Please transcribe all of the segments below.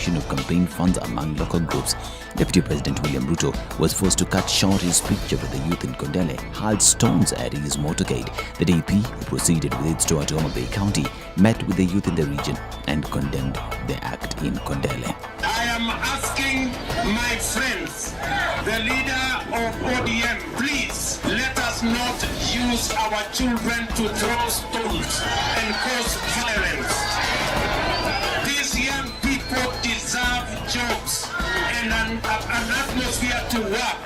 distribution of campaign funds among local groups. Deputy President William Ruto was forced to cut short his speech over the youth in Kondele, hurled stones at his motorcade. The DP, who proceeded with its tour to Homa Bay County, met with the youth in the region and condemned the act in Kondele. I am asking my friends, the leader of ODM, please let us not use our children to throw stones and cause violence. These young people deserve jobs and an atmosphere to work.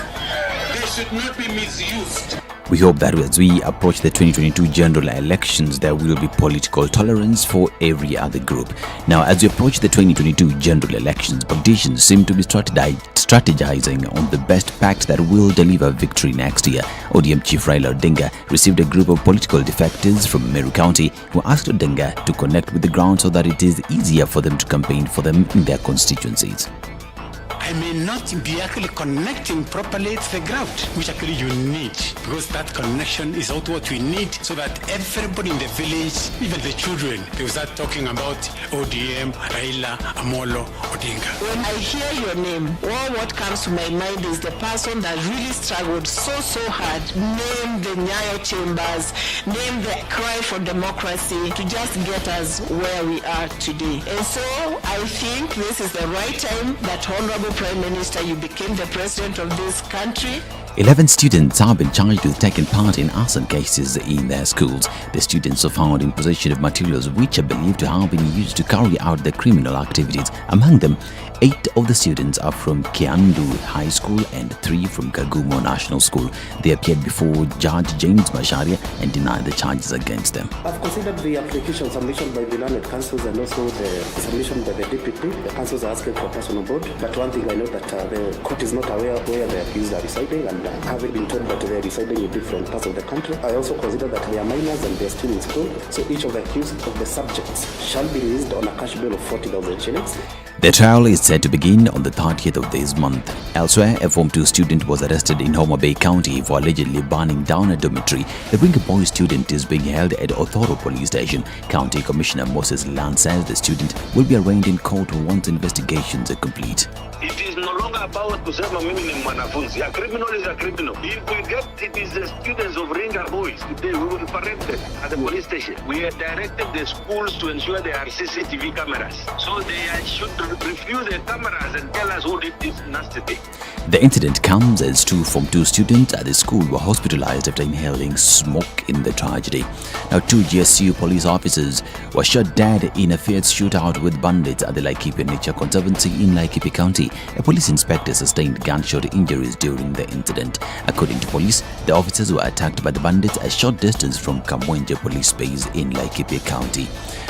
They should not be misused. We hope that as we approach the 2022 general elections, there will be political tolerance for every other group. Now, as we approach the 2022 general elections, politicians seem to be strategizing on the best pact that will deliver victory next year. ODM Chief Raila Odinga received a group of political defectors from Meru County who asked Odinga to connect with the ground so that it is easier for them to campaign for them in their constituencies. I may not be actually connecting properly to the ground, which actually you need, because that connection is also what we need so that everybody in the village, even the children, they will start talking about ODM, Raila, Amolo, Odinga. When I hear your name, what comes to my mind is the person that really struggled so hard. Name the Nyayo Chambers, name the cry for democracy to just get us where we are today. And so I think this is the right time that Honorable Prime Minister, you became the president of this country. 11 students have been charged with taking part in arson cases in their schools. The students are found in possession of materials which are believed to have been used to carry out the criminal activities. Among them, 8 of the students are from Kiandu High School and 3 from Kagumo National School. They appeared before Judge James Macharia and denied the charges against them. I've considered the application submission by the learned councils and also the submission by the DPP. The councils are asking for personal board, but one thing I know that the court is not aware where the accused are residing, and having been told that they are residing in different parts of the country. I also consider that they are minors and they are still in school, so each of the accused of the subjects shall be released on a cash bail of 40,000 shillings. The trial is set to begin on the 30th of this month. Elsewhere, a Form 2 student was arrested in Homa Bay County for allegedly burning down a dormitory. The Brinker Boy student is being held at Othoro Police Station. County Commissioner Moses Lan says the student will be arraigned in court once investigations are complete. It is no longer about kusema mimi ni mwanafunzi. A criminal is a criminal. If we get it is the students of Ranger Boys today, we will correct them at the police station. We have directed the schools to ensure there are CCTV cameras. So they should review the cameras and tell us who did this nasty thing. The incident comes as 2 Form 2 students at the school were hospitalized after inhaling smoke in the tragedy. Now, 2 GSU police officers were shot dead in a fierce shootout with bandits at the Laikipia Nature Conservancy in Laikipia County. A police inspector sustained gunshot injuries during the incident. According to police, the officers were attacked by the bandits a short distance from Kamwenje police base in Laikipia County.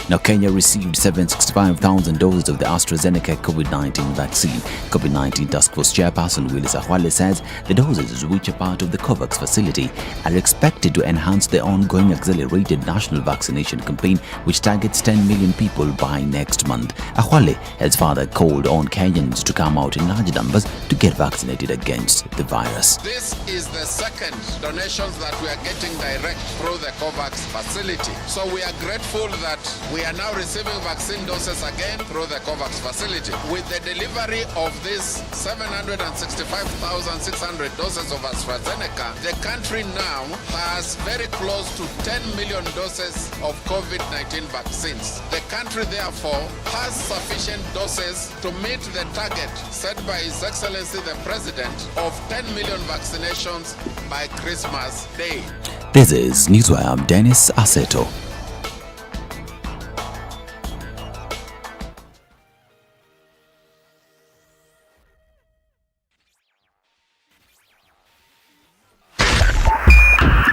Now, Kenya received 765,000 doses of the AstraZeneca COVID-19 vaccine. COVID-19 Task Force Chairperson Willis Ahwale says the doses, which are part of the COVAX facility, are expected to enhance the ongoing accelerated national vaccination campaign, which targets 10 million people by next month. Ahwale has further called on Kenyans to come out in large numbers to get vaccinated against the virus. This is the second donations that we are getting direct through the COVAX facility. So we are grateful that we are now receiving vaccine doses again through the COVAX facility. With the delivery of this 765,600 doses of AstraZeneca, the country now has very close to 10 million doses of COVID-19 vaccines. The country therefore has sufficient doses to meet the target set by His Excellency the President of 10 million vaccinations by Christmas Day. This is Newswire. Dennis Aseto.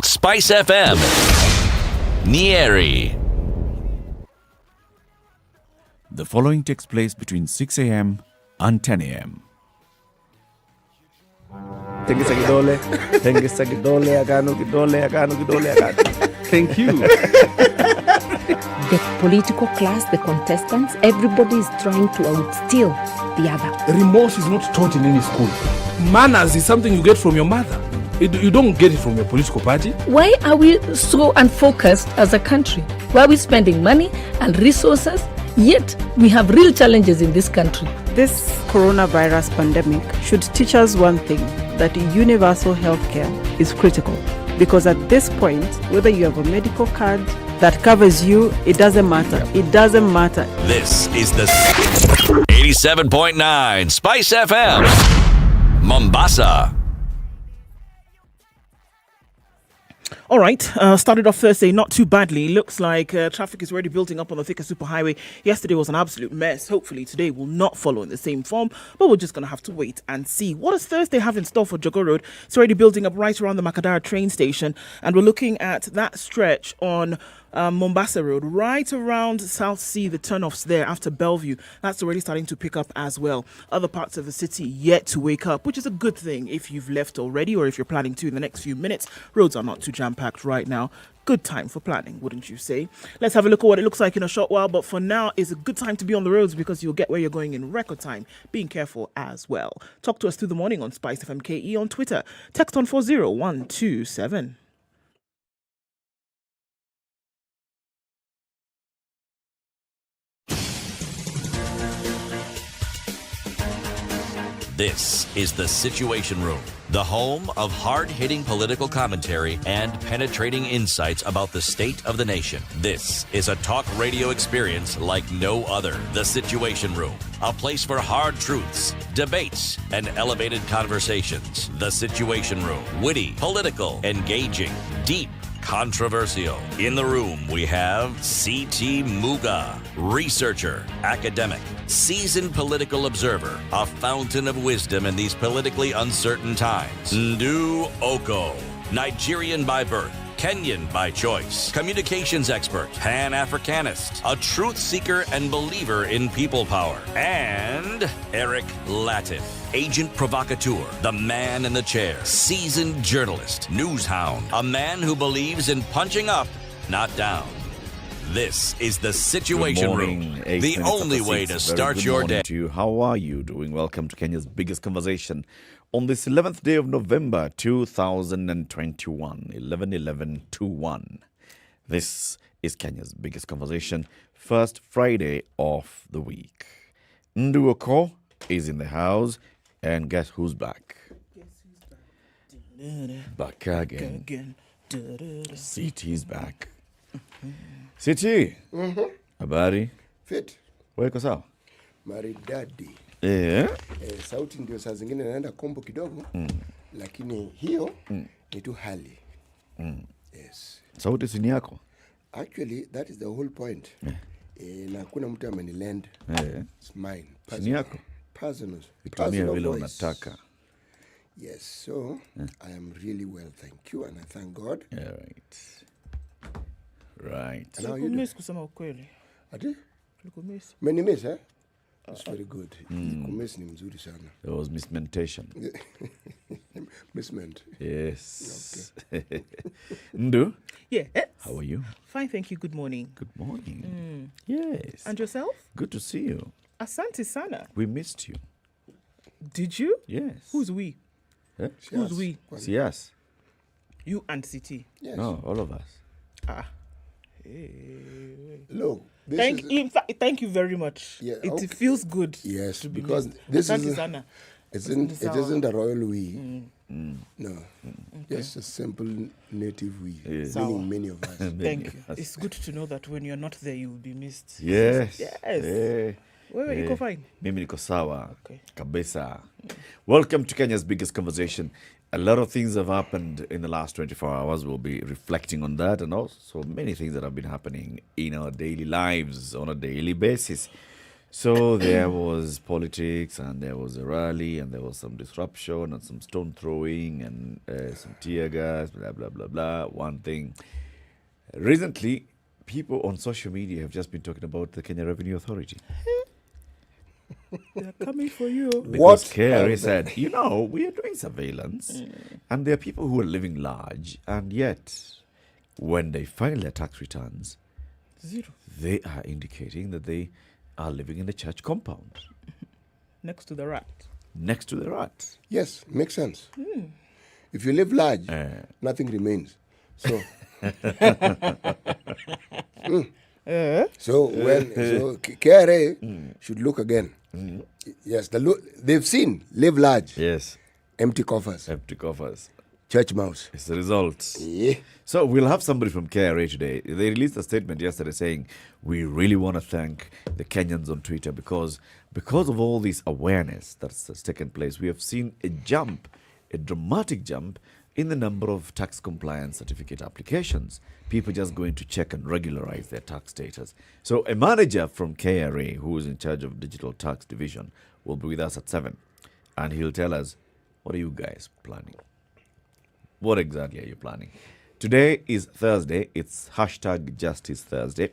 SpiceFM, Nyeri. The following takes place between 6 a.m. and 10 a.m. Thank you. The political class, the contestants, everybody is trying to outsteal the other. Remorse is not taught in any school. Manners is something you get from your mother. You don't get it from your political party. Why are we so unfocused as a country? Why are we spending money and resources, yet we have real challenges in this country? This coronavirus pandemic should teach us one thing, that universal healthcare is critical. Because at this point, whether you have a medical card that covers you, it doesn't matter. It doesn't matter. This is the 87.9 Spice FM, Mombasa. All right, started off Thursday not too badly. Looks like traffic is already building up on the Thika Superhighway. Yesterday was an absolute mess. Hopefully today will not follow in the same form, but we're just going to have to wait and see. What does Thursday have in store for Jogo Road? It's already building up right around the Makadara train station, and we're looking at that stretch on Mombasa Road, right around South Sea, the turnoffs there after Bellevue. That's already starting to pick up as well. Other parts of the city yet to wake up, which is a good thing if you've left already or if you're planning to in the next few minutes. Roads are not too jam-packed right now. Good time for planning, wouldn't you say? Let's have a look at what it looks like in a short while, but for now, it's a good time to be on the roads because you'll get where you're going in record time. Being careful as well. Talk to us through the morning on SpiceFM KE on Twitter. Text on 40127. This is The Situation Room, the home of hard-hitting political commentary and penetrating insights about the state of the nation. This is a talk radio experience like no other. The Situation Room, a place for hard truths, debates, and elevated conversations. The Situation Room, witty, political, engaging, deep, controversial. In the room, we have C.T. Muga, researcher, academic, seasoned political observer, a fountain of wisdom in these politically uncertain times. Ndu Okoh, Nigerian by birth, Kenyan by choice, communications expert, Pan-Africanist, a truth seeker and believer in people power, and Eric Latiff, agent provocateur, the man in the chair, seasoned journalist, news hound, a man who believes in punching up, not down. This is The Situation Room, the only way to start your day. To you. How are you doing? Welcome to Kenya's biggest conversation on this 11th day of November 2021, 11/11/21. This is Kenya's biggest conversation, first Friday of the week. Ndu Okoh is in the house, and guess who's back? Back again. CT's back. CT, habari? Fit. Weko sawa? Maridadi. Sauti ndio saa zingine naenda kombo kidogo, lakini hiyo ni tu hali. Yes. Sauti si yako? Actually, that is the whole point. Na kuna mtu amenilend. It's mine. Si yako? Personal. Itumia vile unataka. Yes, so I am really well, thank you, and I thank God. Yeah, right. Tulikumiss kusema ukweli. Ati? Tulikumiss. Menimiss, eh? That's very good. Kumiss ni mzuri sana. There was mismentation. Misment. Yes. Okay. Ndu? Yeah. How are you? Fine, thank you. Good morning. Good morning. Yes. And yourself? Good to see you. Asante sana. We missed you. Did you? Yes. Who's we? Eh? Who's we? Yes. You and City. Yes. No, all of us. Look, thank you very much. Yeah, it feels good. Yes, because this isn't a royal we. No, just a simple native we. Yes. Meaning many of us. Thank you. It's good to know that when you're not there, you will be missed. Yes. Yes. Wewe iko fine? Mimi niko sawa. Okay. Kabisa. Welcome to Kenya's biggest conversation. A lot of things have happened in the last 24 hours. We'll be reflecting on that and also many things that have been happening in our daily lives on a daily basis. So there was politics, and there was a rally, and there was some disruption and some stone throwing and some tear gas, blah, blah, blah, blah. One thing. Recently, people on social media have just been talking about the Kenya Revenue Authority. They're coming for you. Because Kerry said, we are doing surveillance, and there are people who are living large, and yet, when they file their tax returns, zero. They are indicating that they are living in the church compound. Next to the rat. Next to the rat. Yes, makes sense. If you live large, nothing remains. So, so KRA should look again. Yes, they've seen live large. Yes. Empty coffers. Empty coffers. Church mouse. It's the result. Yeah. So we'll have somebody from KRA today. They released a statement yesterday saying, we really want to thank the Kenyans on Twitter because of all this awareness that's taken place, we have seen a dramatic jump in the number of tax compliance certificate applications. People just going to check and regularize their tax status. So a manager from KRA, who is in charge of digital tax division, will be with us at 7. And he'll tell us, what are you guys planning? What exactly are you planning? Today is Thursday. It's hashtag Justice Thursday.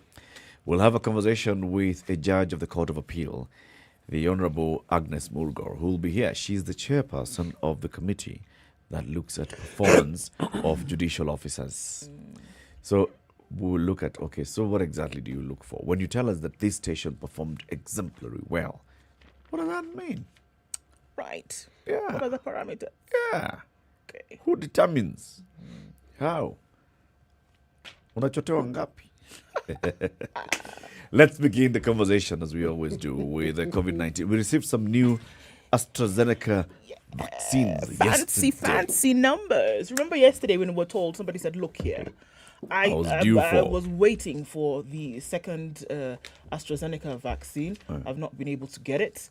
We'll have a conversation with a judge of the Court of Appeal, the Honorable Agnes Mulgore, who will be here. She's the chairperson of the committee that looks at performance of judicial officers. So we'll look at, okay, so what exactly do you look for? When you tell us that this station performed exemplary well, what does that mean? Right. Yeah. What are the parameters? Yeah. Okay. Who determines? How? Unachotewa ngapi? Let's begin the conversation as we always do with the COVID-19. We received some new AstraZeneca vaccines yesterday. Fancy numbers. Remember yesterday when we were told, somebody said, look here. I was waiting for the second AstraZeneca vaccine. I've not been able to get it.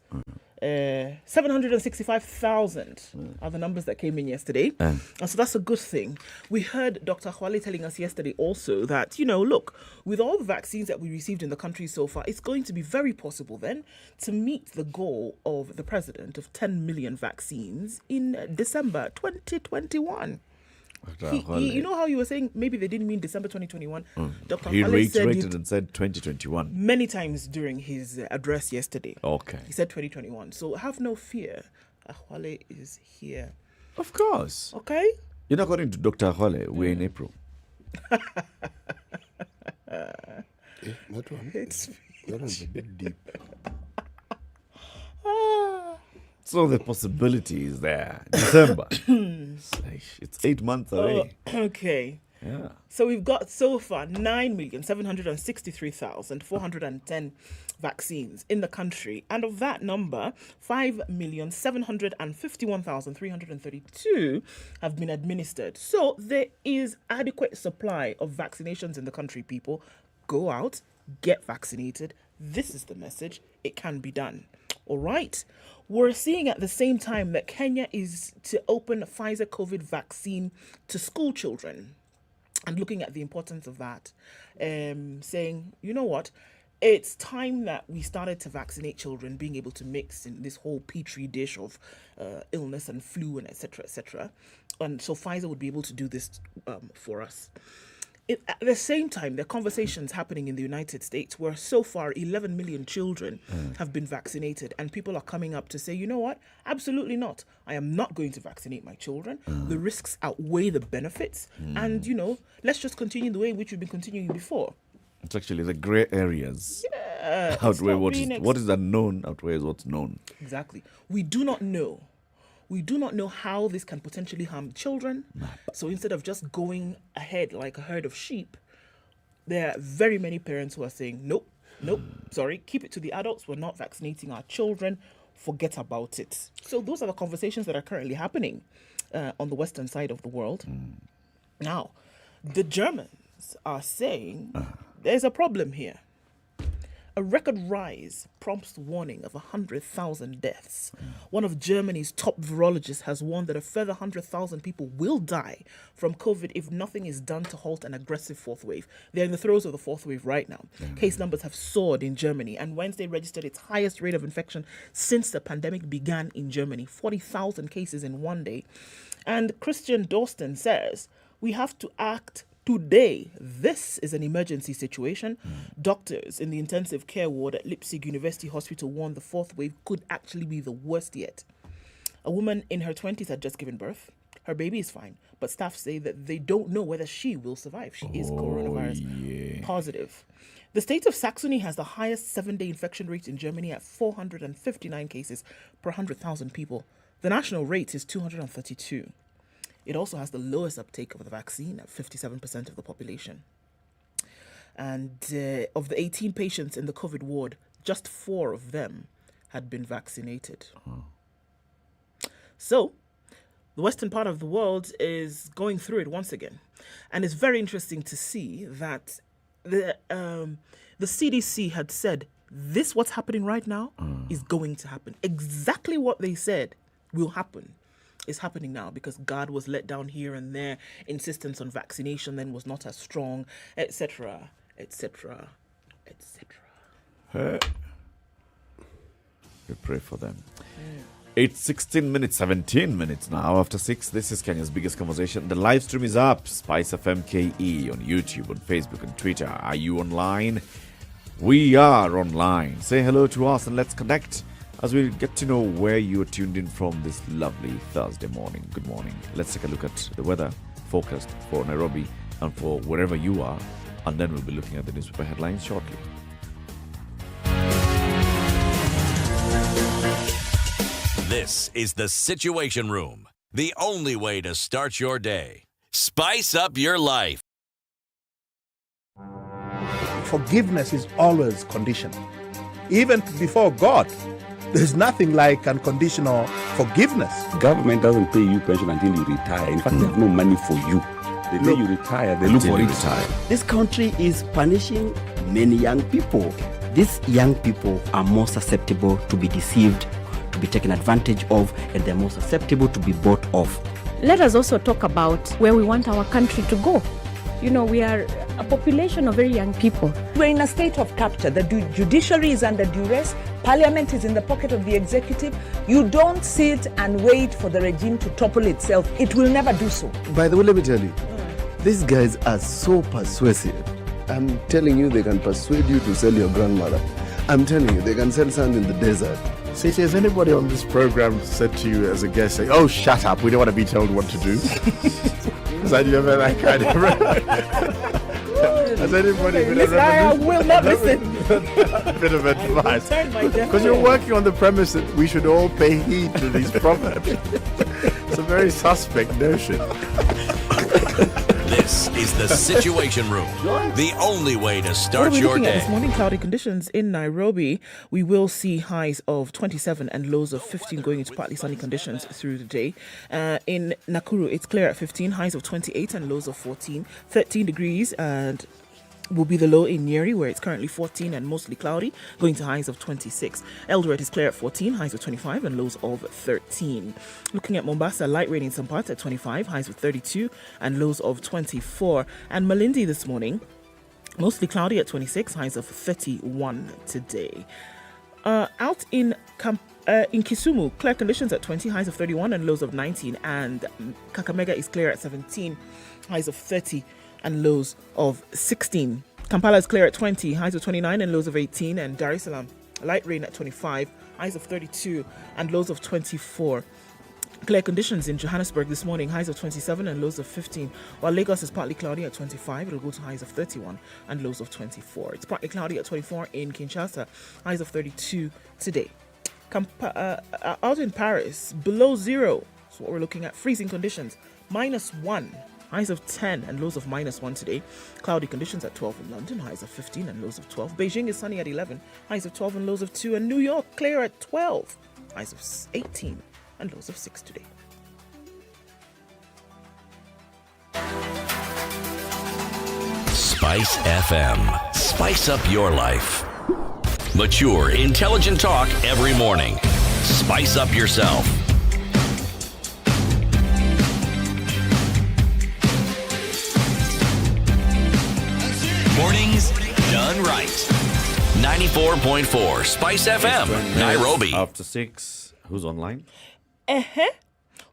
765,000 are the numbers that came in yesterday. And so that's a good thing. We heard Dr. Hwale telling us yesterday also that, look, with all the vaccines that we received in the country so far, it's going to be very possible then to meet the goal of the president of 10 million vaccines in December 2021. You know how you were saying maybe they didn't mean December 2021? Dr. He Hwale reiterated and said 2021. Many times during his address yesterday. Okay. He said 2021. So have no fear. Hwale is here. Of course. Okay? According to Dr. Hwale, we're in April. That one. That one's a bit deep. So the possibility is there. December. It's 8 months away. Okay. Yeah. So we've got so far 9,763,410 vaccines in the country. And of that number, 5,751,332 have been administered. So there is adequate supply of vaccinations in the country, people. Go out, get vaccinated. This is the message. It can be done. All right. We're seeing at the same time that Kenya is to open Pfizer COVID vaccine to school children and looking at the importance of that, saying, you know what, it's time that we started to vaccinate children, being able to mix in this whole petri dish of illness and flu and et cetera. And so Pfizer would be able to do this for us. At the same time, there are conversations happening in the United States where so far 11 million children have been vaccinated, and people are coming up to say, you know what? Absolutely not. I am not going to vaccinate my children. The risks outweigh the benefits. And, let's just continue the way in which we've been continuing before. It's actually the grey areas outweigh what is unknown outweighs what's known. Exactly. We do not know. We do not know how this can potentially harm children. So instead of just going ahead like a herd of sheep, there are very many parents who are saying, nope, sorry, keep it to the adults. We're not vaccinating our children. Forget about it. So those are the conversations that are currently happening on the western side of the world. Now, the Germans are saying there's a problem here. A record rise prompts warning of 100,000 deaths. One of Germany's top virologists has warned that a further 100,000 people will die from COVID if nothing is done to halt an aggressive fourth wave. They're in the throes of the fourth wave right now. Case numbers have soared in Germany, and Wednesday registered its highest rate of infection since the pandemic began in Germany, 40,000 cases in one day. And Christian Dorsten says, we have to act today. This is an emergency situation. Doctors in the intensive care ward at Leipzig University Hospital warned the fourth wave could actually be the worst yet. A woman in her 20s had just given birth. Her baby is fine, but staff say that they don't know whether she will survive. She is coronavirus positive. The state of Saxony has the highest 7-day infection rate in Germany at 459 cases per 100,000 people. The national rate is 232. It also has the lowest uptake of the vaccine at 57% of the population. And of the 18 patients in the COVID ward, just 4 of them had been vaccinated. So, the western part of the world is going through it once again. And it's very interesting to see that the CDC had said, this what's happening right now is going to happen. Exactly what they said will happen is happening now, because God was let down here and there. Insistence on vaccination then was not as strong, etc., etc., etc. We pray for them. It's 17 minutes now after 6. This is Kenya's biggest conversation. The live stream is up. SpiceFM KE on YouTube, on Facebook, and Twitter. Are you online? We are online. Say hello to us and let's connect as we get to know where you're tuned in from this lovely Thursday morning. Good morning. Let's take a look at the weather forecast for Nairobi and for wherever you are, and then we'll be looking at the newspaper headlines shortly. This is the Situation Room, the only way to start your day. Spice up your life. Forgiveness is always conditional. Even before God, there's nothing like unconditional forgiveness. Government doesn't pay you pension until you retire. In fact, they have no money for you. The day you retire, they look for it. This country is punishing many young people. These young people are more susceptible to be deceived, to be taken advantage of, and they're more susceptible to be bought off. Let us also talk about where we want our country to go. You know, we are a population of very young people. We're in a state of capture. The judiciary is under duress. Parliament is in the pocket of the executive. You don't sit and wait for the regime to topple itself. It will never do so. By the way, let me tell you, these guys are so persuasive. I'm telling you, they can persuade you to sell your grandmother. I'm telling you, they can sell sand in the desert. Ceci, has anybody on this program said to you as a guest, say, "Oh, shut up, we don't want to be told what to do"? Has you ever that kind of... Has anybody been I will not listen. A bit of advice. Because you're working on the premise that we should all pay heed to these proverbs. It's a very suspect notion. This is the Situation Room, the only way to start what are we your looking day. At this morning, cloudy conditions in Nairobi. We will see highs of 27 and lows of 15 going into partly sunny conditions through the day. In Nakuru, it's clear at 15, highs of 28 and lows of 14. 13 degrees and will be the low in Nyeri, where it's currently 14 and mostly cloudy, going to highs of 26. Eldoret is clear at 14, highs of 25 and lows of 13. Looking at Mombasa, light rain in some parts at 25, highs of 32 and lows of 24. And Malindi this morning, mostly cloudy at 26, highs of 31 today. Out in Kisumu, clear conditions at 20, highs of 31 and lows of 19. And Kakamega is clear at 17, highs of 30 and lows of 16. Kampala is clear at 20, highs of 29 and lows of 18. And Dar es Salaam, light rain at 25, highs of 32 and lows of 24. Clear conditions in Johannesburg this morning, highs of 27 and lows of 15. While Lagos is partly cloudy at 25, it'll go to highs of 31 and lows of 24. It's partly cloudy at 24 in Kinshasa, highs of 32 today. Out in Paris, below zero, that's what we're looking at. Freezing conditions, -1. Highs of 10 and lows of -1 today. Cloudy conditions at 12 in London, highs of 15 and lows of 12. Beijing is sunny at 11, highs of 12 and lows of 2. And New York clear at 12, highs of 18 and lows of 6 today. Spice FM. Spice up your life. Mature, intelligent talk every morning. Spice up yourself. Mornings done right. 94.4 Spice FM, Nairobi. After 6, who's online?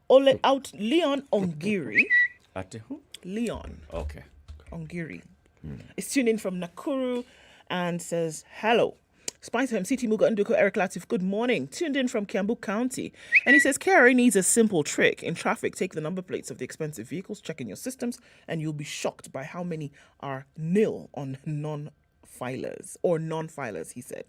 Ole out Leon Ongiri. At who? Leon Okay. Ongiri is tuned in from Nakuru and says, hello. SpiceFM, CT Muga Ndu Okoh, Eric Latiff, good morning. Tuned in from Kiambu County. And he says, KRA needs a simple trick. In traffic, take the number plates of the expensive vehicles, check in your systems, and you'll be shocked by how many are nil on non-filers. Or non-filers, he said.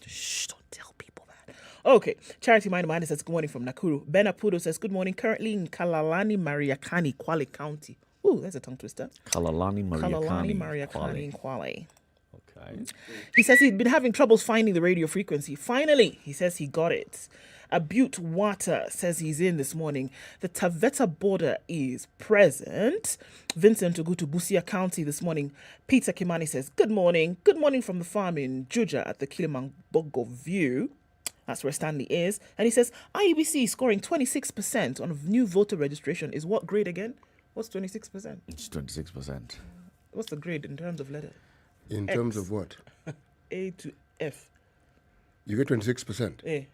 Shh, don't tell people that. Okay, Charity Minor says, good morning from Nakuru. Ben Apudo says, good morning, currently in Kalalani, Mariakani, Kwale County. Ooh, that's a tongue twister. Kalalani, Mariakani, in Kwale. He says he'd been having troubles finding the radio frequency. Finally, he says he got it. Abute Water says he's in this morning. The Taveta border is present. Vincent Ogutu, Busia County this morning. Peter Kimani says, good morning. Good morning from the farm in Juja at the Kilimambogo View. That's where Stanley is. And he says, IEBC scoring 26% on new voter registration is what grade again? What's 26%? It's 26%. What's the grade in terms of letter? In terms of what? A to F. You get 26%? A.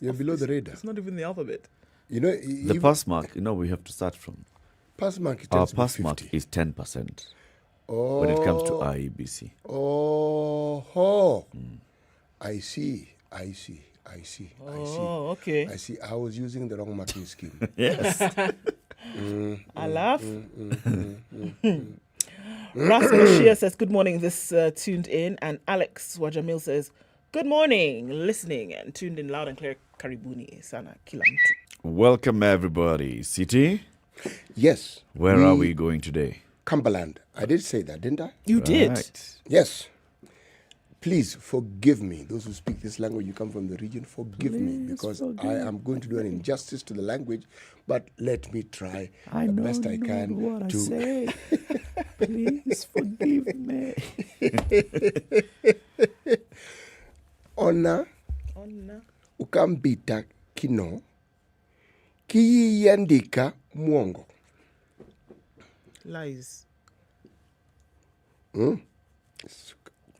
You're below the radar. It's not even the alphabet. You know, the pass mark, we have to start from. Pass mark Our pass mark is 10% when it comes to IEBC. Oh, I see. Oh, okay. I see. I was using the wrong marking scheme. Yes. I laugh. Rascal Shia says, good morning. This tuned in. And Alex Wajamil says, good morning. Listening and tuned in loud and clear. Karibuni Sana Kilamti. Welcome, everybody. City? Yes. Where are we going today? Cumberland. I did say that, didn't I? You did. Yes. Please forgive me. Those who speak this language, you come from the region, forgive me, because I am going to do an injustice to the language, but let me try the best I can to say. Please forgive me. Ona ukambita kino kiyandika mwongo. Lies.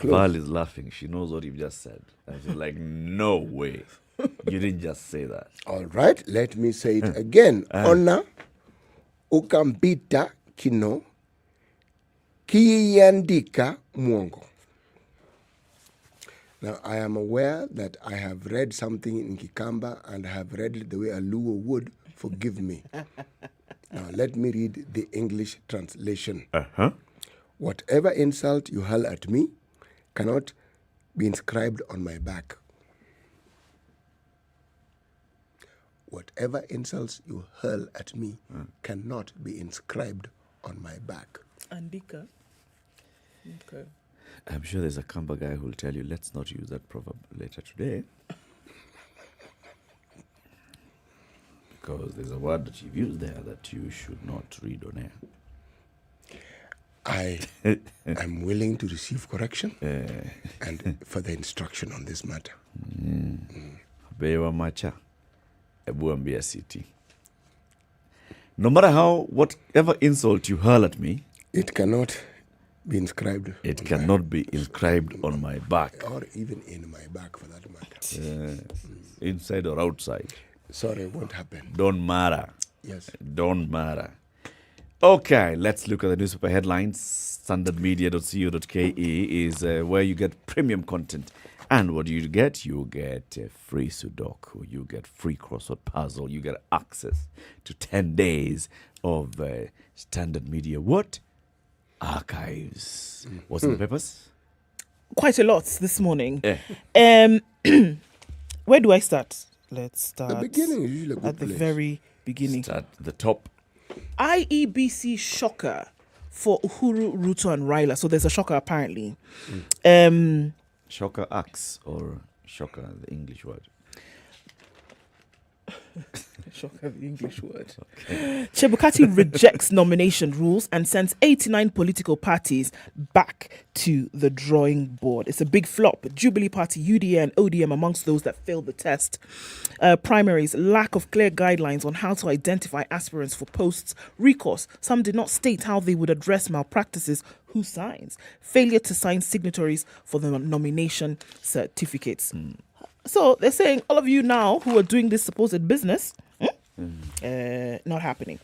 Val is laughing. She knows what you've just said. And she's like, no way. You didn't just say that. All right, let me say it again. Ona ukambita kino kiyandika mwongo. Now, I am aware that I have read something in Kikamba and I have read it the way a Luo would. Forgive me. Now, let me read the English translation. Whatever insult you hurl at me cannot be inscribed on my back. Whatever insults you hurl at me cannot be inscribed on my back. Andika. Okay. I'm sure there's a Kamba guy who will tell you, let's not use that proverb later today. Because there's a word that you've used there that you should not read on air. I am willing to receive correction and further instruction on this matter. Bewa macha. Ebuambia city. No matter whatever insult you hurl at me, it cannot be inscribed. It cannot be inscribed on my back. Or even in my back, for that matter. Inside or outside. Sorry, it won't happen. Don't matter. Yes. Don't matter. Okay, let's look at the newspaper headlines. Standardmedia.co.ke is where you get premium content. And what do you get? You get a free Sudoku. You get free crossword puzzle. You get access to 10 days of Standard Media. What? Archives. What's in the papers? Quite a lot this morning. Where do I start? Let's start. The beginning is usually a good at place. The very beginning. Start at the top. IEBC shocker for Uhuru, Ruto and Raila. So there's a shocker apparently. Shocker axe or shocker, the English word? Shocker, the English word. Okay. Chebukati rejects nomination rules and sends 89 political parties back to the drawing board. It's a big flop. Jubilee Party, UDA and ODM amongst those that failed the test. Primaries, lack of clear guidelines on how to identify aspirants for posts. Recourse, some did not state how they would address malpractices. Who signs? Failure to sign signatories for the nomination certificates. So they're saying all of you now who are doing this supposed business, not happening.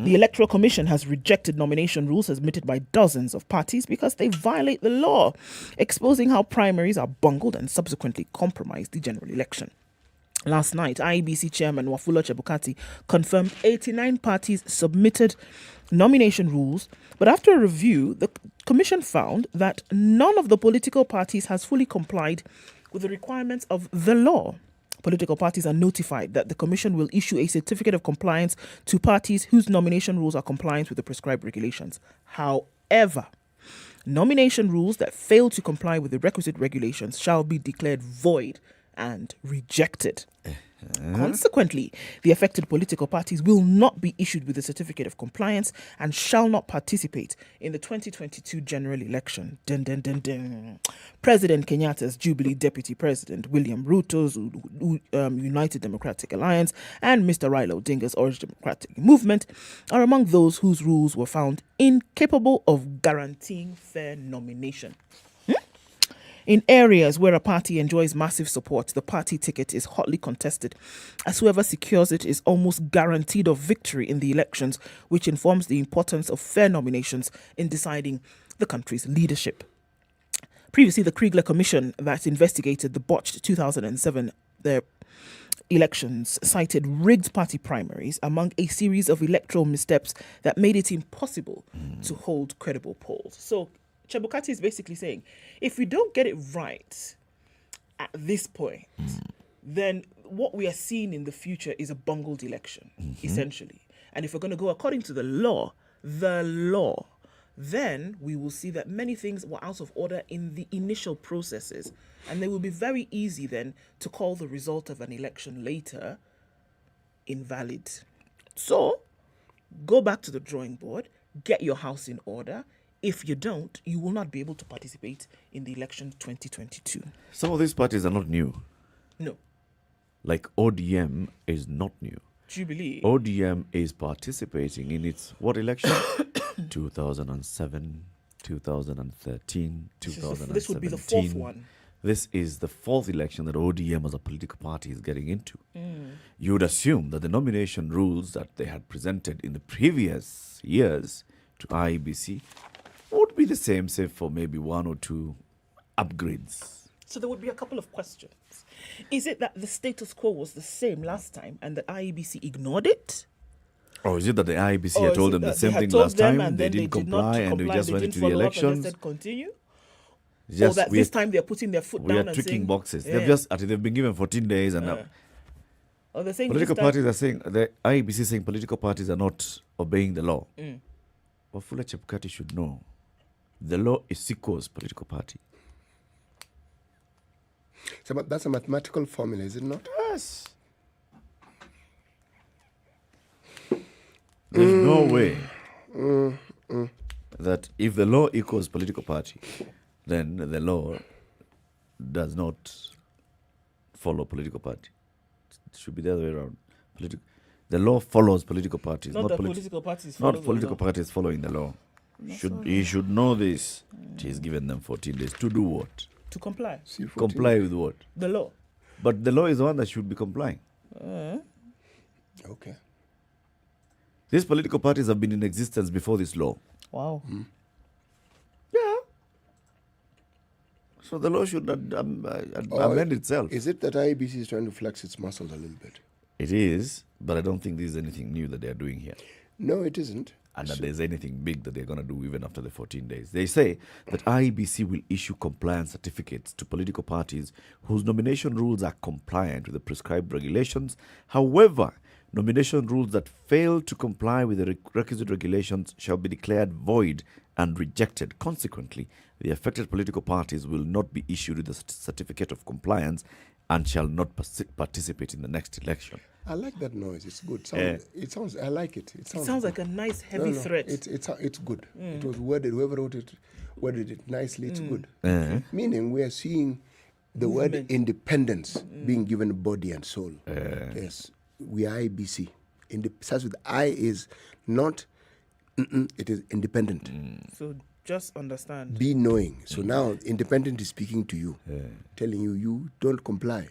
The Electoral Commission has rejected nomination rules submitted by dozens of parties because they violate the law, exposing how primaries are bungled and subsequently compromise the general election. Last night, IEBC Chairman Wafula Chebukati confirmed 89 parties submitted nomination rules, but after a review, the Commission found that none of the political parties has fully complied with the requirements of the law. Political parties are notified that the Commission will issue a certificate of compliance to parties whose nomination rules are compliant with the prescribed regulations. However, Nomination rules that fail to comply with the requisite regulations shall be declared void and rejected. Consequently, the affected political parties will not be issued with a certificate of compliance and shall not participate in the 2022 general election. Dun, dun, dun, dun. President Kenyatta's Jubilee Deputy President, William Ruto's United Democratic Alliance, and Mr. Raila Odinga's Orange Democratic Movement are among those whose rules were found incapable of guaranteeing fair nomination. In areas where a party enjoys massive support, the party ticket is hotly contested, as whoever secures it is almost guaranteed of victory in the elections, which informs the importance of fair nominations in deciding the country's leadership. Previously, the Kriegler Commission that investigated the botched 2007 elections cited rigged party primaries among a series of electoral missteps that made it impossible to hold credible polls. So, Chebukati is basically saying, if we don't get it right at this point, then what we are seeing in the future is a bungled election, essentially. And if we're going to go according to the law, then we will see that many things were out of order in the initial processes. And it will be very easy then to call the result of an election later invalid. So, go back to the drawing board, get your house in order. If you don't, you will not be able to participate in the election 2022. Some of these parties are not new. No. Like ODM is not new. Jubilee. ODM is participating in its what election? 2007, 2013, 2017. This would be the fourth one. This is the fourth election that ODM as a political party is getting into. You would assume that the nomination rules that they had presented in the previous years to IEBC would be the same, save for maybe one or two upgrades. So there would be a couple of questions. Is it that the status quo was the same last time and the IEBC ignored it? Or is it that the IEBC had told them the same thing last time, and they didn't comply, and we just went into the elections? And said continue? Just, or that this time they're putting their foot down and saying... We are tweaking boxes. Yeah. They've been given 14 days and or they're saying political parties are saying, the IEBC is saying political parties are not obeying the law. But Wafula Chebukati should know the law is equals political party. So that's a mathematical formula, is it not? Yes. There's no way that if the law equals political party, then the law does not follow political party. It should be the other way around. The law follows political parties. Not political parties follow not political parties following the law. He should know this. He's given them 14 days. To do what? To comply. Comply with what? The law. But the law is the one that should be complying. Okay. These political parties have been in existence before this law. Wow. Yeah. So the law should amend itself. Is it that IEBC is trying to flex its muscles a little bit? It is, but I don't think there's anything new that they're doing here. No, it isn't. And that there's anything big that they're going to do even after the 14 days. They say that IEBC will issue compliance certificates to political parties whose nomination rules are compliant with the prescribed regulations. However, nomination rules that fail to comply with the requisite regulations shall be declared void and rejected. Consequently, the affected political parties will not be issued with a certificate of compliance and shall not participate in the next election. I like that noise. It's good. It sounds. I like it. It sounds like a nice heavy threat. It's good. It was worded. Whoever wrote it worded it nicely. It's good. Meaning we are seeing the word independence being given body and soul. Yes, we are IBC. Starts with I is not. It is independent. So just understand. Be knowing. So now independent is speaking to you, telling you don't comply.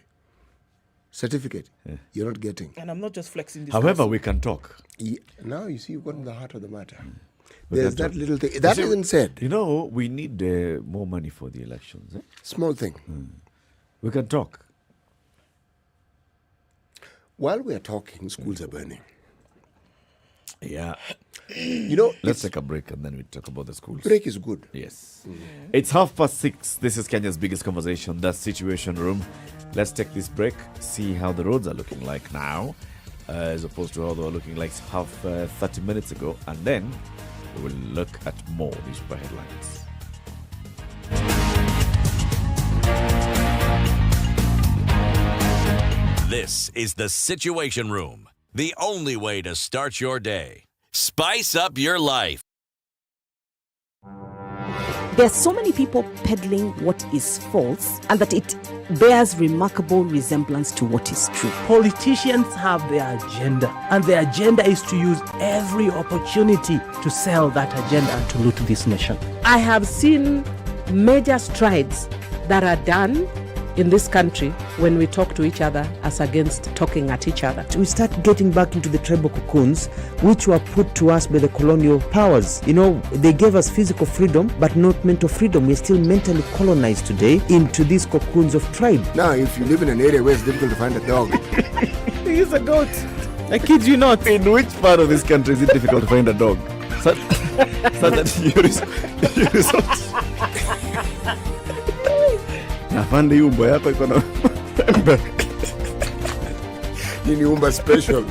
Certificate, you're not getting. And I'm not just flexing this. However, we can talk. Yeah, now you see, you've gotten the heart of the matter. There's that little thing. That isn't said. You know, we need more money for the elections. Small thing. We can talk. While we are talking, schools are burning. Yeah. You know, let's take a break and then we talk about the schools. Break is good. Yes. It's 6:30. This is Kenya's biggest conversation, the Situation Room. Let's take this break, see how the roads are looking like now, as opposed to how they were looking like 30 minutes ago, and then we will look at more newspaper headlines. This is the Situation Room, the only way to start your day. Spice up your life. There are so many people peddling what is false and that it bears remarkable resemblance to what is true. Politicians have their agenda, and their agenda is to use every opportunity to sell that agenda and to loot this nation. I have seen major strides that are done in this country when we talk to each other as against talking at each other. We start getting back into the tribal cocoons which were put to us by the colonial powers. You know, they gave us physical freedom but not mental freedom. We're still mentally colonized today into these cocoons of tribe. Now, if you live in an area where it's difficult to find a dog, He's a goat. I kid you not. In which part of this country is it difficult to find a dog? So that you resort. Afande umbo yako iko na nini umba special.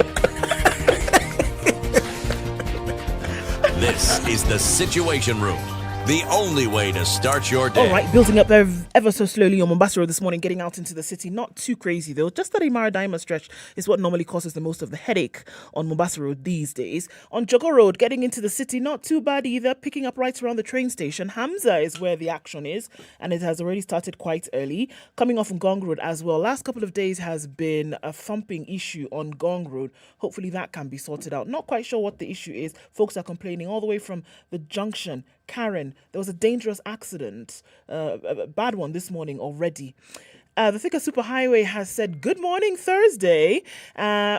This is the Situation Room, the only way to start your day. All right, building up ever so slowly on Mombasa Road this morning, getting out into the city. Not too crazy though. Just that Imara Diamond stretch is what normally causes the most of the headache on Mombasa Road these days. On Jogo Road, getting into the city, not too bad either. Picking up right around the train station. Hamza is where the action is, and it has already started quite early. Coming off on Gong Road as well. Last couple of days has been a thumping issue on Gong Road. Hopefully that can be sorted out. Not quite sure what the issue is. Folks are complaining all the way from the junction. Karen, there was a dangerous accident, a bad one this morning already. The Thika Superhighway has said, good morning Thursday,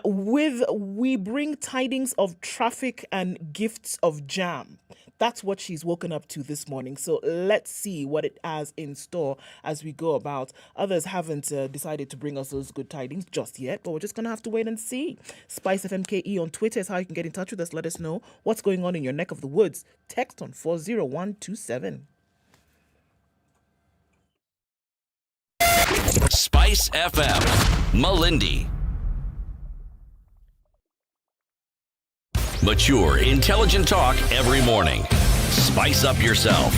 with we bring tidings of traffic and gifts of jam. That's what she's woken up to this morning. So let's see what it has in store as we go about. Others haven't decided to bring us those good tidings just yet, but we're just going to have to wait and see. SpiceFMKE on Twitter is how you can get in touch with us. Let us know what's going on in your neck of the woods. Text on 40127. Spice FM, Malindi. Mature, intelligent talk every morning. Spice up yourself.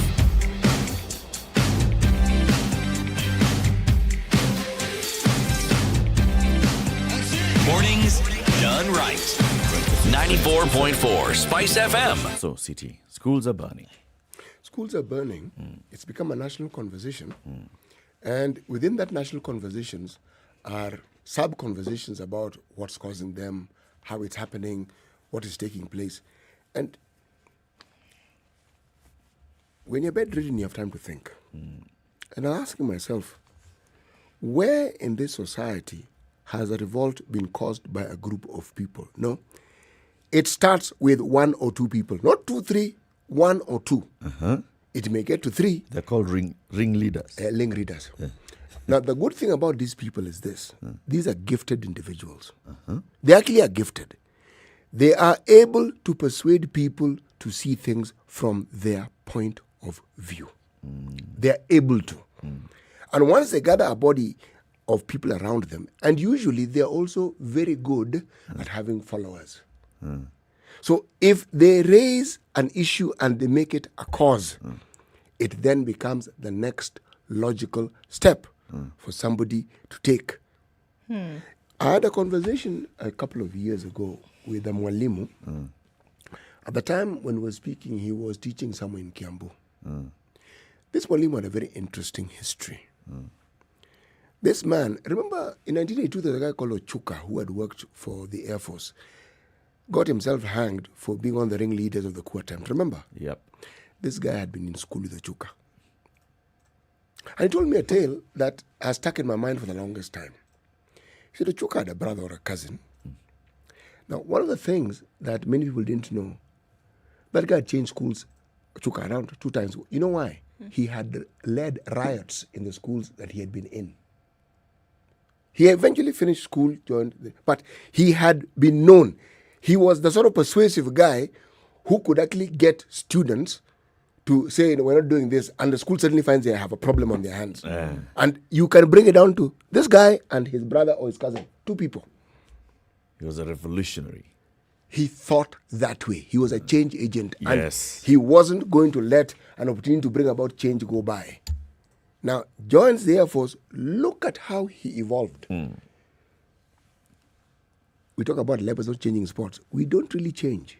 Mornings done right. 94.4 Spice FM. So, City, schools are burning. Schools are burning. It's become a national conversation. And within that national conversations are sub-conversations about what's causing them, how it's happening, what is taking place. And when you're bedridden, you have time to think. And I'm asking myself, where in this society has a revolt been caused by a group of people? No. It starts with one or two people. Not 2, 3, 1 or 2. It may get to 3. They're called ringleaders. Ringleaders. Now, the good thing about these people is this. These are gifted individuals. They actually are gifted. They are able to persuade people to see things from their point of view. They are able to. And once they gather a body of people around them, and usually they are also very good at having followers. So if they raise an issue and they make it a cause, it then becomes the next logical step for somebody to take. I had a conversation a couple of years ago with a mwalimu. At the time when we were speaking, he was teaching somewhere in Kiambu. This mwalimu had a very interesting history. This man, remember in 1982, there was a guy called Ochuka who had worked for the Air Force, got himself hanged for being one of the ringleaders of the coup attempt. Remember? Yep. This guy had been in school with Ochuka. And he told me a tale that has stuck in my mind for the longest time. He said Ochuka had a brother or a cousin. Now, one of the things that many people didn't know, that guy changed schools, Ochuka, around 2 times. You know why? He had led riots in the schools that he had been in. He eventually finished school, but he had been known. He was the sort of persuasive guy who could actually get students to say, we're not doing this, and the school suddenly finds they have a problem on their hands. And you can bring it down to this guy and his brother or his cousin, 2 people. He was a revolutionary. He thought that way. He was a change agent. Yes. And he wasn't going to let an opportunity to bring about change go by. Now, joins the Air Force, look at how he evolved. we talk about levels not changing sports. We don't really change.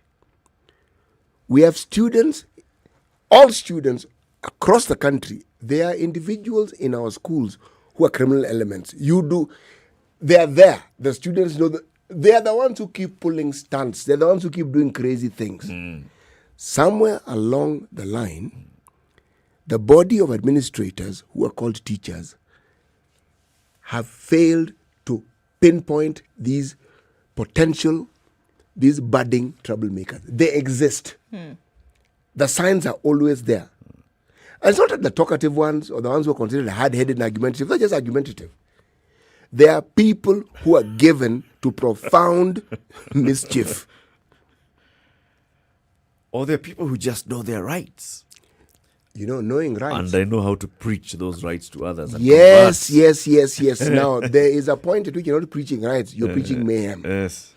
We have students, all students across the country. There are individuals in our schools who are criminal elements. They are there. The students know that they are the ones who keep pulling stunts. They're the ones who keep doing crazy things. Somewhere along the line, the body of administrators who are called teachers have failed to pinpoint these budding troublemakers. They exist. The signs are always there. And it's not that the talkative ones or the ones who are considered hard-headed and argumentative. They're just argumentative. There are people who are given to profound mischief. Or there are people who just know their rights. Knowing rights. And they know how to preach those rights to others. And yes. Now, there is a point at which you're not preaching rights, you're preaching mayhem. Yes.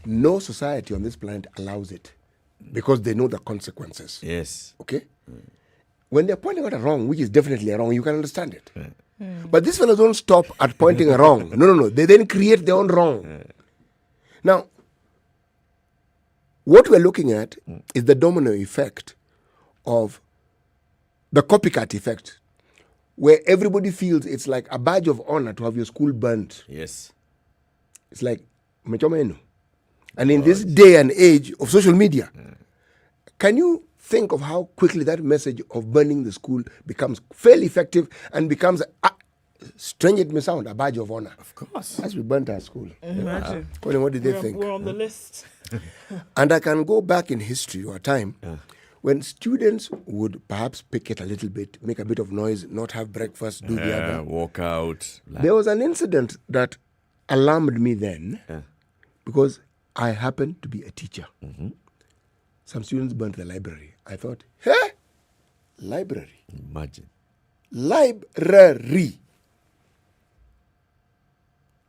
No society on this planet allows it because they know the consequences. Yes. Okay? When they're pointing out a wrong, which is definitely a wrong, you can understand it. But these fellows don't stop at pointing a wrong. No. They then create their own wrong. Now, what we're looking at is the domino effect of the copycat effect, where everybody feels it's like a badge of honor to have your school burnt. Yes. It's like, and in this day and age of social media, can you think of how quickly that message of burning the school becomes fairly effective and becomes, strange it may sound, a badge of honor? Of course. As we burnt our school. Imagine. What did they think? We're on the list. And I can go back in history or time when students would perhaps pick it a little bit, make a bit of noise, not have breakfast, do the other. Walk out. There was an incident that alarmed me then because I happened to be a teacher. Some students burnt the library. I thought, library? Imagine. Library.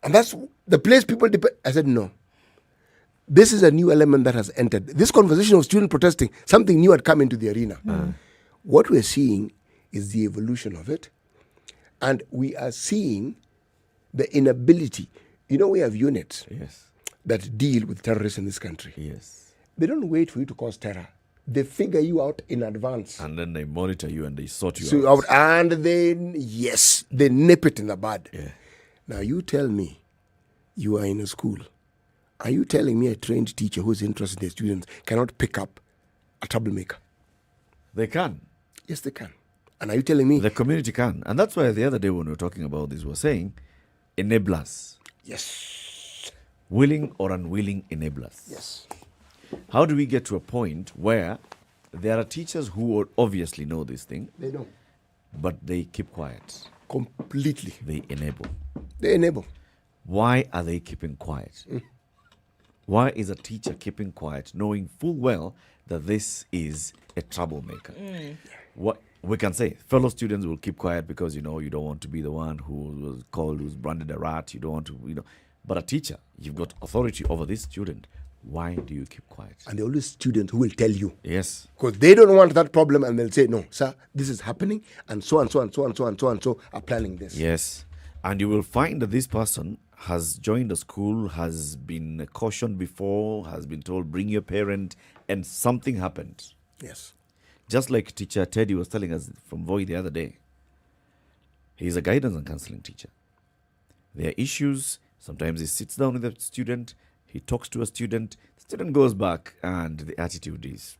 And that's the place people depend. I said, no. This is a new element that has entered. This conversation of student protesting, something new had come into the arena. What we're seeing is the evolution of it. And we are seeing the inability. We have units that deal with terrorists in this country. Yes. They don't wait for you to cause terror. They figure you out in advance. And then they monitor you and they sort you out. And then, they nip it in the bud. Now, you tell me you are in a school. Are you telling me a trained teacher who's interested in their students cannot pick up a troublemaker? They can. Yes, they can. And are you telling me? The community can. And that's why the other day when we were talking about this, we were saying enablers. Yes. Willing or unwilling enablers. Yes. How do we get to a point where there are teachers who obviously know this thing? They know. But they keep quiet. Completely. They enable. They enable. Why are they keeping quiet? Why is a teacher keeping quiet, knowing full well that this is a troublemaker? What we can say, fellow students will keep quiet because, you don't want to be the one who was called, who's branded a rat. You don't want to, But a teacher, you've got authority over this student. Why do you keep quiet? And there are always students who will tell you. Yes. Because they don't want that problem and they'll say, no, sir, this is happening and so and so and so and so and so and so are planning this. Yes. And you will find that this person has joined a school, has been cautioned before, has been told, bring your parent, and something happened. Yes. Just like teacher Teddy was telling us from Voi the other day. He's a guidance and counseling teacher. There are issues. Sometimes he sits down with a student, he talks to a student, the student goes back, and the attitude is,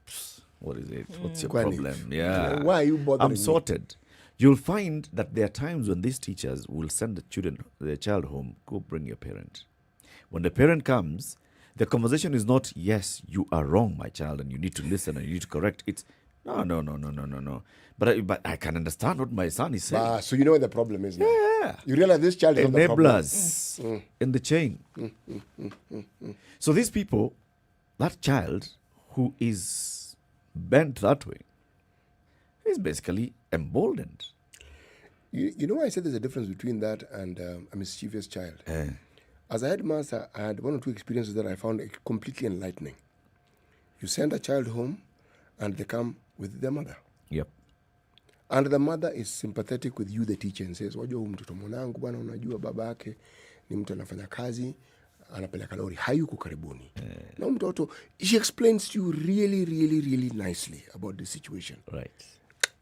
what is it? What's your problem? Yeah. Why are you bothering I'm sorted. You'll find that there are times when these teachers will send the child home, go bring your parent. When the parent comes, the conversation is not, yes, you are wrong, my child, and you need to listen and you need to correct. It's, no. But I can understand what my son is saying. So you know what the problem is now. Yeah. You realize this child is not the problem. Enablers in the chain. So these people, that child who is bent that way, is basically emboldened. You know why I said there's a difference between that and a mischievous child? As a headmaster, I had one or two experiences that I found completely enlightening. You send a child home and they come with their mother. Yep. And the mother is sympathetic with you, the teacher, and says, wajua mtoto mwanangu bwana, unajua babake ni mtu anafanya kazi, anapeleka lori hayuko karibuni. Na mtoto, she explains to you really, really, really nicely about the situation. Right.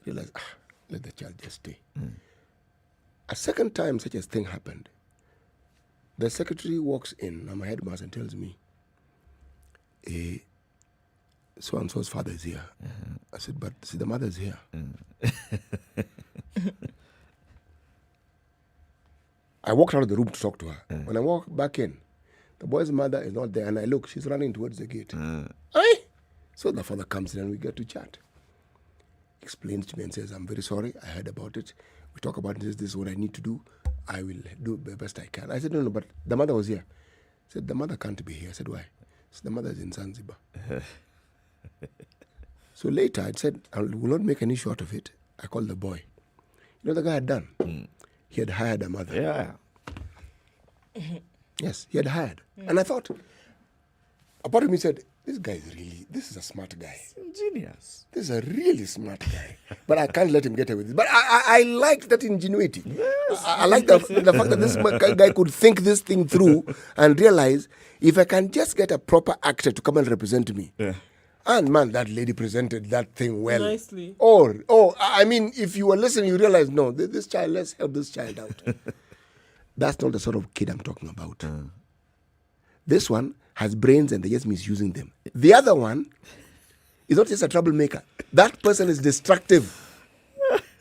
Realize, let the child just stay. A second time such a thing happened, the secretary walks in, and my headmaster, and tells me, so-and-so's father is here. I said, but see, the mother is here. I walked out of the room to talk to her. When I walk back in, the boy's mother is not there, and I look, she's running towards the gate. So the father comes in and we get to chat. Explains to me and says, I'm very sorry, I heard about it. We talk about this is what I need to do. I will do the best I can. I said, no, but the mother was here. I said, the mother can't be here. I said, why? So the mother is in Zanzibar. So later I said, I will not make an issue out of it. I called the boy. You know the guy had done? He had hired a mother. Yeah. Yes, he had hired. And I thought, a part of me said, this is a smart guy. Genius. This is a really smart guy. But I can't let him get away with it. But I like that ingenuity. Yes. I like the fact that this guy could think this thing through and realize, if I can just get a proper actor to come and represent me. And man, that lady presented that thing well. Nicely. I mean, if you were listening, you realize, no, this child, let's help this child out. That's not the sort of kid I'm talking about. This one has brains and they're just misusing them. The other one is not just a troublemaker. That person is destructive.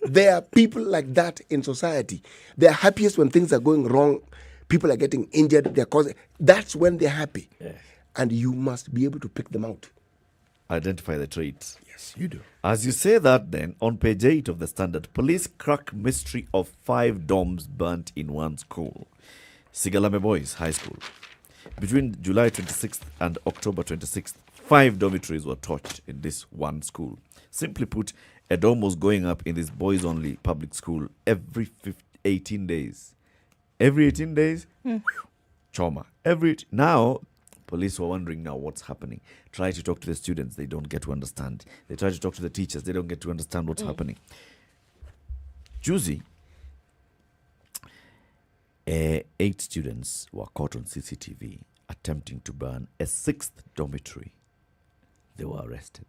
There are people like that in society. They're happiest when things are going wrong. People are getting injured. That's when they're happy. Yes. And you must be able to pick them out. Identify the traits. Yes, you do. As you say that, then, on page 8 of the Standard, police crack mystery of 5 dorms burnt in one school. Sigalame Boys High School. Between July 26th and October 26th, 5 dormitories were torched in this one school. Simply put, a dorm was going up in this boys-only public school every 18 days. Every 18 days, trauma. Now, police were wondering now what's happening. Try to talk to the students, they don't get to understand. They try to talk to the teachers, they don't get to understand what's happening. Juicy, 8 students were caught on CCTV attempting to burn a 6th dormitory. They were arrested.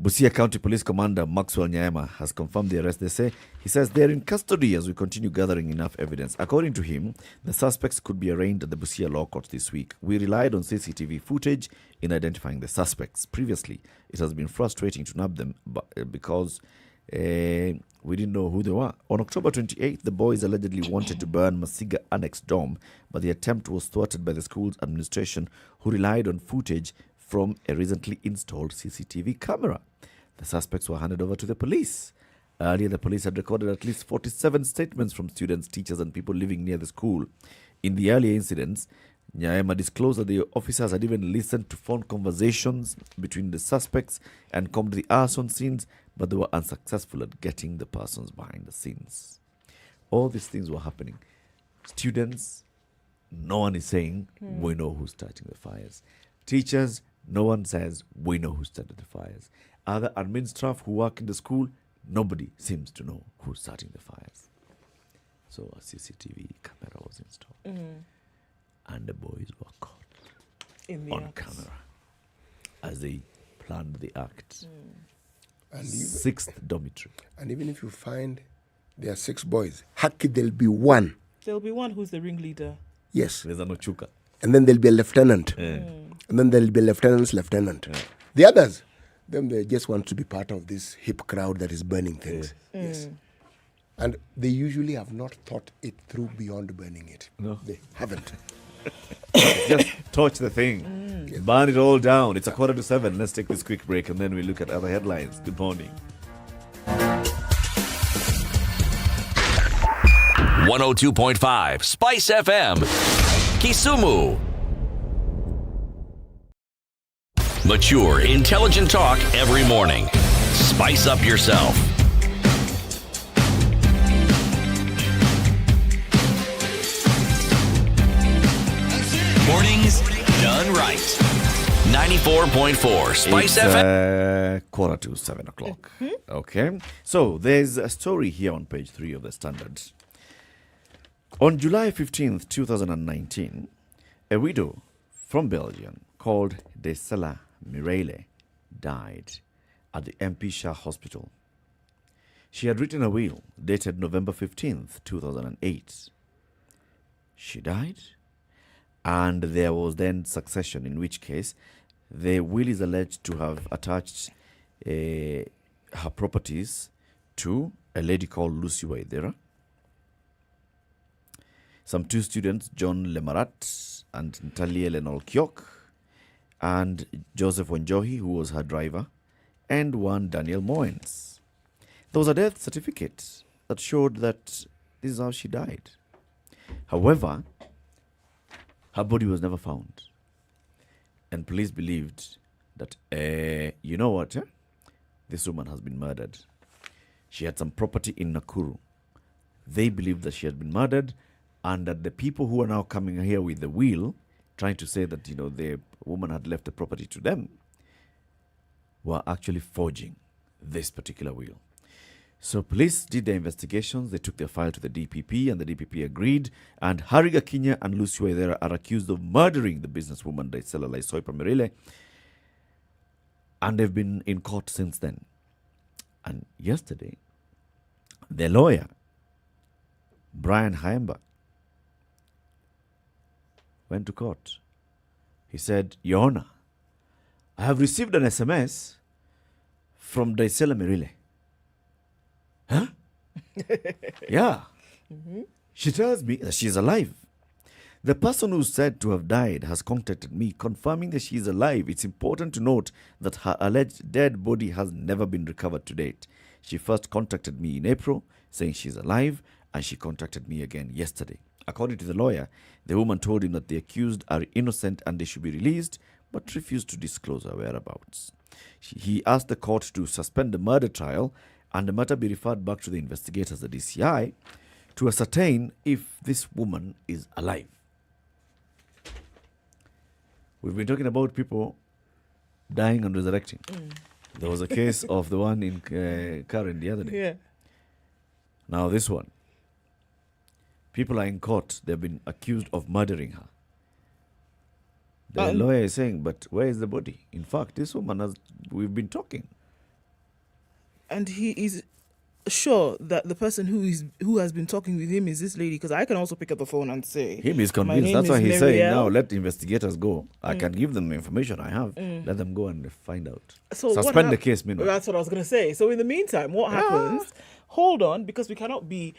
Busia County Police Commander Maxwell Nyama has confirmed the arrest. He says they're in custody as we continue gathering enough evidence. According to him, the suspects could be arraigned at the Busia Law Court this week. We relied on CCTV footage in identifying the suspects. Previously, it has been frustrating to nab them because we didn't know who they were. On October 28th, the boys allegedly wanted to burn Masiga Annex Dorm, but the attempt was thwarted by the school's administration, who relied on footage from a recently installed CCTV camera. The suspects were handed over to the police. Earlier, the police had recorded at least 47 statements from students, teachers, and people living near the school. In the earlier incidents, Nyama disclosed that the officers had even listened to phone conversations between the suspects and combed the arson scenes, but they were unsuccessful at getting the persons behind the scenes. All these things were happening. Students, no one is saying, we know who's starting the fires. Teachers, no one says, we know who started the fires. Other admin staff who work in the school, nobody seems to know who's starting the fires. So a CCTV camera was installed. And the boys were caught on camera as they planned the act. And 6th dormitory. And even if you find there are 6 boys, there'll be one. There'll be one who's the ringleader. Yes. There's an Ochuka. And then there'll be a lieutenant. And then there'll be a lieutenant's lieutenant. The others, them, they just want to be part of this hip crowd that is burning things. Yes. And they usually have not thought it through beyond burning it. No. They haven't. Just torch the thing. Burn it all down. It's 7:15. Let's take this quick break and then we look at other headlines. Good morning. 102.5 Spice FM, Kisumu. Mature, intelligent talk every morning. Spice up yourself. Mornings done right. 94.4 Spice FM. 7:15. Okay. So there's a story here on page 3 of the Standard. On July 15th, 2019, A widow from Belgium called Desela Mirele died at the MP Shah Hospital. She had written a will dated November 15th, 2008. She died, and there was then succession, in which case the will is alleged to have attached her properties to a lady called Lucy Waithera, some two students, John Lemarat and Natalie Lenol Kiok, and Joseph Wanjohi, who was her driver, and one Daniel Moens. There was a death certificate that showed that this is how she died. However, her body was never found. And police believed that, you know what? This woman has been murdered. She had some property in Nakuru. They believed that she had been murdered, and that the people who are now coming here with the will, trying to say that, the woman had left the property to them, were actually forging this particular will. So police did their investigations. They took their file to the DPP, and the DPP agreed. And Harry Gakinya and Lucy Waithera are accused of murdering the businesswoman Daisela Laisoipa Mirile, and they've been in court since then. And yesterday, the lawyer, Brian Haemba, went to court. He said, Your Honor, I have received an SMS from Daisela Mirile. Huh? Yeah. Mm-hmm. She tells me that she is alive. The person who's said to have died has contacted me, confirming that she is alive. It's important to note that her alleged dead body has never been recovered to date. She first contacted me in April, saying she's alive, and she contacted me again yesterday. According to the lawyer, the woman told him that the accused are innocent and they should be released, but refused to disclose her whereabouts. He asked the court to suspend the murder trial and the matter be referred back to the investigators, the DCI, to ascertain if this woman is alive. We've been talking about people dying and resurrecting. There was a case of the one in Karen the other day. Yeah. Now this one. People are in court. They've been accused of murdering her. The lawyer is saying, but where is the body? In fact, this woman we've been talking. And he is sure that the person who has been talking with him is this lady, because I can also pick up the phone and say, him is convinced. That's why he's saying, now let the investigators go. I can give them the information I have. Let them go and find out. So suspend the case meanwhile. That's what I was going to say. So in the meantime, what happens? Hold on, because we cannot be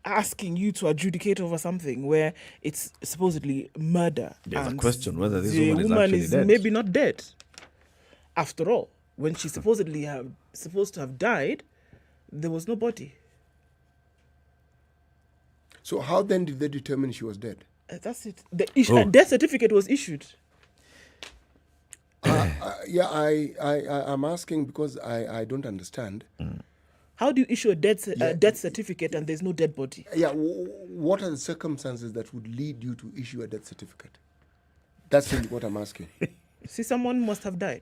asking you to adjudicate over something where it's supposedly murder. There's a question whether this woman is actually dead. Maybe not dead. After all, when she supposedly supposed to have died, there was no body. So how then did they determine she was dead? That's it. The death certificate was issued. I'm asking because I don't understand. How do you issue a death certificate and there's no dead body? Yeah, what are the circumstances that would lead you to issue a death certificate? That's really what I'm asking. See, someone must have died,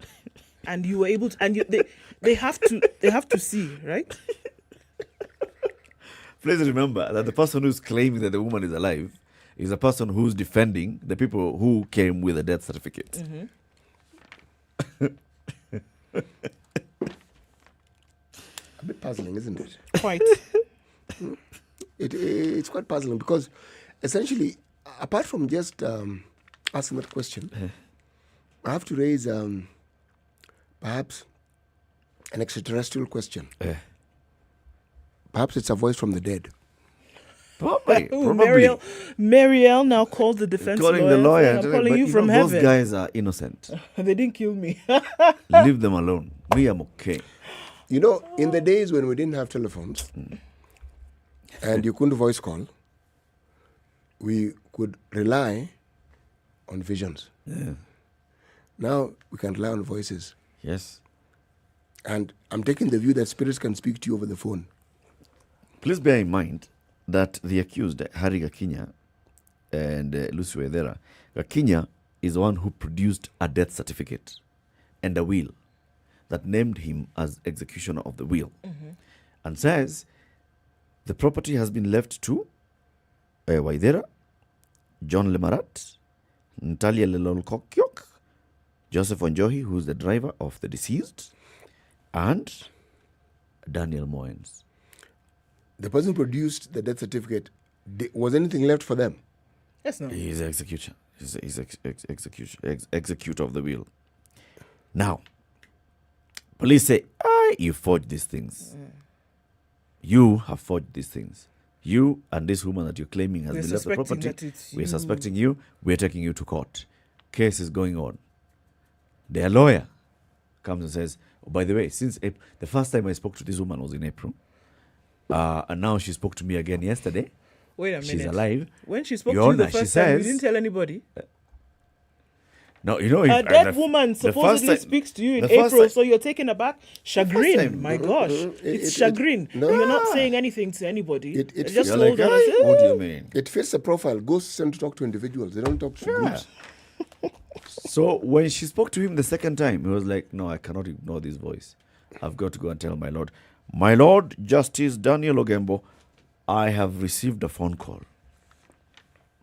and you were able to, and they have to see, right? Please remember that the person who's claiming that the woman is alive is a person who's defending the people who came with a death certificate. Mm-hmm. A bit puzzling, isn't it? Quite. It's quite puzzling because essentially, apart from just asking that question, I have to raise perhaps an extraterrestrial question. Perhaps it's a voice from the dead. Probably. Marielle now called the defense lawyer. Calling the lawyer. I'm calling you from heaven. Those guys are innocent. They didn't kill me. Leave them alone. Me, I'm okay. You know, in the days when we didn't have telephones and you couldn't voice call, we could rely on visions. Yeah. Now we can rely on voices. Yes. And I'm taking the view that spirits can speak to you over the phone. Please bear in mind that the accused, Harry Gakinya and Lucy Waithera, Gakinya is the one who produced a death certificate and a will that named him as executioner of the will, and says the property has been left to Waithera, John Lemarat, Natalia Lelolkokyok, Joseph Onjohi, who's the driver of the deceased, and Daniel Moens. The person produced the death certificate. Was anything left for them? Yes, no. He's the executor. He's executor of the will. Now, police say, you forged these things. You have forged these things. You and this woman that you're claiming has been left the property. We're suspecting you. We're taking you to court. Case is going on. Their lawyer comes and says, oh, by the way, since the first time I spoke to this woman was in April, and now she spoke to me again yesterday. Wait a minute. She's alive. When she spoke to you the first time, you didn't tell anybody? No, you know, that woman supposedly speaks to you in April, so you're taken aback. Chagrin, my gosh. It's chagrin. You're not saying anything to anybody. It just like, what do you mean? It fits the profile. Ghosts tend to talk to individuals. They don't talk to groups. So when she spoke to him the second time, he was like, no, I cannot ignore this voice. I've got to go and tell my Lord. My Lord, Justice Daniel Ogembo, I have received a phone call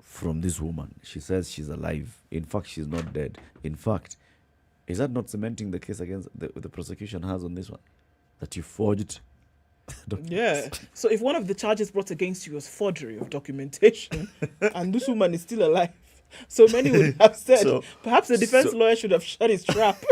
from this woman. She says she's alive. In fact, she's not dead. In fact, is that not cementing the case against the prosecution has on this one? That you forged documents? Yeah. So if one of the charges brought against you was forgery of documentation and this woman is still alive, so many would have said, perhaps the defense lawyer should have shut his trap.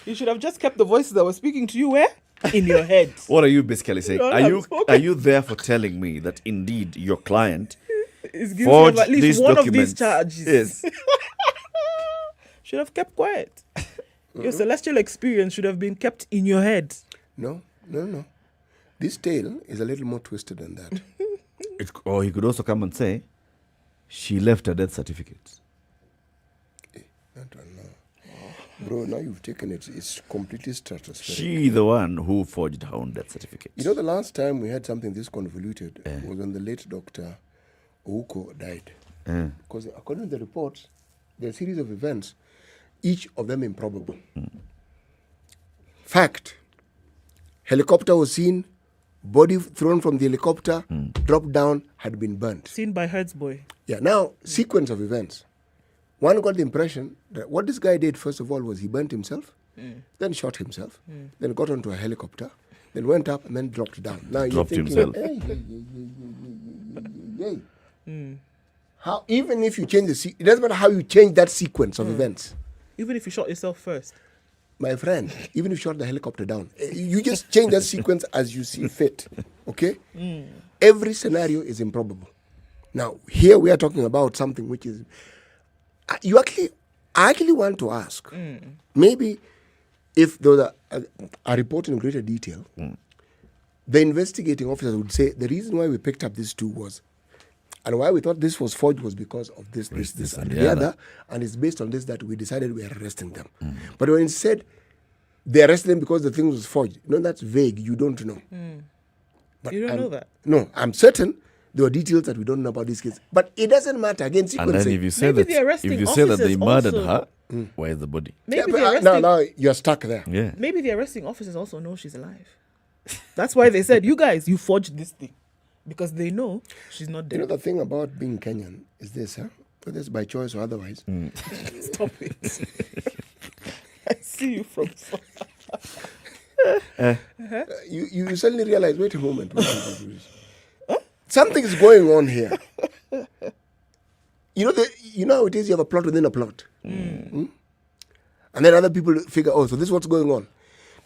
You should have just kept the voices that were speaking to you where? In your head. What are you basically saying? Are you therefore telling me that indeed your client is guilty of at least one of these charges? Yes. Should have kept quiet. Your celestial experience should have been kept in your head. No. This tale is a little more twisted than that. Or he could also come and say, she left her death certificate. I don't know. Bro, now you've taken it. It's completely stratospheric. She the one who forged her own death certificate. You know, the last time we had something this convoluted was when the late Dr. Okoh died. Because according to the report, there are a series of events, each of them improbable. Fact, helicopter was seen, body thrown from the helicopter, dropped down, had been burnt. Seen by Hertzboy. Yeah, now, sequence of events. One got the impression that what this guy did, first of all, was he burnt himself, then shot himself, then got onto a helicopter, then went up and then dropped down. Now dropped you're thinking, himself. How, even if you change it doesn't matter how you change that sequence of events. Even if you shot yourself first. My friend, even if you shot the helicopter down, you just change that sequence as you see fit, okay? Every scenario is improbable. Now, here we are talking about something which is... I actually want to ask, maybe if there was a report in greater detail, the investigating officers would say the reason why we picked up these two was, and why we thought this was forged was because of this, and the other, and it's based on this that we decided we are arresting them. But when it said they arrested them because the thing was forged, that's vague. You don't know. But you don't know that? No, I'm certain there were details that we don't know about this case. But it doesn't matter. Again, sequencing. And then if you say that they murdered her, where's the body? Now you're stuck there. Yeah. Maybe the arresting officers also know she's alive. That's why they said, you guys, you forged this thing. Because they know she's not dead. You know, the thing about being Kenyan is this, whether it's by choice or otherwise. Stop it. I see you from far. You suddenly realize, wait a moment. Something's going on here. You know how it is, you have a plot within a plot. And then other people figure, so this is what's going on.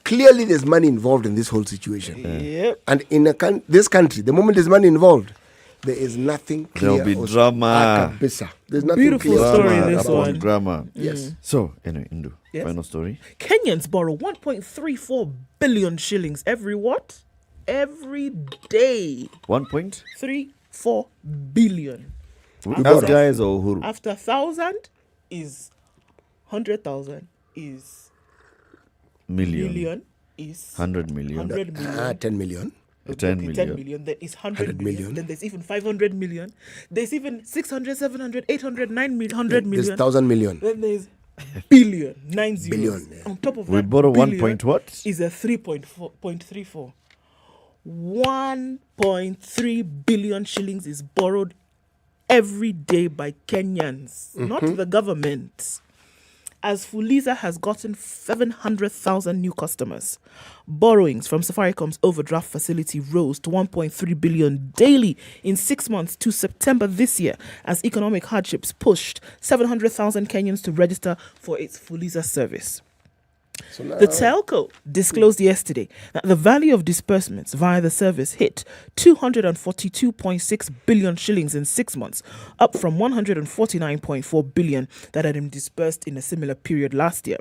Clearly there's money involved in this whole situation. Yep. And in this country, the moment there's money involved, there is nothing clear. There'll be drama. There's nothing beautiful clear story in this about one. Drama. Yes. So, anyway, Ndu, final story. Kenyans borrow 1.34 billion shillings every what? Every day. 1.34 billion. As guys or Uhuru? After 1,000 is 100,000 is million is 100 million. 100 million. 10 million. 10 million. 10 million. There is 100 million. Then there's even 500 million. There's even 600, 700, 800, 900 million. There's 1,000 million. Then there's billion. 9 zeros. Billion. On top of that, we borrow 1 billion point what? Is a 3.34. 1.3 billion shillings is borrowed every day by Kenyans, not the government. As Fuliza has gotten 700,000 new customers, borrowings from Safaricom's overdraft facility rose to 1.3 billion daily in 6 months to September this year, as economic hardships pushed 700,000 Kenyans to register for its Fuliza service. So now, the telco disclosed yesterday that the value of disbursements via the service hit 242.6 billion shillings in 6 months, up from 149.4 billion that had been disbursed in a similar period last year.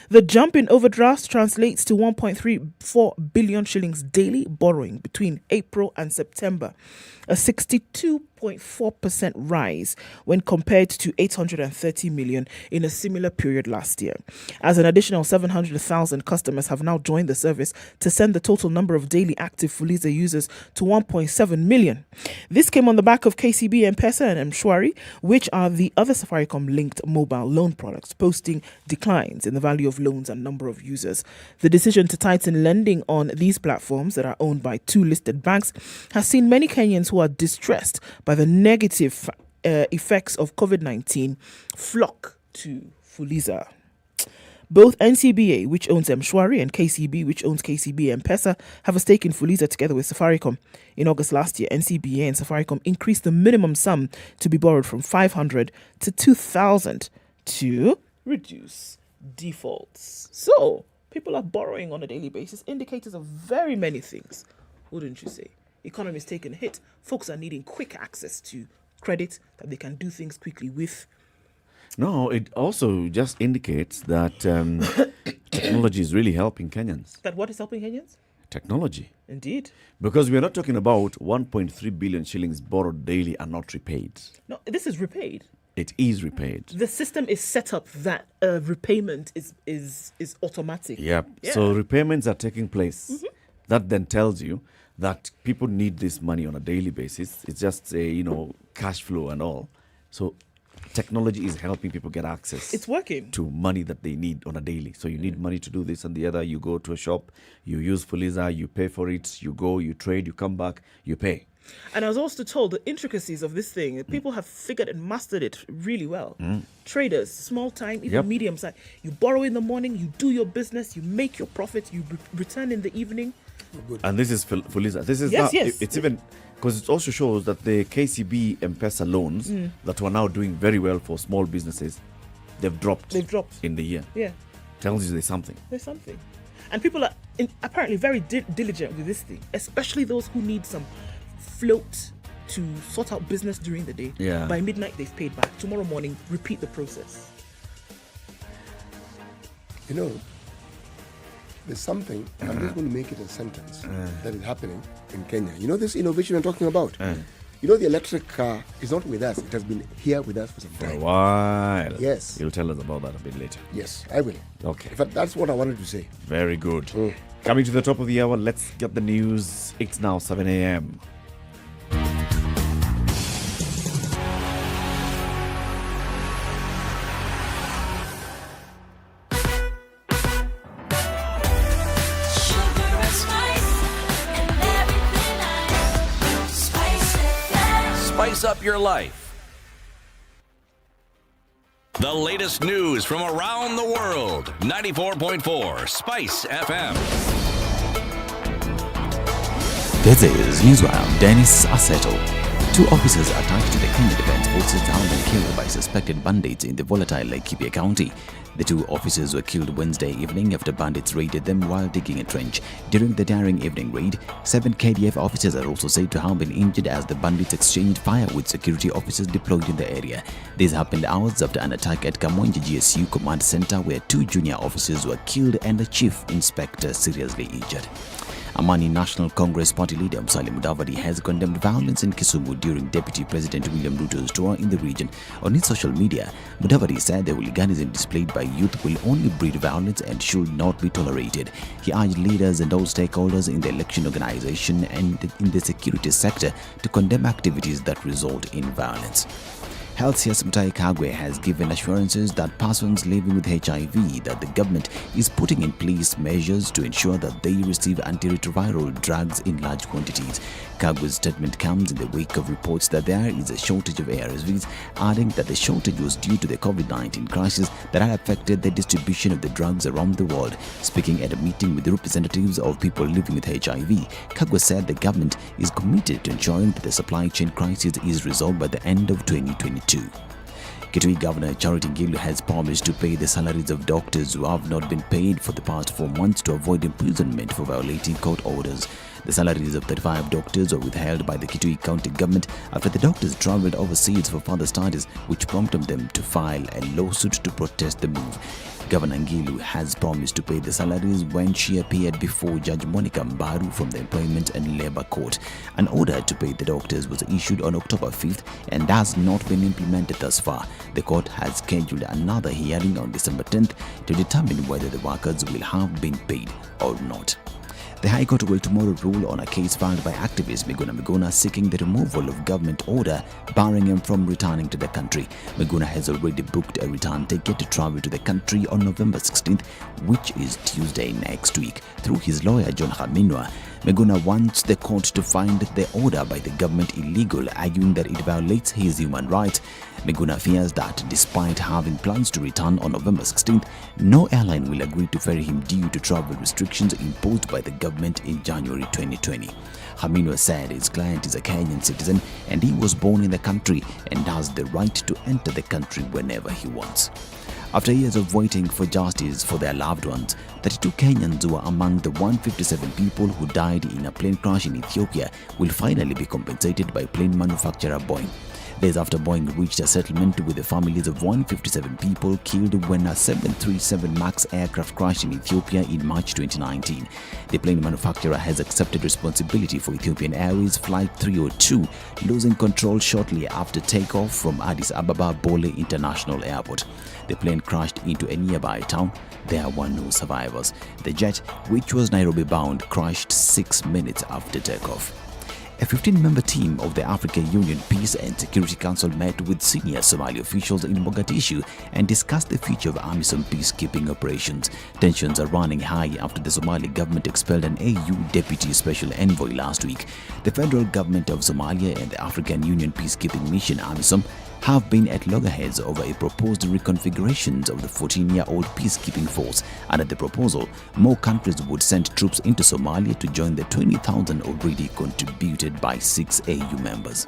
The jump in overdrafts translates to 1.34 billion shillings daily borrowing between April and September, a 62.4% rise when compared to 830 million in a similar period last year. As an additional 700,000 customers have now joined the service to send the total number of daily active Fuliza users to 1.7 million. This came on the back of KCB, M-Pesa and Mshwari, which are the other Safaricom-linked mobile loan products, posting declines in the value of loans and number of users. The decision to tighten lending on these platforms that are owned by 2 listed banks has seen many Kenyans who are distressed by the negative effects of COVID-19 flock to Fuliza. Both NCBA, which owns Mshwari, and KCB, which owns KCB M-Pesa, have a stake in Fuliza together with Safaricom. In August last year, NCBA and Safaricom increased the minimum sum to be borrowed from 500 to 2,000 to reduce defaults. So, people are borrowing on a daily basis, indicators of very many things, wouldn't you say? Economy is taking a hit. Folks are needing quick access to credit that they can do things quickly with. No, it also just indicates that technology is really helping Kenyans. That what is helping Kenyans? Technology. Indeed. Because we are not talking about 1.3 billion shillings borrowed daily and not repaid. No, this is repaid. It is repaid. The system is set up that repayment is automatic. Yep. Yeah. So repayments are taking place. Mm-hmm. That then tells you that people need this money on a daily basis. It's just cash flow and all. So technology is helping people get access. It's working. To money that they need on a daily. So you need money to do this and the other. You go to a shop, you use Fuliza, you pay for it, you go, you trade, you come back, you pay. And I was also told the intricacies of this thing, people have figured and mastered it really well. Traders, small time, even medium size. You borrow in the morning, you do your business, you make your profit, you return in the evening. Good. And this is Fuliza. This is it's even because it also shows that the KCB M-Pesa loans that were now doing very well for small businesses, they've dropped in the year. Yeah, tells you there's something. There's something, and people are apparently very diligent with this thing, especially those who need some float to sort out business during the day. Yeah. By midnight they've paid back. Tomorrow morning, repeat the process. There's something, I'm just going to make it a sentence, that is happening in Kenya. You know this innovation I'm talking about? You know the electric car is not with us. It has been here with us for some time. For a while. Yes. You'll tell us about that a bit later. Yes, I will. Okay. In fact, that's what I wanted to say. Very good. Coming to the top of the hour, let's get the news. It's now 7 a.m. Spice up your life. The latest news from around the world. 94.4 SpiceFM. This is Newsround. Dennis Aseto. 2 officers attached to the Kenya Defense Forces have been killed by suspected bandits in the volatile Laikipia County. The 2 officers were killed Wednesday evening after bandits raided them while digging a trench. During the daring evening raid, 7 KDF officers are also said to have been injured as the bandits exchanged fire with security officers deployed in the area. This happened hours after an attack at Kamwenge GSU Command Center where 2 junior officers were killed and the chief inspector seriously injured. Amani National Congress Party leader Musalia Mudavadi has condemned violence in Kisumu during Deputy President William Ruto's tour in the region. On his social media, Mudavadi said the hooliganism displayed by youth will only breed violence and should not be tolerated. He urged leaders and all stakeholders in the election organisation and in the security sector to condemn activities that result in violence. Health CS Muthui Kagwe has given assurances that persons living with HIV that the government is putting in place measures to ensure that they receive antiretroviral drugs in large quantities. Kagwe's statement comes in the wake of reports that there is a shortage of ARVs, adding that the shortage was due to the COVID-19 crisis that had affected the distribution of the drugs around the world. Speaking at a meeting with the representatives of people living with HIV, Kagwe said the government is committed to ensuring that the supply chain crisis is resolved by the end of 2022. Kitui Governor Charity Ngilu has promised to pay the salaries of doctors who have not been paid for the past 4 months to avoid imprisonment for violating court orders. The salaries of 35 doctors were withheld by the Kitui County government after the doctors travelled overseas for further studies, which prompted them to file a lawsuit to protest the move. Governor Ngilu has promised to pay the salaries when she appeared before Judge Monica Mbaru from the Employment and Labour Court. An order to pay the doctors was issued on October 5th and has not been implemented thus far. The court has scheduled another hearing on December 10th to determine whether the workers will have been paid or not. The High Court will tomorrow rule on a case filed by activist Miguna seeking the removal of government order barring him from returning to the country. Miguna has already booked a return ticket to travel to the country on November 16th, which is Tuesday next week. Through his lawyer John Haminwa, Miguna wants the court to find the order by the government illegal, arguing that it violates his human rights. Miguna fears that despite having plans to return on November 16th, no airline will agree to ferry him due to travel restrictions imposed by the government in January 2020. Haminwa said his client is a Kenyan citizen and he was born in the country and has the right to enter the country whenever he wants. After years of waiting for justice for their loved ones, 32 Kenyans who are among the 157 people who died in a plane crash in Ethiopia will finally be compensated by plane manufacturer Boeing. Days after Boeing reached a settlement with the families of 157 people killed when a 737 MAX aircraft crashed in Ethiopia in March 2019. The plane manufacturer has accepted responsibility for Ethiopian Airways Flight 302, losing control shortly after takeoff from Addis Ababa Bole International Airport. The plane crashed into a nearby town. There were no survivors. The jet, which was Nairobi bound, crashed 6 minutes after takeoff. A 15-member team of the African Union Peace and Security Council met with senior Somali officials in Mogadishu and discussed the future of AMISOM peacekeeping operations. Tensions are running high after the Somali government expelled an AU Deputy Special Envoy last week. The federal government of Somalia and the African Union Peacekeeping Mission AMISOM have been at loggerheads over a proposed reconfiguration of the 14-year-old peacekeeping force. Under the proposal, more countries would send troops into Somalia to join the 20,000 already contributed by 6 AU members.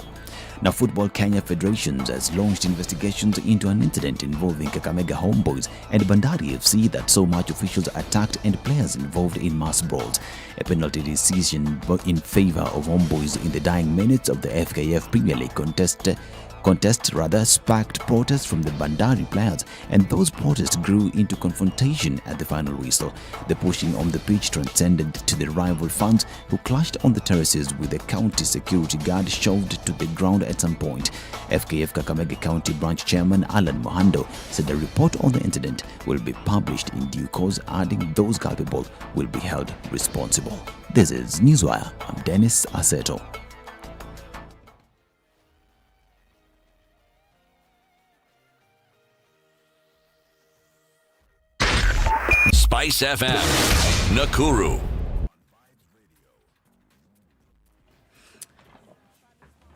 Now, Football Kenya Federation has launched investigations into an incident involving Kakamega Homeboys and Bandari FC that saw match officials attacked and players involved in mass brawls. A penalty decision in favor of Homeboys in the dying minutes of the FKF Premier League contest sparked protests from the Bandari players, and those protests grew into confrontation at the final whistle. The pushing on the pitch transcended to the rival fans, who clashed on the terraces with the county security guard shoved to the ground at some point. FKF Kakamega County Branch Chairman Alan Mohando said a report on the incident will be published in due course, adding those culpable will be held responsible. This is Newswire. I'm Dennis Aseto. SpiceFM, Nakuru.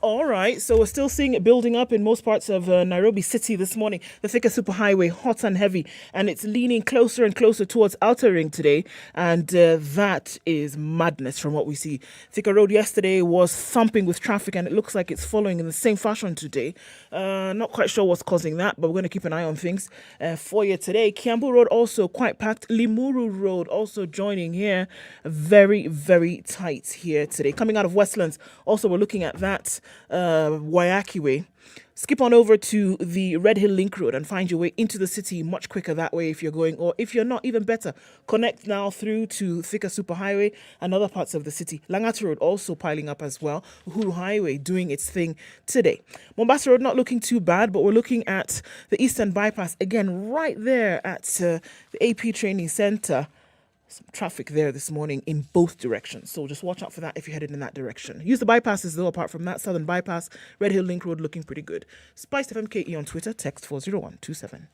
All right, so we're still seeing it building up in most parts of Nairobi city this morning. The Thika Superhighway, hot and heavy, and it's leaning closer and closer towards Outer Ring today, and that is madness from what we see. Thika Road yesterday was thumping with traffic, and it looks like it's following in the same fashion today. Not quite sure what's causing that, but we're going to keep an eye on things for you today. Kiambu Road also quite packed. Limuru Road also joining here. Very, very tight here today. Coming out of Westlands, also we're looking at that. Wayaki Way. Skip on over to the Red Hill Link Road and find your way into the city much quicker that way if you're going, or if you're not, even better, connect now through to Thika Superhighway and other parts of the city. Langata Road also piling up as well. Uhuru Highway doing its thing today. Mombasa Road not looking too bad, but we're looking at the Eastern Bypass again right there at the AP Training Centre. Some traffic there this morning in both directions. So just watch out for that if you're headed in that direction. Use the bypasses though, apart from that. Southern Bypass, Red Hill Link Road looking pretty good. SpiceFM KE on Twitter, text 40127.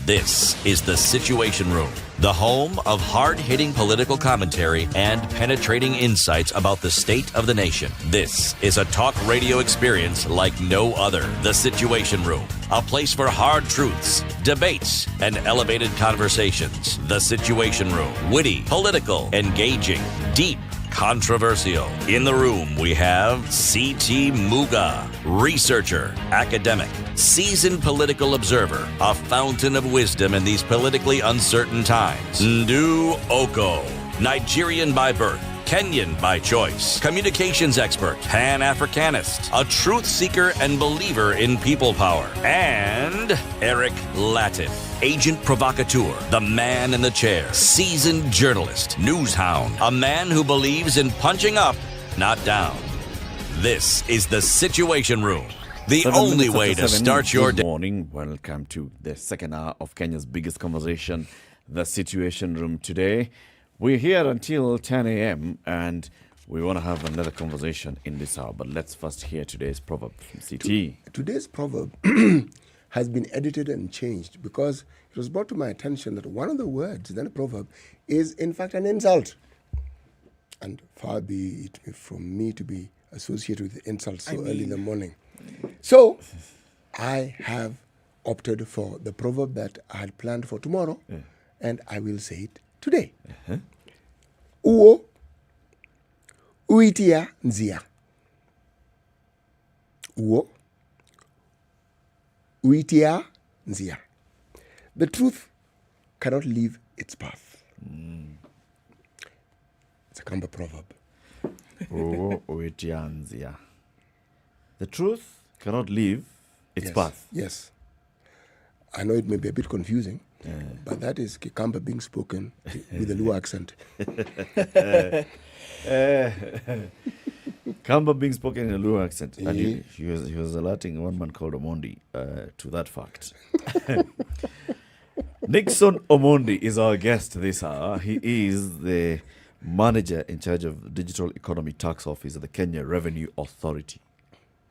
This is The Situation Room, the home of hard-hitting political commentary and penetrating insights about the state of the nation. This is a talk radio experience like no other. The Situation Room, a place for hard truths, debates, and elevated conversations. The Situation Room, witty, political, engaging, deep, controversial. In the room, we have C.T. Muga, researcher, academic, seasoned political observer, a fountain of wisdom in these politically uncertain times. Ndu Okoh, Nigerian by birth, Kenyan by choice, communications expert, Pan-Africanist, a truth seeker and believer in people power, and Eric Latiff, agent provocateur, the man in the chair, seasoned journalist, news hound, a man who believes in punching up, not down. This is The Situation Room, the only way to start your day. Good morning. Welcome to the second hour of Kenya's biggest conversation, The Situation Room. Today, we're here until 10 a.m. and we want to have another conversation in this hour. But let's first hear today's proverb from CT. Today's proverb has been edited and changed because it was brought to my attention that one of the words in the proverb is in fact an insult. And far be it from me to be associated with insults so early in the morning. So I have opted for the proverb that I had planned for tomorrow, and I will say it today. Uo uitia nzia. Uo uitia nzia. The truth cannot leave its path. It's a Kamba proverb. Uo uitia nzia. The truth cannot leave its path. Yes. I know it may be a bit confusing, but that is Kikamba being spoken with a Luo accent. Kamba being spoken in a Luo accent. And he was alerting one man called Omondi to that fact. Nixon Omondi is our guest this hour. He is the manager in charge of Digital Economy Tax Office at the Kenya Revenue Authority.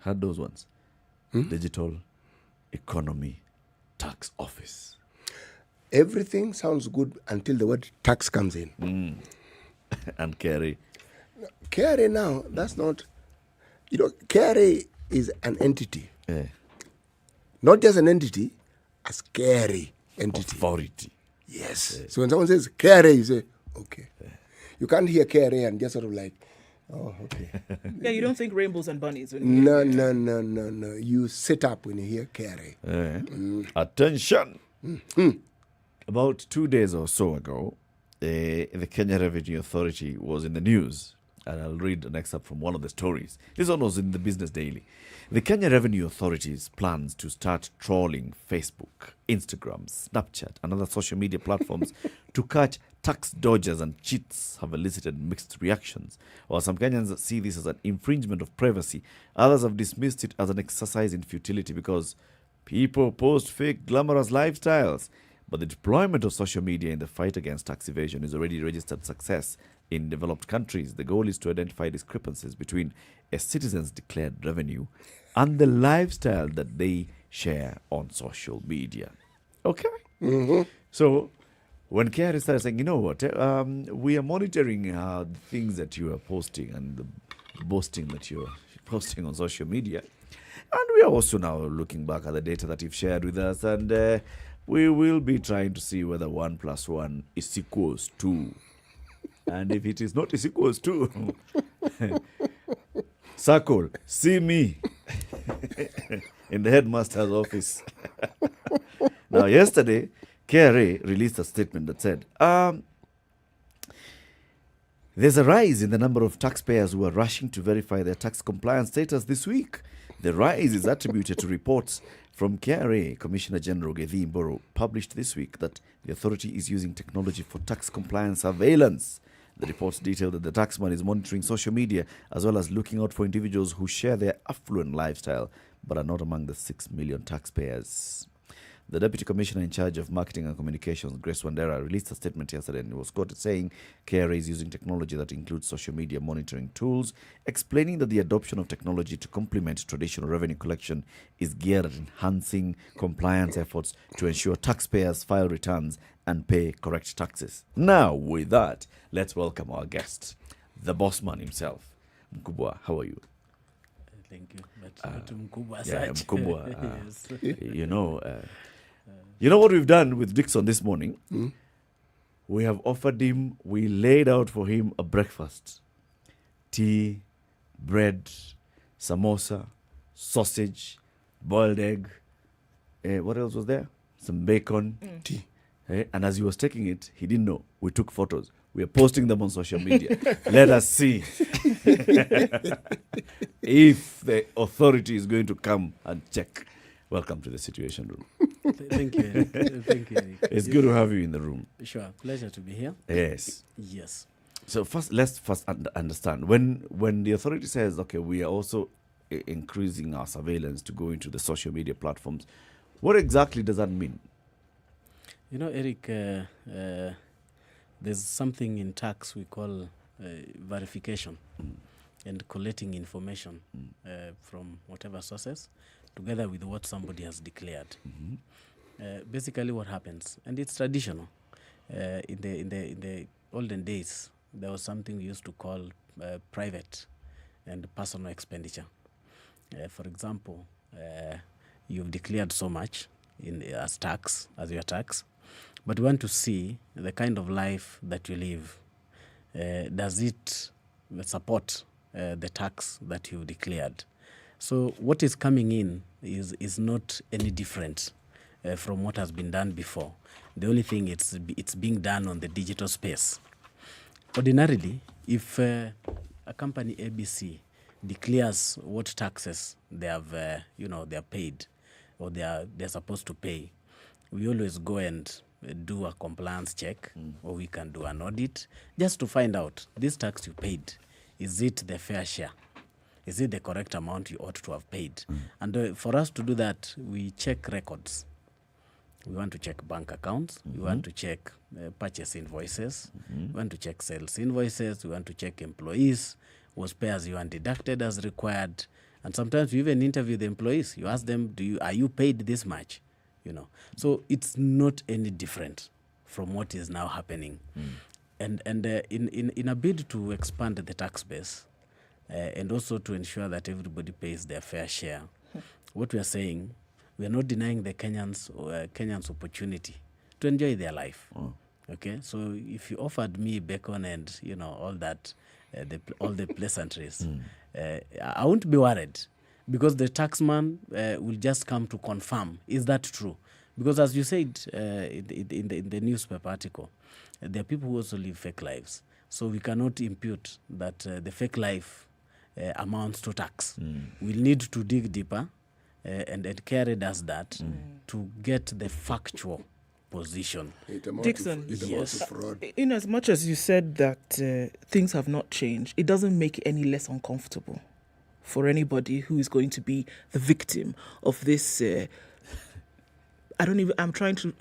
Had those ones? Digital Economy Tax Office. Everything sounds good until the word tax comes in. And KRA. KRA now, that's not... KRA is an entity. Not just an entity, a scary entity. Authority. Yes. So when someone says KRA, you say, okay. You can't hear KRA and just sort of like, oh, okay. Yeah, you don't think rainbows and bunnies. No. You sit up when you hear KRA. Attention. About 2 days or so ago, the Kenya Revenue Authority was in the news. And I'll read an excerpt from one of the stories. This one was in the Business Daily. The Kenya Revenue Authority's plans to start trawling Facebook, Instagram, Snapchat, and other social media platforms to catch tax dodgers and cheats have elicited mixed reactions. While some Kenyans see this as an infringement of privacy, others have dismissed it as an exercise in futility because people post fake, glamorous lifestyles. But the deployment of social media in the fight against tax evasion is already registered success in developed countries. The goal is to identify discrepancies between a citizen's declared revenue and the lifestyle that they share on social media. Okay? So, when KRA started saying, you know what, we are monitoring the things that you are posting and the boasting that you are posting on social media. And we are also now looking back at the data that you've shared with us, and we will be trying to see whether 1 + 1 is equals 2. And if it is not is equals 2, circle, see me in the headmaster's office. Now, yesterday, KRA released a statement that said, there's a rise in the number of taxpayers who are rushing to verify their tax compliance status this week. The rise is attributed to reports from KRA Commissioner General Gethi Mboro published this week that the authority is using technology for tax compliance surveillance The reports detail that the taxman is monitoring social media as well as looking out for individuals who share their affluent lifestyle but are not among the 6 million taxpayers. The Deputy Commissioner in charge of Marketing and Communications, Grace Wandera, released a statement yesterday and was quoted saying KRA is using technology that includes social media monitoring tools, explaining that the adoption of technology to complement traditional revenue collection is geared at enhancing compliance efforts to ensure taxpayers file returns and pay correct taxes. Now, with that, let's welcome our guest, the boss man himself. Mkubwa, how are you? Thank you. But not Mkubwa. Yeah, Mkubwa. Yes. You know what we've done with Dixon this morning? We have offered him, we laid out for him a breakfast. Tea, bread, samosa, sausage, boiled egg. What else was there? Some bacon. Tea. And as he was taking it, he didn't know. We took photos. We are posting them on social media. Let us see if the authority is going to come and check. Welcome to the Situation Room. Thank you, Eric. Thank you, Eric. It's good to have you in the room. Sure. Pleasure to be here. Yes. Yes. So let's first understand. When the authority says, okay, we are also increasing our surveillance to go into the social media platforms, what exactly does that mean? You know, Eric, there's something in tax we call verification and collecting information from whatever sources together with what somebody has declared. Basically what happens, and it's traditional, in the olden days, there was something we used to call private and personal expenditure. For example, you've declared so much as your tax, but we want to see the kind of life that you live. Does it support the tax that you declared? So what is coming in is not any different from what has been done before. The only thing it's being done on the digital space. Ordinarily, if a company ABC declares what taxes they have, they are paid or they're supposed to pay, we always go and do a compliance check, or we can do an audit just to find out this tax you paid, is it the fair share? Is it the correct amount you ought to have paid? And for us to do that, we check records. We want to check bank accounts. We want to check purchase invoices. We want to check sales invoices. We want to check employees. Was pay as you and deducted as required. And sometimes you even interview the employees. You ask them, are you paid this much? So it's not any different from what is now happening. And in a bid to expand the tax base, and also to ensure that everybody pays their fair share, what we are saying, we are not denying the Kenyans opportunity to enjoy their life. Okay, so if you offered me bacon and all that, all the pleasantries, I won't be worried, because the taxman will just come to confirm, is that true? Because as you said in the newspaper article, there are people who also live fake lives. So we cannot impute that the fake life amounts to tax. We'll need to dig deeper, and KRA does that to get the factual position. Dixon, yes. Fraud. In as much as you said that things have not changed, it doesn't make it any less uncomfortable for anybody who is going to be the victim of this. I'm trying to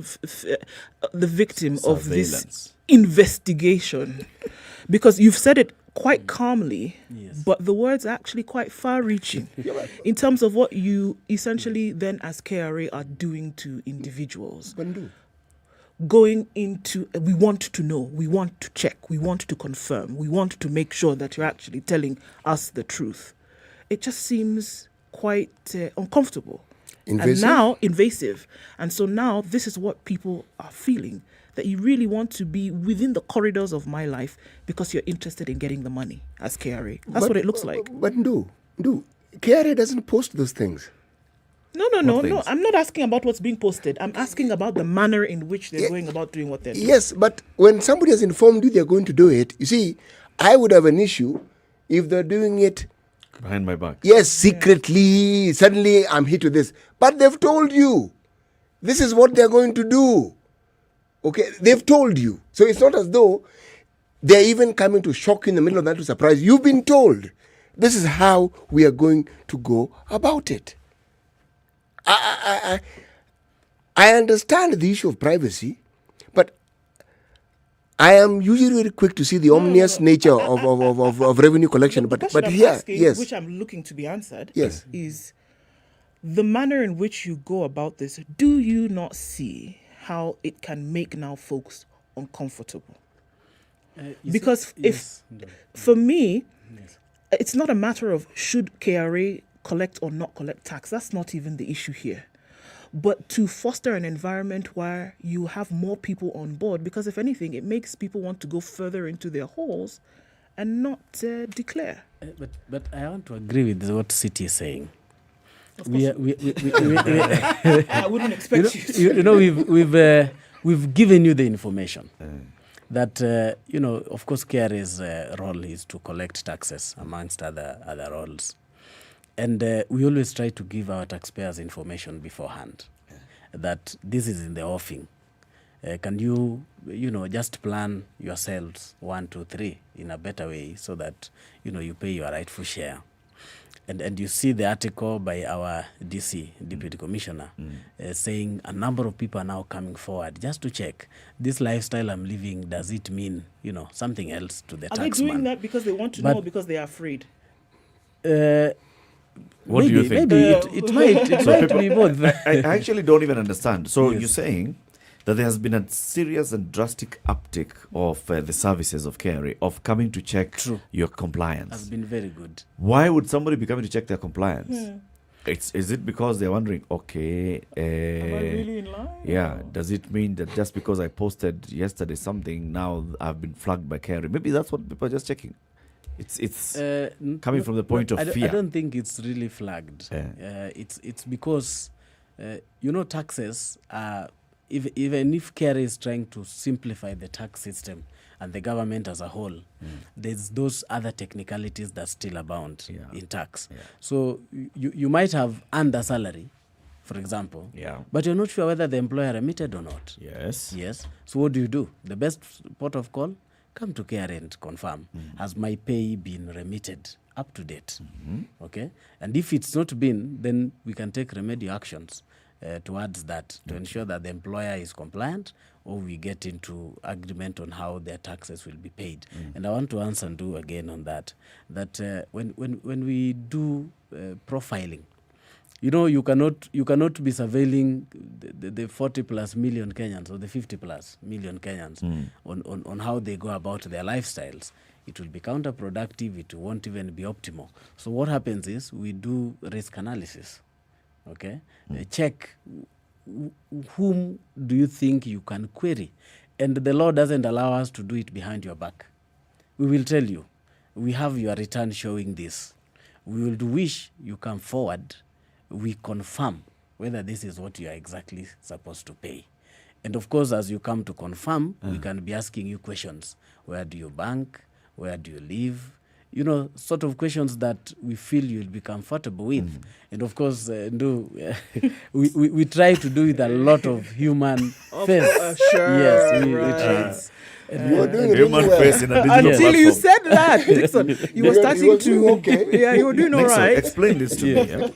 the victim of this investigation, because you've said it quite calmly, but the words are actually quite far-reaching in terms of what you essentially then as KRA are doing to individuals. Going into, we want to know, we want to check, we want to confirm, we want to make sure that you're actually telling us the truth. It just seems quite uncomfortable. Invasive? And now, invasive. And so now this is what people are feeling, that you really want to be within the corridors of my life because you're interested in getting the money as KRA. That's what it looks like. But KRA doesn't post those things. No. I'm not asking about what's being posted. I'm asking about the manner in which they're going about doing what they're doing. Yes, but when somebody has informed you they're going to do it, you see, I would have an issue if they're doing it behind my back. Yes, secretly. Suddenly I'm hit with this. But they've told you. This is what they're going to do. Okay, they've told you. So it's not as though They're even coming to shock you in the middle of that to surprise you. You've been told this is how we are going to go about it. I understand the issue of privacy, but I am usually very quick to see the ominous nature of revenue collection. But here, asking, yes, which I'm looking to be answered, yes, is the manner in which you go about this. Do you not see how it can make now folks uncomfortable? Because for me, it's not a matter of should KRA collect or not collect tax. That's not even the issue here. But to foster an environment where you have more people on board, because if anything, it makes people want to go further into their holes and not declare. But I want to agree with what City is saying. I wouldn't expect we've given you the information that of course KRA's role is to collect taxes amongst other roles. And we always try to give our taxpayers information beforehand that this is in the offing. Can you, just plan yourselves 1, 2, 3 in a better way so that, you pay your rightful share. And you see the article by our DC, Deputy Commissioner, saying a number of people are now coming forward just to check this lifestyle I'm living, does it mean, something else to the taxman? Are they doing that because they want to know or because they are afraid? What do you think? Maybe it might be both. I actually don't even understand. So you're saying that there has been a serious and drastic uptick of the services of KRA, of coming to check your compliance. Has been very good. Why would somebody be coming to check their compliance? Is it because they're wondering, okay, am I really in line? Yeah, does it mean that just because I posted yesterday something, now I've been flagged by KRA? Maybe that's what people are just checking. It's coming from the point of fear. I don't think it's really flagged. It's because taxes are, even if KRA is trying to simplify the tax system and the government as a whole, there's those other technicalities that still abound in tax. So you might have earned a salary, for example, but you're not sure whether the employer remitted or not. Yes. So what do? The best port of call, come to KRA and confirm, has my pay been remitted up to date? Okay? And if it's not been, then we can take remedial actions towards that to ensure that the employer is compliant, or we get into agreement on how their taxes will be paid. And I want to answer Ndu again on that when we do profiling, you cannot be surveilling the 40 plus million Kenyans or the 50 plus million Kenyans on how they go about their lifestyles. It will be counterproductive. It won't even be optimal. So what happens is we do risk analysis. Okay, check whom do you think you can query, and the law doesn't allow us to do it behind your back. We will tell you, we have your return showing this. We will wish you come forward. We confirm whether this is what you are exactly supposed to pay. And of course, as you come to confirm, we can be asking you questions. Where do you bank? Where do you live? Sort of questions that we feel you'll be comfortable with. And of course, we try to do with a lot of human face. Sure. Yes, we try. You're doing human really face in a digital Until platform. you said that, Dixon, you were starting to. Okay. Yeah, you were doing all Nixon, right. explain this to me. Yeah?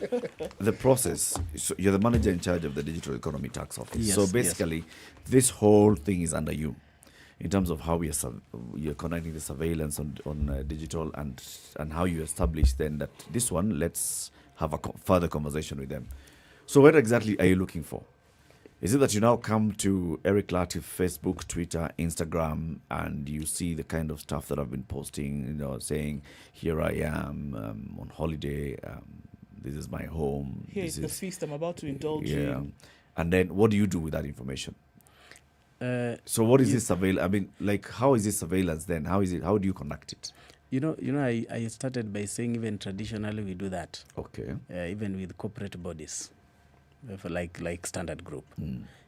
The process. So you're the manager in charge of the Digital Economy Tax Office. Yes, so basically, this whole thing is under you, in terms of how you're conducting the surveillance on digital and how you establish then that this one, let's have a further conversation with them. So what exactly are you looking for? Is it that you now come to Eric Latiff, Facebook, Twitter, Instagram, and you see the kind of stuff that I've been posting, saying, here I am on holiday, this is my home. Here is the feast I'm about to indulge in. And then what do you do with that information? So what is this surveillance? I mean, how is this surveillance then? How do you conduct it? I started by saying even traditionally we do that. Okay. Even with corporate bodies, for like Standard Group.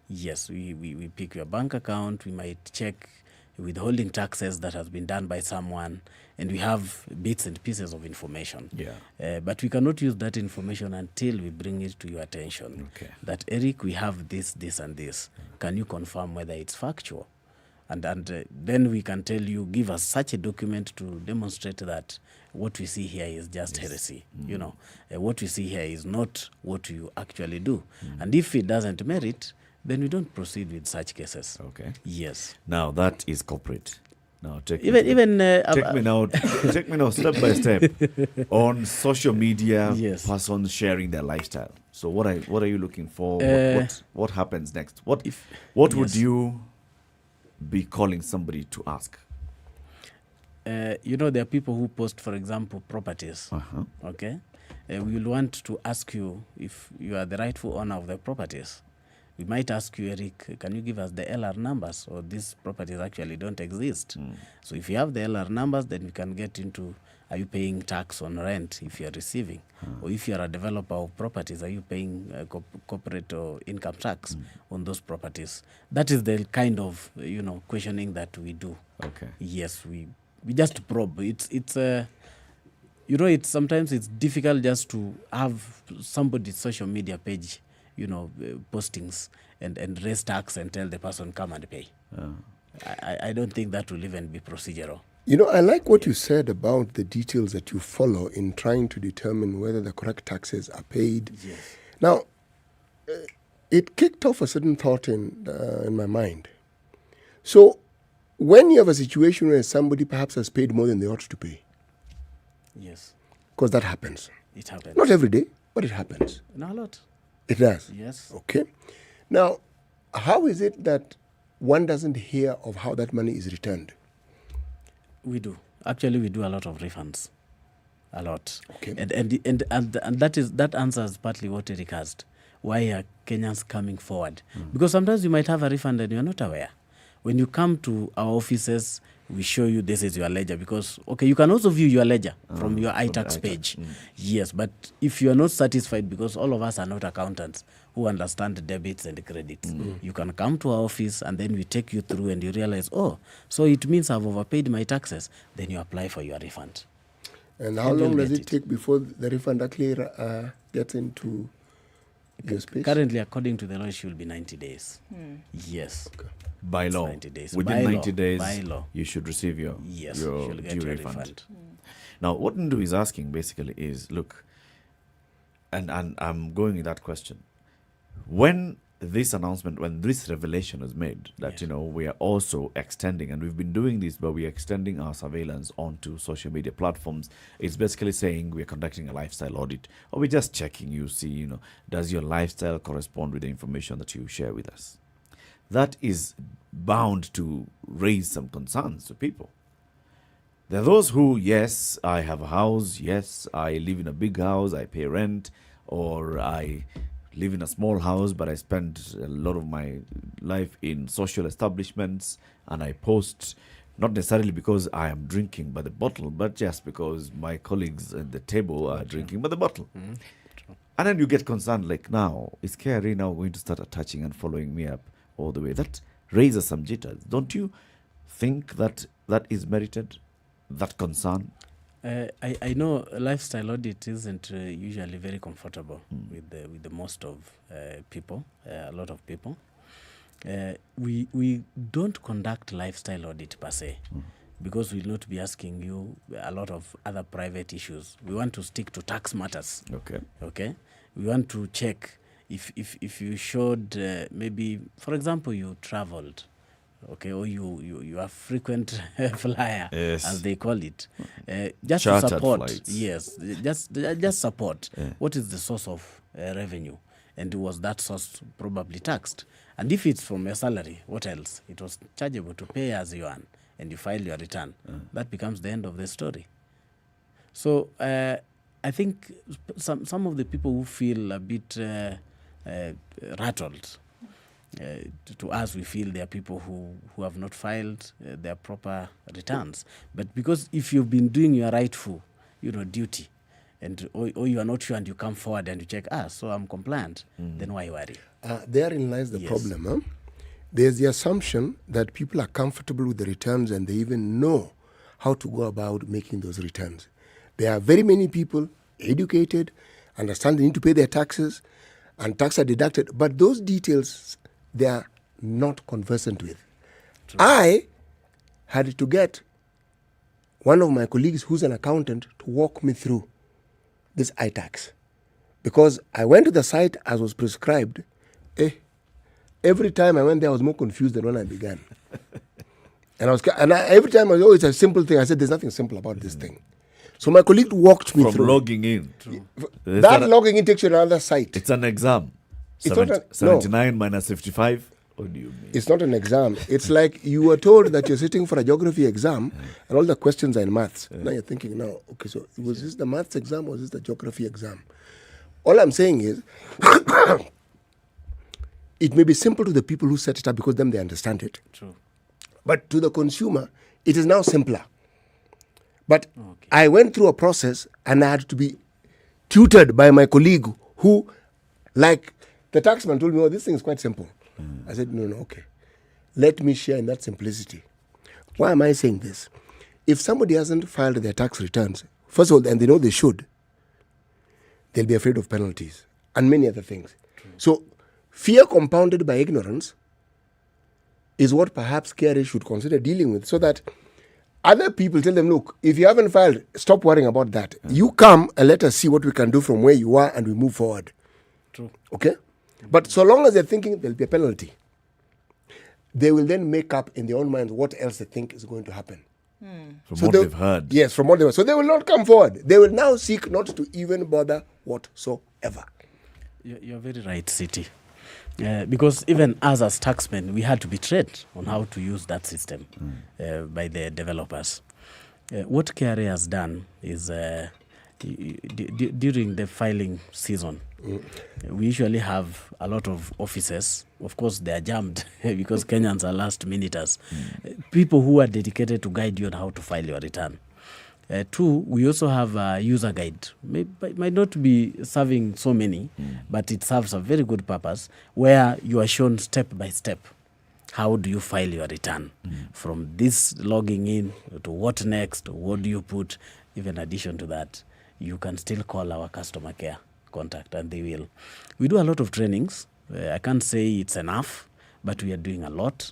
Yes, we pick your bank account. We might check withholding taxes that has been done by someone, and we have bits and pieces of information. But we cannot use that information until we bring it to your attention. Okay. That, Eric, we have this, and this. Can you confirm whether it's factual? then we can tell you, give us such a document to demonstrate that what we see here is just heresy. What we see here is not what you actually do. And if it doesn't merit, then we don't proceed with such cases. Okay. Yes. Now that is corporate. Now take Even take me now step by step on social media. Yes. Persons sharing their lifestyle. So what are you looking for? What happens next? What would you be calling somebody to ask? There are people who post, for example, properties. Okay, we will want to ask you if you are the rightful owner of the properties. We might ask you, Eric, can you give us the LR numbers, or these properties actually don't exist? So if you have the LR numbers, then we can get into, are you paying tax on rent if you are receiving? Or if you are a developer of properties, are you paying corporate or income tax on those properties? That is the kind of, questioning that we do. Okay. Yes, we just probe. It's sometimes it's difficult just to have somebody's social media page, postings and raise tax and tell the person come and pay. I don't think that will even be procedural. I like what you said about the details that you follow in trying to determine whether the correct taxes are paid. Yes. Now, it kicked off a certain thought in my mind. So, when you have a situation where somebody perhaps has paid more than they ought to pay. Yes. Because that happens. It happens. Not every day, but it happens. Not a lot. It does? Yes. Okay. Now, how is it that one doesn't hear of how that money is returned? We do. Actually, we do a lot of refunds. A lot. Okay. And that answers partly what Eric asked. Why are Kenyans coming forward? Because sometimes you might have a refund and you're not aware. When you come to our offices, we show you this is your ledger, because, you can also view your ledger from your iTax page. Yes, but if you are not satisfied, because all of us are not accountants who understand debits and credits, you can come to our office and then we take you through and you realize, so it means I've overpaid my taxes. Then you apply for your refund. And how long does it take before the refund actually gets into your space? Currently, according to the law, it should be 90 days. Yes. Okay. By law, 90 days. Within by 90 law. days, by law. you should receive your due refund. Now, what Ndu is asking basically is, look, and I'm going with that question. When this revelation is made that, we are also extending, and we've been doing this, but we are extending our surveillance onto social media platforms, it's basically saying we are conducting a lifestyle audit, or we're just checking does your lifestyle correspond with the information that you share with us? That is bound to raise some concerns to people. There are those who, yes, I have a house, yes, I live in a big house, I pay rent, or I live in a small house, but I spend a lot of my life in social establishments, and I post, not necessarily because I am drinking by the bottle, but just because my colleagues at the table are drinking by the bottle. And then you get concerned, like, now, is KRA now going to start attaching and following me up all the way? That raises some jitters. Don't you think that is merited, that concern? I know a lifestyle audit isn't usually very comfortable with the most of people, a lot of people. We don't conduct lifestyle audit per se, because we'll not be asking you a lot of other private issues. We want to stick to tax matters. Okay. We want to check if you showed maybe, for example, you traveled, or you are frequent flyer, as they call it, just Chartered to support. flights. Yes, just support. What is the source of revenue, and was that source probably taxed? And if it's from your salary, what else? It was chargeable to pay as you earn, and you file your return. That becomes the end of the story. So I think some of the people who feel a bit rattled, to us, we feel there are people who have not filed their proper returns. But because if you've been doing your rightful, duty, and or you are not sure and you come forward and you check, so I'm compliant, then why worry? Therein lies the problem. Huh? There's the assumption that people are comfortable with the returns and they even know how to go about making those returns. There are very many people educated, understand they need to pay their taxes, and taxes are deducted, but those details they are not conversant with. I had to get one of my colleagues who's an accountant to walk me through this iTax. Because I went to the site as was prescribed. Every time I went there, I was more confused than when I began. Every time I was, it's a simple thing. I said, there's nothing simple about this thing. So my colleague walked me through. From logging in. That logging in takes you to another site. It's an exam. 79 minus 55. What do you mean? It's not an exam. It's like you were told that you're sitting for a geography exam and all the questions are in maths. Now you're thinking, okay, so was this the maths exam or was this the geography exam? All I'm saying is, it may be simple to the people who set it up because then they understand it. True. But to the consumer, it is now simpler. But I went through a process and I had to be tutored by my colleague who, like the taxman told me, this thing is quite simple. I said, no, okay. Let me share in that simplicity. Why am I saying this? If somebody hasn't filed their tax returns, first of all, and they know they should, they'll be afraid of penalties and many other things. So fear compounded by ignorance is what perhaps KRA should consider dealing with, so that other people tell them, look, if you haven't filed, stop worrying about that. You come and let us see what we can do from where you are and we move forward. True. Okay? But so long as they're thinking there'll be a penalty, they will then make up in their own minds what else they think is going to happen. From what they've heard. Yes, from what they've heard. So they will not come forward. They will now seek not to even bother whatsoever. You're very right, City. Because even us as taxmen, we had to be trained on how to use that system by the developers. What KRA has done is during the filing season, we usually have a lot of offices. Of course, they are jammed because Kenyans are last minuters. People who are dedicated to guide you on how to file your return. Two, we also have a user guide. Might not be serving so many, but it serves a very good purpose where you are shown step by step. How do you file your return? From this logging in to what next, what do you put? Even in addition to that, you can still call our customer care contact and they will. We do a lot of trainings. I can't say it's enough, but we are doing a lot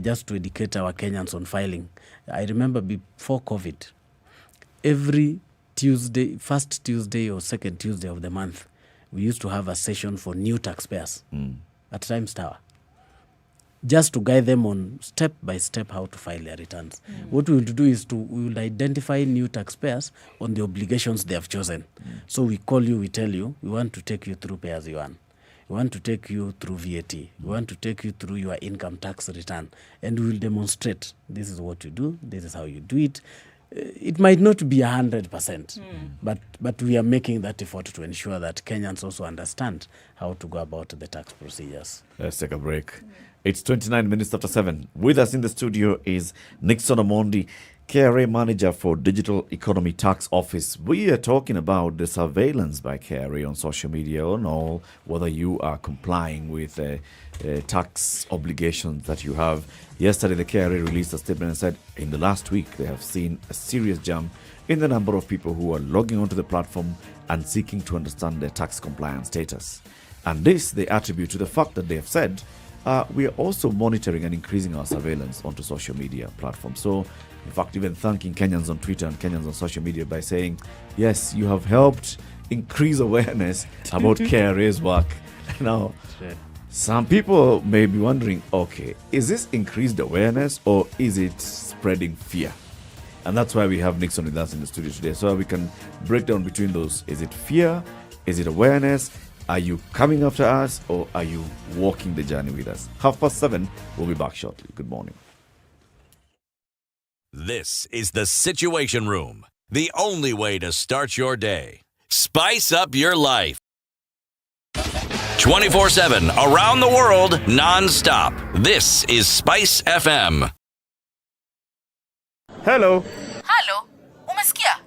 just to educate our Kenyans on filing. I remember before COVID, every Tuesday, first Tuesday or second Tuesday of the month, we used to have a session for new taxpayers at Times Tower, just to guide them on step by step how to file their returns. What we will do is we will identify new taxpayers on the obligations they have chosen. So we call you, we tell you, we want to take you through pay as you earn. We want to take you through VAT. We want to take you through your income tax return. And we will demonstrate, this is what you do, this is how you do it. It might not be 100%, but we are making that effort to ensure that Kenyans also understand how to go about the tax procedures. Let's take a break. It's 29 minutes after 7. With us in the studio is Nixon Omondi, KRA Manager for Digital Economy Tax Office. We are talking about the surveillance by KRA on social media and all, whether you are complying with tax obligations that you have. Yesterday, the KRA released a statement and said in the last week, they have seen a serious jump in the number of people who are logging onto the platform and seeking to understand their tax compliance status. And this they attribute to the fact that they have said, we are also monitoring and increasing our surveillance onto social media platforms. So, in fact, even thanking Kenyans on Twitter and Kenyans on social media by saying, yes, you have helped increase awareness about KRA's work. Now, some people may be wondering, okay, is this increased awareness or is it spreading fear? And that's why we have Nixon with us in the studio today, so we can break down between those. Is it fear? Is it awareness? Are you coming after us or are you walking the journey with us? 7:30, we'll be back shortly. Good morning. This is the Situation Room, the only way to start your day. Spice up your life. 24/7, around the world, non-stop. This is SpiceFM. Hello. Halo, umesikia?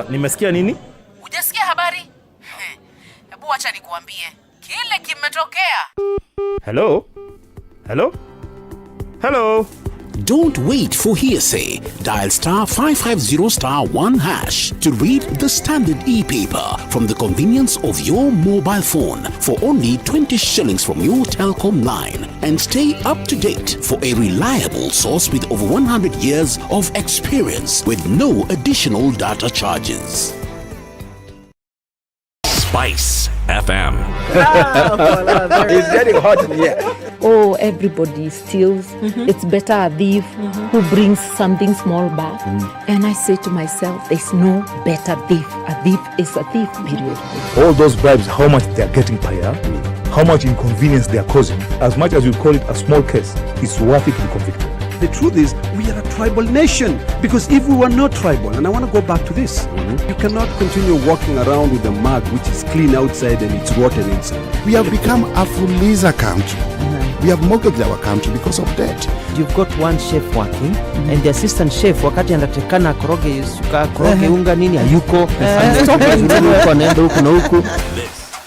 Nimesikia nini? Hujasikia habari? Hebu acha nikuambie. Kile kimetokea. Hello? Hello? Hello? Don't wait for hearsay. Dial *550*1# to read the Standard e-paper from the convenience of your mobile phone for only 20 shillings from your telecom line, and stay up to date for a reliable source with over 100 years of experience with no additional data charges. SpiceFM. It's getting hot in here. Oh, everybody steals. It's better a thief who brings something small back. And I say to myself, there's no better thief. A thief is a thief, period. All those bribes, how much they are getting per year, how much inconvenience they are causing, as much as you call it a small case, it's worth it to be convicted. The truth is, we are a tribal nation. Because if we were not tribal, and I want to go back to this, you cannot continue walking around with a mug which is clean outside and it's rotten inside. We have become a Fuliza country. We have mortgaged our country because of debt. You've got one chef working and the assistant chef wakati anatakana koroge unga nini hayuko.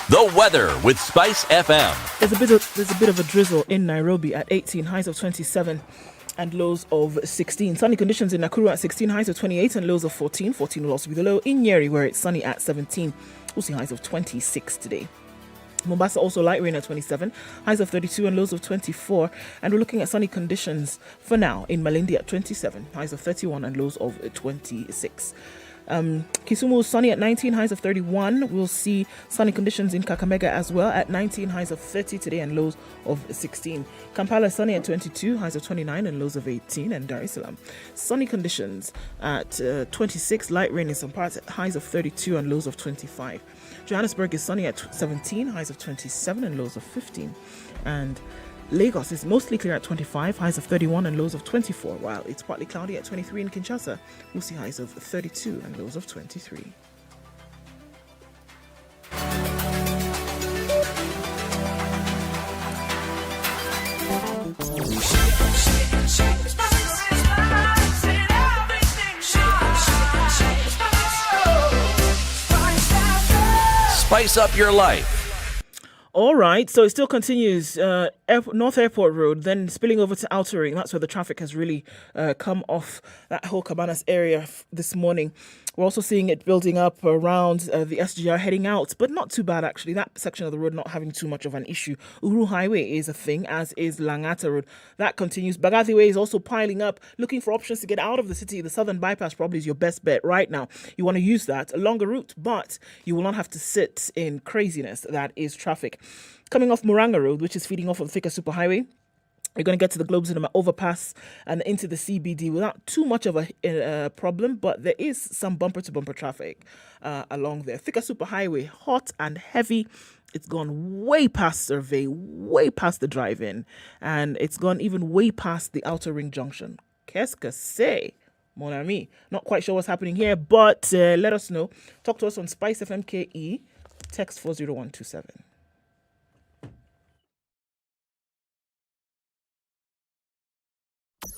The weather with Spice FM. There's a bit of a drizzle in Nairobi at 18, highs of 27 and lows of 16. Sunny conditions in Nakuru at 16, highs of 28 and lows of 14. 14 will also be the low in Nyeri, where it's sunny at 17. We'll see highs of 26 today. Mombasa also light rain at 27, highs of 32 and lows of 24. And we're looking at sunny conditions for now in Malindi at 27, highs of 31 and lows of 26. Kisumu sunny at 19, highs of 31. We'll see sunny conditions in Kakamega as well at 19, highs of 30 today and lows of 16. Kampala sunny at 22, highs of 29 and lows of 18. And Dar es Salaam sunny conditions at 26, light rain in some parts at highs of 32 and lows of 25. Johannesburg is sunny at 17, highs of 27 and lows of 15. And Lagos is mostly clear at 25, highs of 31 and lows of 24, while it's partly cloudy at 23 in Kinshasa. We'll see highs of 32 and lows of 23. Spice up your life. All right, so it still continues. North Airport Road, then spilling over to Outer Ring. That's where the traffic has really come off that whole Cabanas area this morning. We're also seeing it building up around the SGR heading out, but not too bad actually. That section of the road not having too much of an issue. Uhuru Highway is a thing, as is Langata Road. That continues. Bagathi Way is also piling up, looking for options to get out of the city. The Southern Bypass probably is your best bet right now. You want to use that, a longer route, but you will not have to sit in craziness that is traffic. Coming off Muranga Road, which is feeding off of the Thika Superhighway, you're going to get to the Globe Cinema overpass and into the CBD without too much of a problem, but there is some bumper-to-bumper traffic along there. Thika Superhighway, hot and heavy. It's gone way past Survey, way past the drive-in, and it's gone even way past the Outer Ring Junction. Qu'est-ce que c'est, mon ami? Not quite sure what's happening here, but let us know. Talk to us on SpiceFM KE, text 40127.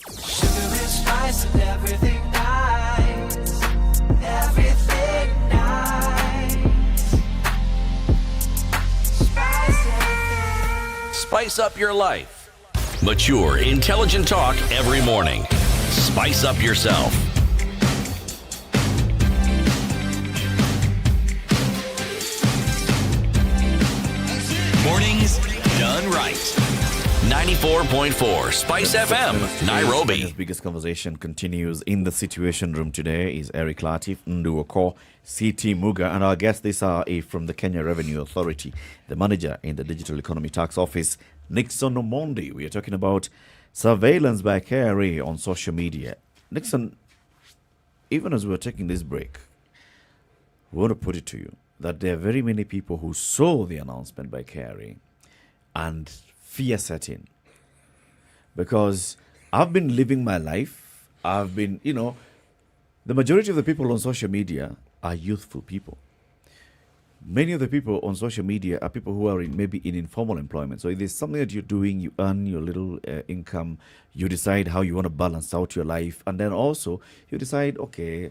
Spice and everything nice, everything nice. Spice up your life. Mature, intelligent talk every morning. Spice up yourself. Mornings done right. 94.4 Spice FM, Nairobi. Kenya's biggest conversation continues in the Situation Room today. Is Eric Latiff, Ndu Okoh, CT Muga, and our guest this hour is from the Kenya Revenue Authority, the manager in the Digital Economy Tax Office, Nixon Omondi. We are talking about surveillance by KRA on social media. Nixon, even as we're taking this break, we want to put it to you that there are very many people who saw the announcement by KRA and fear set in, because I've been living my life. I've been, the majority of the people on social media are youthful people. Many of the people on social media are people who are maybe in informal employment. So if there's something that you're doing, you earn your little income, you decide how you want to balance out your life, and then also you decide, okay,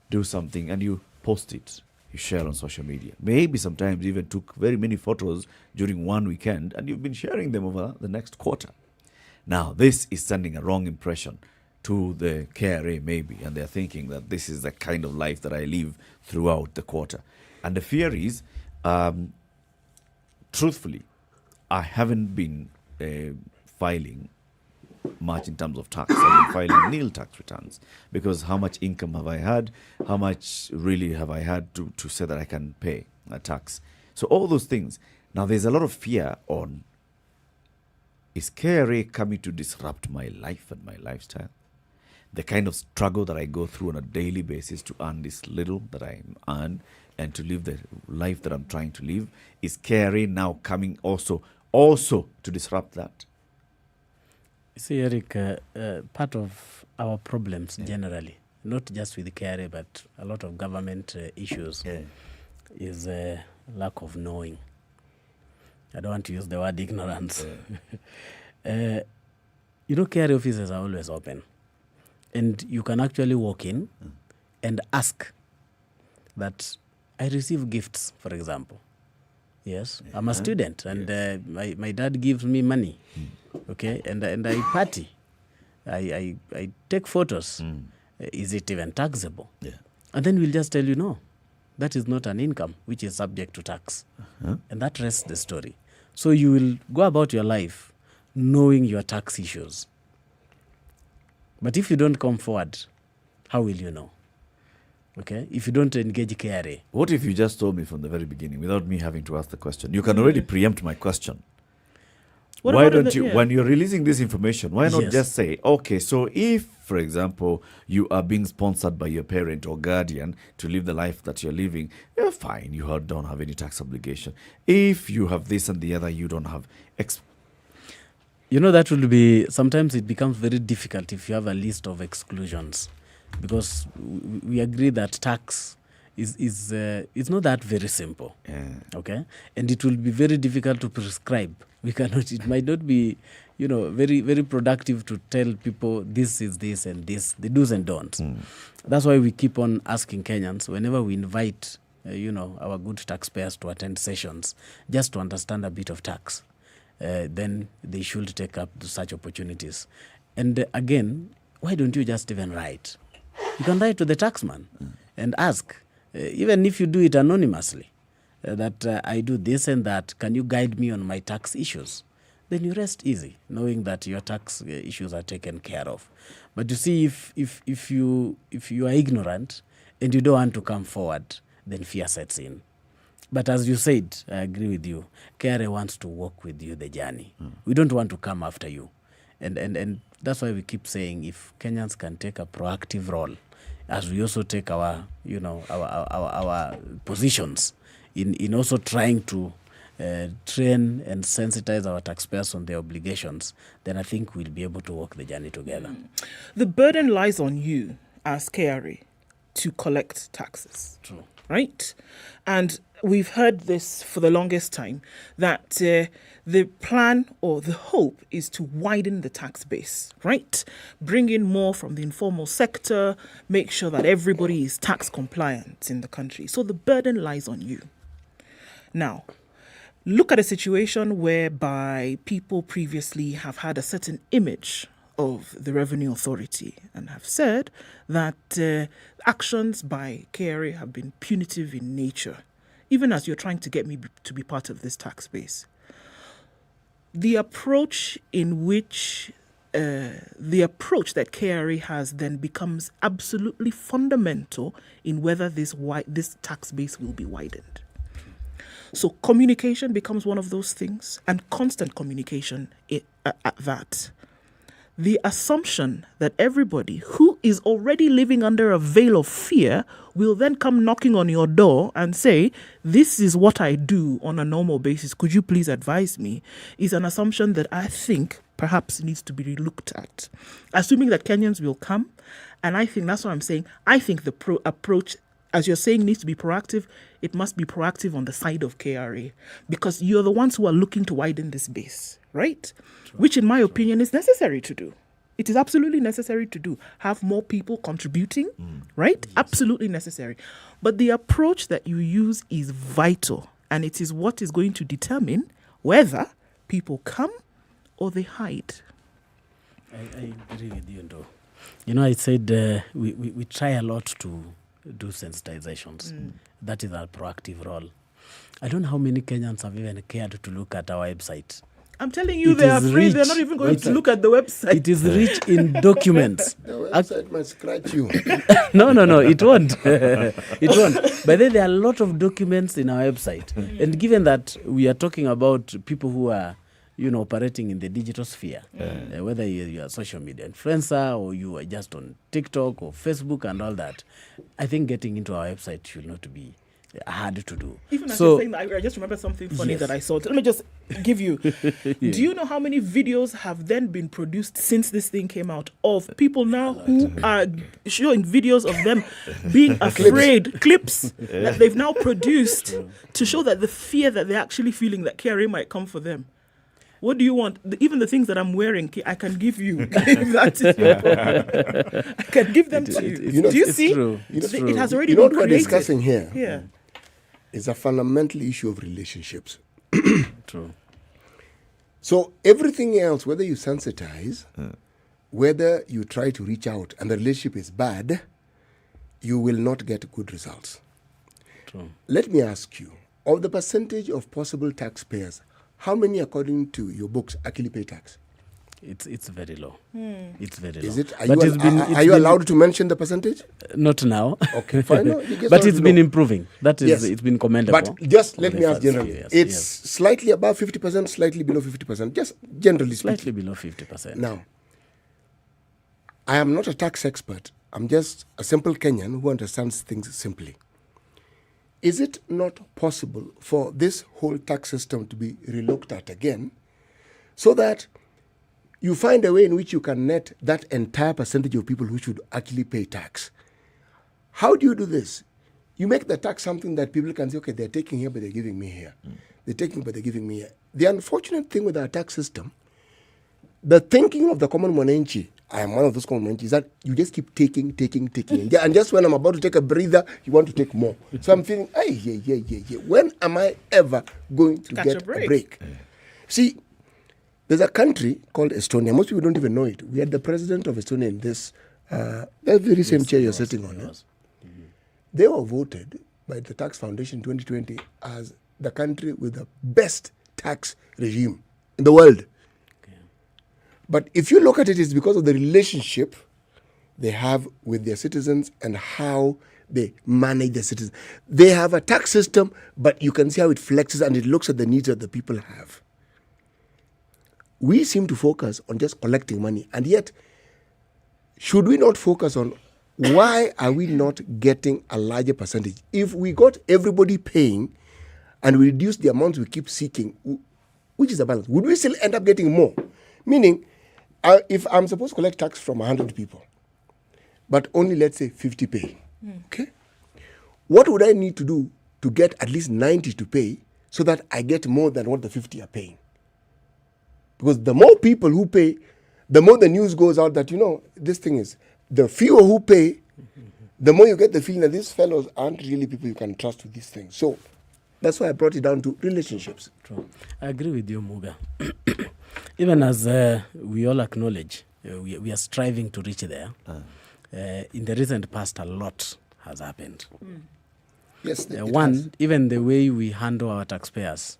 do something, and you post it. You share on social media. Maybe sometimes you even took very many photos during one weekend and you've been sharing them over the next quarter. Now, this is sending a wrong impression to the KRA maybe, and they're thinking that this is the kind of life that I live throughout the quarter. And the fear is, truthfully, I haven't been filing much in terms of tax. I've been filing nil tax returns because how much income have I had? How much really have I had to say that I can pay a tax? So all those things. Now there's a lot of fear on, is KRA coming to disrupt my life and my lifestyle? The kind of struggle that I go through on a daily basis to earn this little that I earn and to live the life that I'm trying to live. Is KRA now coming also to disrupt that? See, Eric, part of our problems generally, not just with the KRA, but a lot of government issues, is lack of knowing. I don't want to use the word ignorance. KRA offices are always open. And you can actually walk in and ask that I receive gifts, for example. Yes, I'm a student, and my dad gives me money. Okay, and I party. I take photos. Is it even taxable? And then we'll just tell you, no, that is not an income which is subject to tax. And that rests the story. So you will go about your life knowing your tax issues. But if you don't come forward, how will you know? Okay, if you don't engage KRA. What if you just told me from the very beginning without me having to ask the question? You can already preempt my question. Why don't you, when you're releasing this information, why not just say, okay, so if, for example, you are being sponsored by your parent or guardian to live the life that you're living, you're fine, you don't have any tax obligation. If you have this and the other, you don't have... that will be, sometimes it becomes very difficult if you have a list of exclusions. Because we agree that tax is not that very simple. Okay? And it will be very difficult to prescribe. It might not be, very, very productive to tell people this is this and this, the do's and don'ts. That's why we keep on asking Kenyans, whenever we invite, our good taxpayers to attend sessions, just to understand a bit of tax, then they should take up such opportunities. And again, why don't you just even write? You can write to the taxman and ask, even if you do it anonymously, that I do this and that, can you guide me on my tax issues? Then you rest easy, knowing that your tax issues are taken care of. But you see, if you are ignorant and you don't want to come forward, then fear sets in. But as you said, I agree with you, KRA wants to walk with you the journey. We don't want to come after you. And that's why we keep saying, if Kenyans can take a proactive role, as we also take our positions in also trying to train and sensitize our taxpayers on their obligations, then I think we'll be able to walk the journey together. The burden lies on you as KRA to collect taxes. True. Right? And we've heard this for the longest time, that the plan or the hope is to widen the tax base, right? Bring in more from the informal sector, make sure that everybody is tax compliant in the country. So the burden lies on you. Now, look at a situation whereby people previously have had a certain image of the Revenue Authority and have said that actions by KRA have been punitive in nature, even as you're trying to get me to be part of this tax base. The approach that KRA has then becomes absolutely fundamental in whether this tax base will be widened. So communication becomes one of those things, and constant communication at that. The assumption that everybody who is already living under a veil of fear will then come knocking on your door and say, this is what I do on a normal basis, could you please advise me, is an assumption that I think perhaps needs to be looked at. Assuming that Kenyans will come, and I think that's what I'm saying, I think the approach, as you're saying, needs to be proactive. It must be proactive on the side of KRA, because you're the ones who are looking to widen this base, right? True. Which, in my opinion, is necessary to do. It is absolutely necessary to do. Have more people contributing, right? Yes. Absolutely necessary. But the approach that you use is vital, and it is what is going to determine whether people come or they hide. I agree with you, though. You know, I said we try a lot to do sensitizations. That is our proactive role. I don't know how many Kenyans have even cared to look at our website. I'm telling you, they're afraid. They're not even going to look at the website. It is rich in documents. The website might scratch you. No, it won't. It won't. But then there are a lot of documents in our website. And given that we are talking about people who are, operating in the digital sphere, whether you're a social media influencer or you are just on TikTok or Facebook and all that, I think getting into our website should not be hard to do. Even as you're saying that, I just remember something funny that I saw. Let me just give you. Yeah. Do you know how many videos have then been produced since this thing came out of people now who are showing videos of them being afraid, clips that they've now produced to show that the fear that they're actually feeling that KRA might come for them? What do you want? Even the things that I'm wearing, I can give you. If that is your problem. I can give them to you. Do you see? True. It has already You know been what we're created. discussing here? Yeah. It's a fundamental issue of relationships. True. So everything else, whether you sensitize, whether you try to reach out and the relationship is bad, you will not get good results. True. Let me ask you, of the percentage of possible taxpayers, how many, according to your books, actually pay tax? It's very low. It's very low. Is it? Are But you allowed to mention the percentage? Not now. Okay, fine. No, you just but want it's to been know. improving. That is, Yes. it's been commendable. But just let for me the ask first generally. few years. It's Yes. slightly above 50%, slightly below 50%. Just generally speaking. Slightly below 50%. Now, I am not a tax expert. I'm just a simple Kenyan who understands things simply. Is it not possible for this whole tax system to be relooked at again so that you find a way in which you can net that entire percentage of people who should actually pay tax? How do you do this? You make the tax something that people can say, okay, they're taking here, but they're giving me here. They're taking, but they're giving me here. The unfortunate thing with our tax system, the thinking of the common mwananchi, I am one of those common mwananchi, is that you just keep taking. And just when I'm about to take a breather, you want to take more. So I'm feeling, when am I ever going to Catch get a break. a break? See, there's a country called Estonia. Most people don't even know it. We had the president of Estonia in this, that very same chair you're sitting on. They were voted by the Tax Foundation 2020 as the country with the best tax regime in the world. But if you look at it, it's because of the relationship they have with their citizens and how they manage the citizens. They have a tax system, but you can see how it flexes and it looks at the needs that the people have. We seem to focus on just collecting money, and yet, should we not focus on why are we not getting a larger percentage? If we got everybody paying and we reduce the amounts we keep seeking, which is the balance, would we still end up getting more? Meaning, if I'm supposed to collect tax from 100 people, but only, let's say, 50 pay, okay? What would I need to do to get at least 90 to pay so that I get more than what the 50 are paying? Because the more people who pay, the more the news goes out that, this thing is, the fewer who pay, the more you get the feeling that these fellows aren't really people you can trust with these things. So that's why I brought it down to relationships. True. I agree with you, Muga. Even as we all acknowledge, we are striving to reach there. In the recent past, a lot has happened. Yes, one, even the way we handle our taxpayers,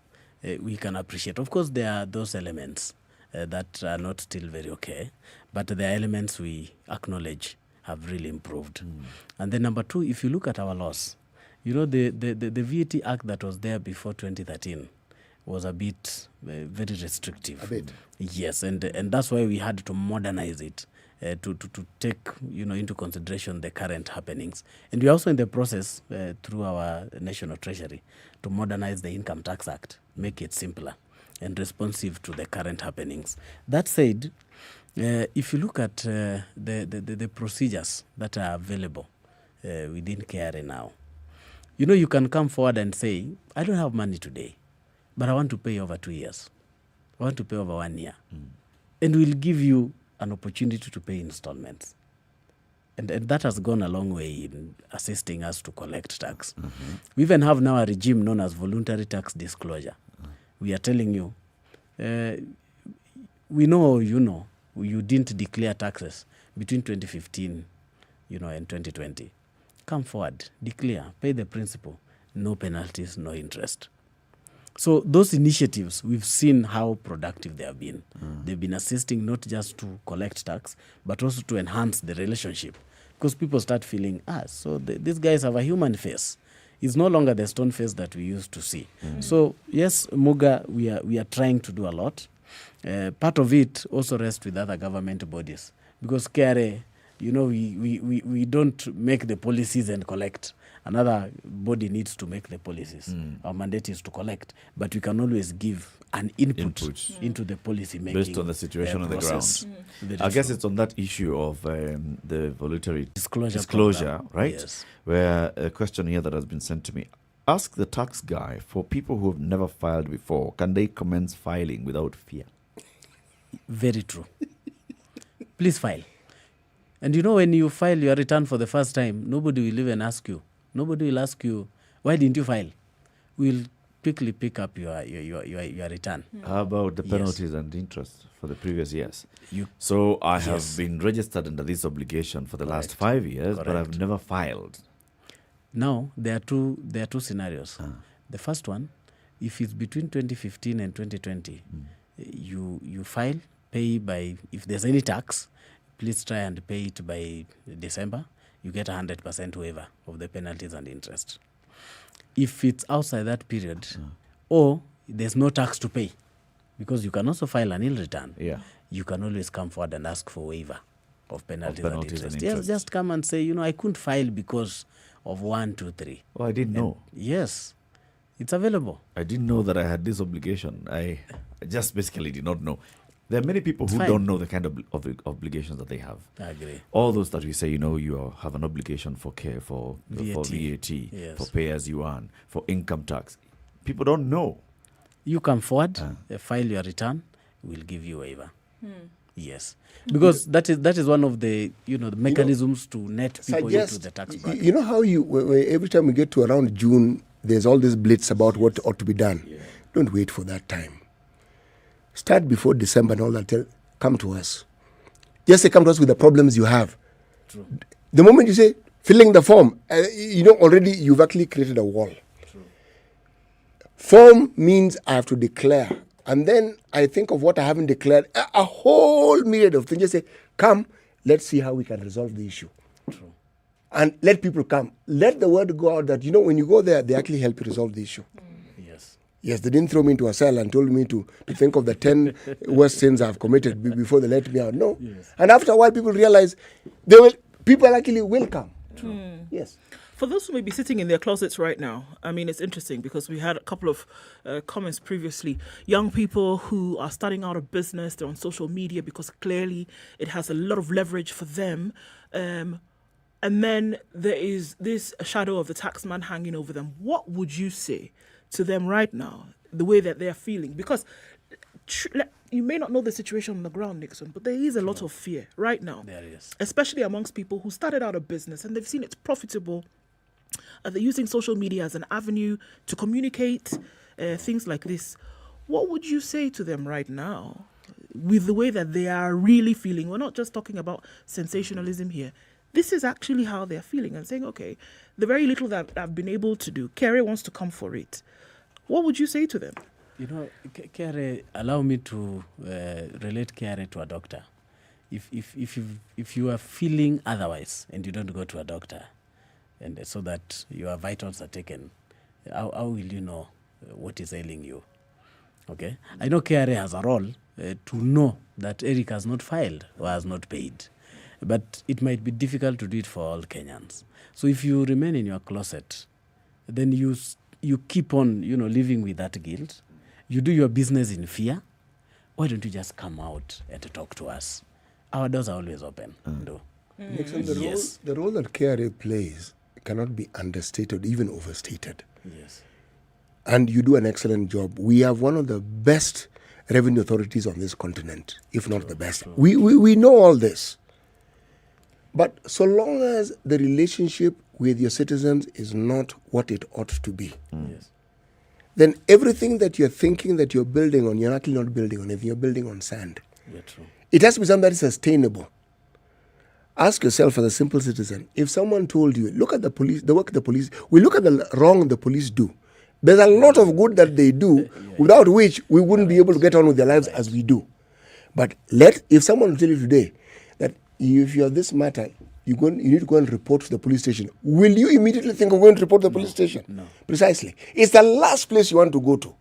we can appreciate. Of course, there are those elements that are not still very okay, but the elements we acknowledge have really improved. And then number two, if you look at our laws, the VAT Act that was there before 2013 was a bit very restrictive. A bit. Yes, and that's why we had to modernize it to take into consideration the current happenings. And we're also in the process through our National Treasury to modernize the Income Tax Act, make it simpler and responsive to the current happenings. That said, if you look at the procedures that are available within KRA now, you can come forward and say, I don't have money today, but I want to pay over 2 years. I want to pay over 1 year. And we'll give you an opportunity to pay installments. And that has gone a long way in assisting us to collect tax. We even have now a regime known as voluntary tax disclosure. We are telling you, we know you didn't declare taxes between 2015, and 2020, come forward, declare, pay the principal, no penalties, no interest. So those initiatives, we've seen how productive they have been. They've been assisting not just to collect tax, but also to enhance the relationship. Because people start feeling, these guys have a human face. It's no longer the stone face that we used to see. So yes, Muga, we are trying to do a lot. Part of it also rests with other government bodies. Because KRA, we don't make the policies and collect. Another body needs to make the policies. Our mandate is to collect, but we can always give an input into the policy making. Based on the situation on the process. ground. I guess it's on that issue of the voluntary disclosure, right? Yes. Where a question here that has been sent to me. Ask the tax guy, for people who have never filed before, can they commence filing without fear? Very true. Please file. And when you file your return for the first time, nobody will even ask you. Nobody will ask you, why didn't you file? We'll quickly pick up your return. How about the penalties and interest for the previous years? So I have been registered under this obligation for the last 5 years, but I've never filed. Now, there are two scenarios. The first one, if it's between 2015 and 2020, you file, pay by, if there's any tax, please try and pay it by December. You get 100% waiver of the penalties and interest. If it's outside that period, or there's no tax to pay, because you can also file an ill return, you can always come forward and ask for waiver of penalties and interest. Yes, just come and say, I couldn't file because of 1, 2, 3. Oh, I didn't know. Yes, it's available. I didn't know that I had this obligation. I just basically did not know. There are many people who don't know the kind of obligations that they have. I agree. All those that we say, you have an obligation for care, for VAT, yes, for pay as you earn, for income tax. People don't know. You come forward, file your return, we'll give you a waiver. Yes, because that is one of the the mechanisms to net people into the tax bracket. You know how every time we get to around June, there's all this blitz about what ought to be done. Don't wait for that time. Start before December and all that. Come to us. Just say, come to us with the problems you have. True. The moment you say, filling the form, already you've actually created a wall. True. Form means I have to declare. And then I think of what I haven't declared. A whole myriad of things. Just say, come, let's see how we can resolve the issue. True. And let people come. Let the word go out that, when you go there, they actually help you resolve the issue. Yes, they didn't throw me into a cell and told me to think of the 10 worst sins I've committed before they let me out. No. Yes. And after a while, people realize people actually will come. Yes. For those who may be sitting in their closets right now, I mean, it's interesting because we had a couple of comments previously. Young people who are starting out a business, they're on social media because clearly it has a lot of leverage for them. And then there is this shadow of the taxman hanging over them. What would you say to them right now, the way that they're feeling? Because you may not know the situation on the ground, Nixon, but there is a lot of fear right now. There is. Especially amongst people who started out a business and they've seen it's profitable. They're using social media as an avenue to communicate things like this. What would you say to them right now with the way that they are really feeling? We're not just talking about sensationalism here. This is actually how they're feeling and saying, okay, the very little that I've been able to do, Kerry wants to come for it. What would you say to them? Kerry, allow me to relate Kerry to a doctor. If you are feeling otherwise and you don't go to a doctor, and so that your vitals are taken, how will you know what is ailing you? Okay, I know Kerry has a role to know that Eric has not filed or has not paid, but it might be difficult to do it for all Kenyans. So if you remain in your closet, then you keep on, living with that guilt. You do your business in fear. Why don't you just come out and talk to us? Our doors are always open. Nixon, the role that KRA plays cannot be understated, even overstated. Yes. And you do an excellent job. We have one of the best revenue authorities on this continent, if not the best. We know all this. But so long as the relationship with your citizens is not what it ought to be, then everything that you're thinking that you're building on, you're actually not building on anything, you're building on sand. Yeah, true. It has to be something that is sustainable. Ask yourself as a simple citizen, if someone told you, look at the police, the work the police, we look at the wrong the police do. There's a lot of good that they do, without which we wouldn't be able to get on with their lives as we do. But if someone will tell you today that if you have this matter, you need to go and report to the police station, will you immediately think of going to report to the police station? No. Precisely. It's the last place you want to go to.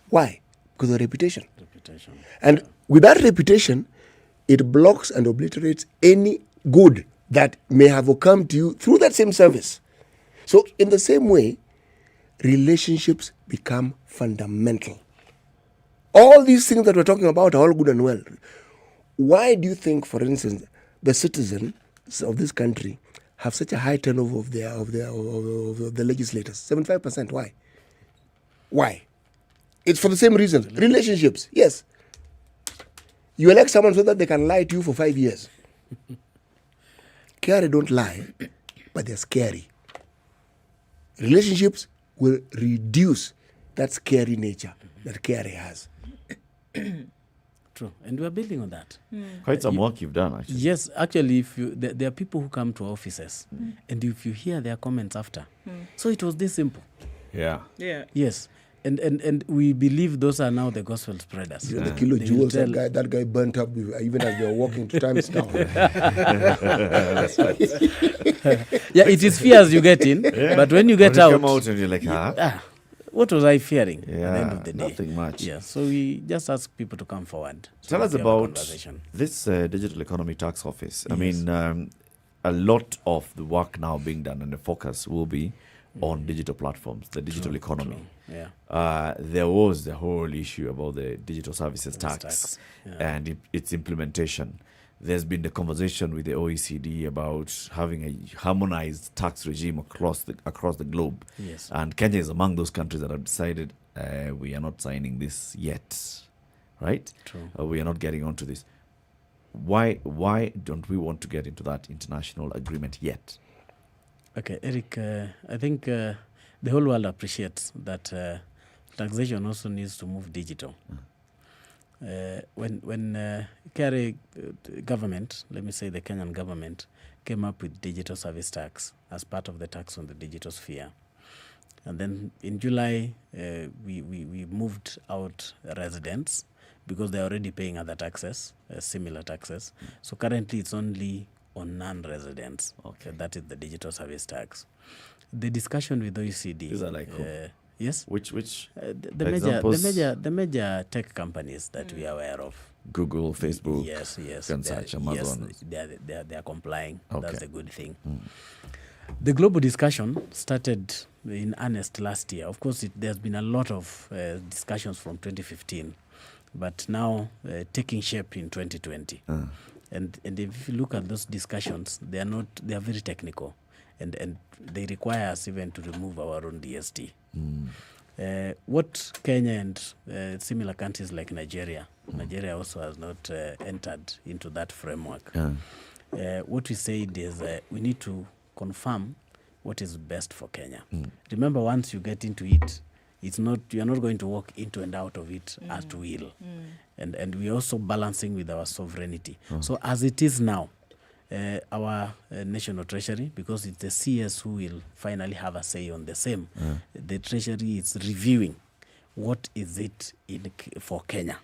Why? Because of reputation. And with that reputation, it blocks and obliterates any good that may have come to you through that same service. So in the same way, relationships become fundamental. All these things that we're talking about are all good and well. Why do you think, for instance, the citizens of this country have such a high turnover of the legislators? 75%. Why? Why? It's for the same reason. Relationships. Yes. You elect someone so that they can lie to you for 5 years. Kerry don't lie, but they're scary. Relationships will reduce that scary nature that Kerry has. True, and we're building on that. Quite some work you've done, actually. Yes, actually, there are people who come to offices, and if you hear their comments after, so it was this simple. Yeah. Yeah. Yes. And we believe those are now the gospel spreaders. The kilojoules that guy burnt up even as they were walking to Times Town. Yeah, it is fears you get in, but when you get out, come out and you're like, what was I fearing at the end Yeah, of the day? nothing much. Yeah, so we just ask people to come forward. Tell us have a about conversation. this digital economy tax office. I Yes. mean, a lot of the work now being done and the focus will be on digital platforms, the digital economy. Yeah. There was the whole issue about the digital services tax, tax, and its implementation. There's been the conversation with the OECD about having a harmonized tax regime across the globe. Yes. And Kenya is among those countries that have decided we are not signing this yet, right? True. We are not getting onto this. Why don't we want to get into that international agreement yet? Okay, Eric, I think the whole world appreciates that taxation also needs to move digital. When Kerry government, let me say the Kenyan government, came up with digital service tax as part of the tax on the digital sphere. And then in July, we moved out residents because they're already paying other taxes, similar taxes. So currently it's only on non-residents. Okay. That is the digital service tax. The discussion with OECD. These are like who? Yes. Which the major tech companies that we are aware of. Google, Facebook, yes, and such, Amazon. Yes, they are complying. Okay. That's a good thing. The global discussion started in earnest last year. Of course, there's been a lot of discussions from 2015, but now taking shape in 2020. And if you look at those discussions, they are very technical, and they require us even to remove our own DST. What Kenya and similar countries like Nigeria also has not entered into that framework. What we said is we need to confirm what is best for Kenya. Remember, once you get into it, you are not going to walk into and out of it at will. And we're also balancing with our sovereignty. So as it is now, our national treasury, because it's the CS who will finally have a say on the same, the treasury is reviewing what is it for Kenya.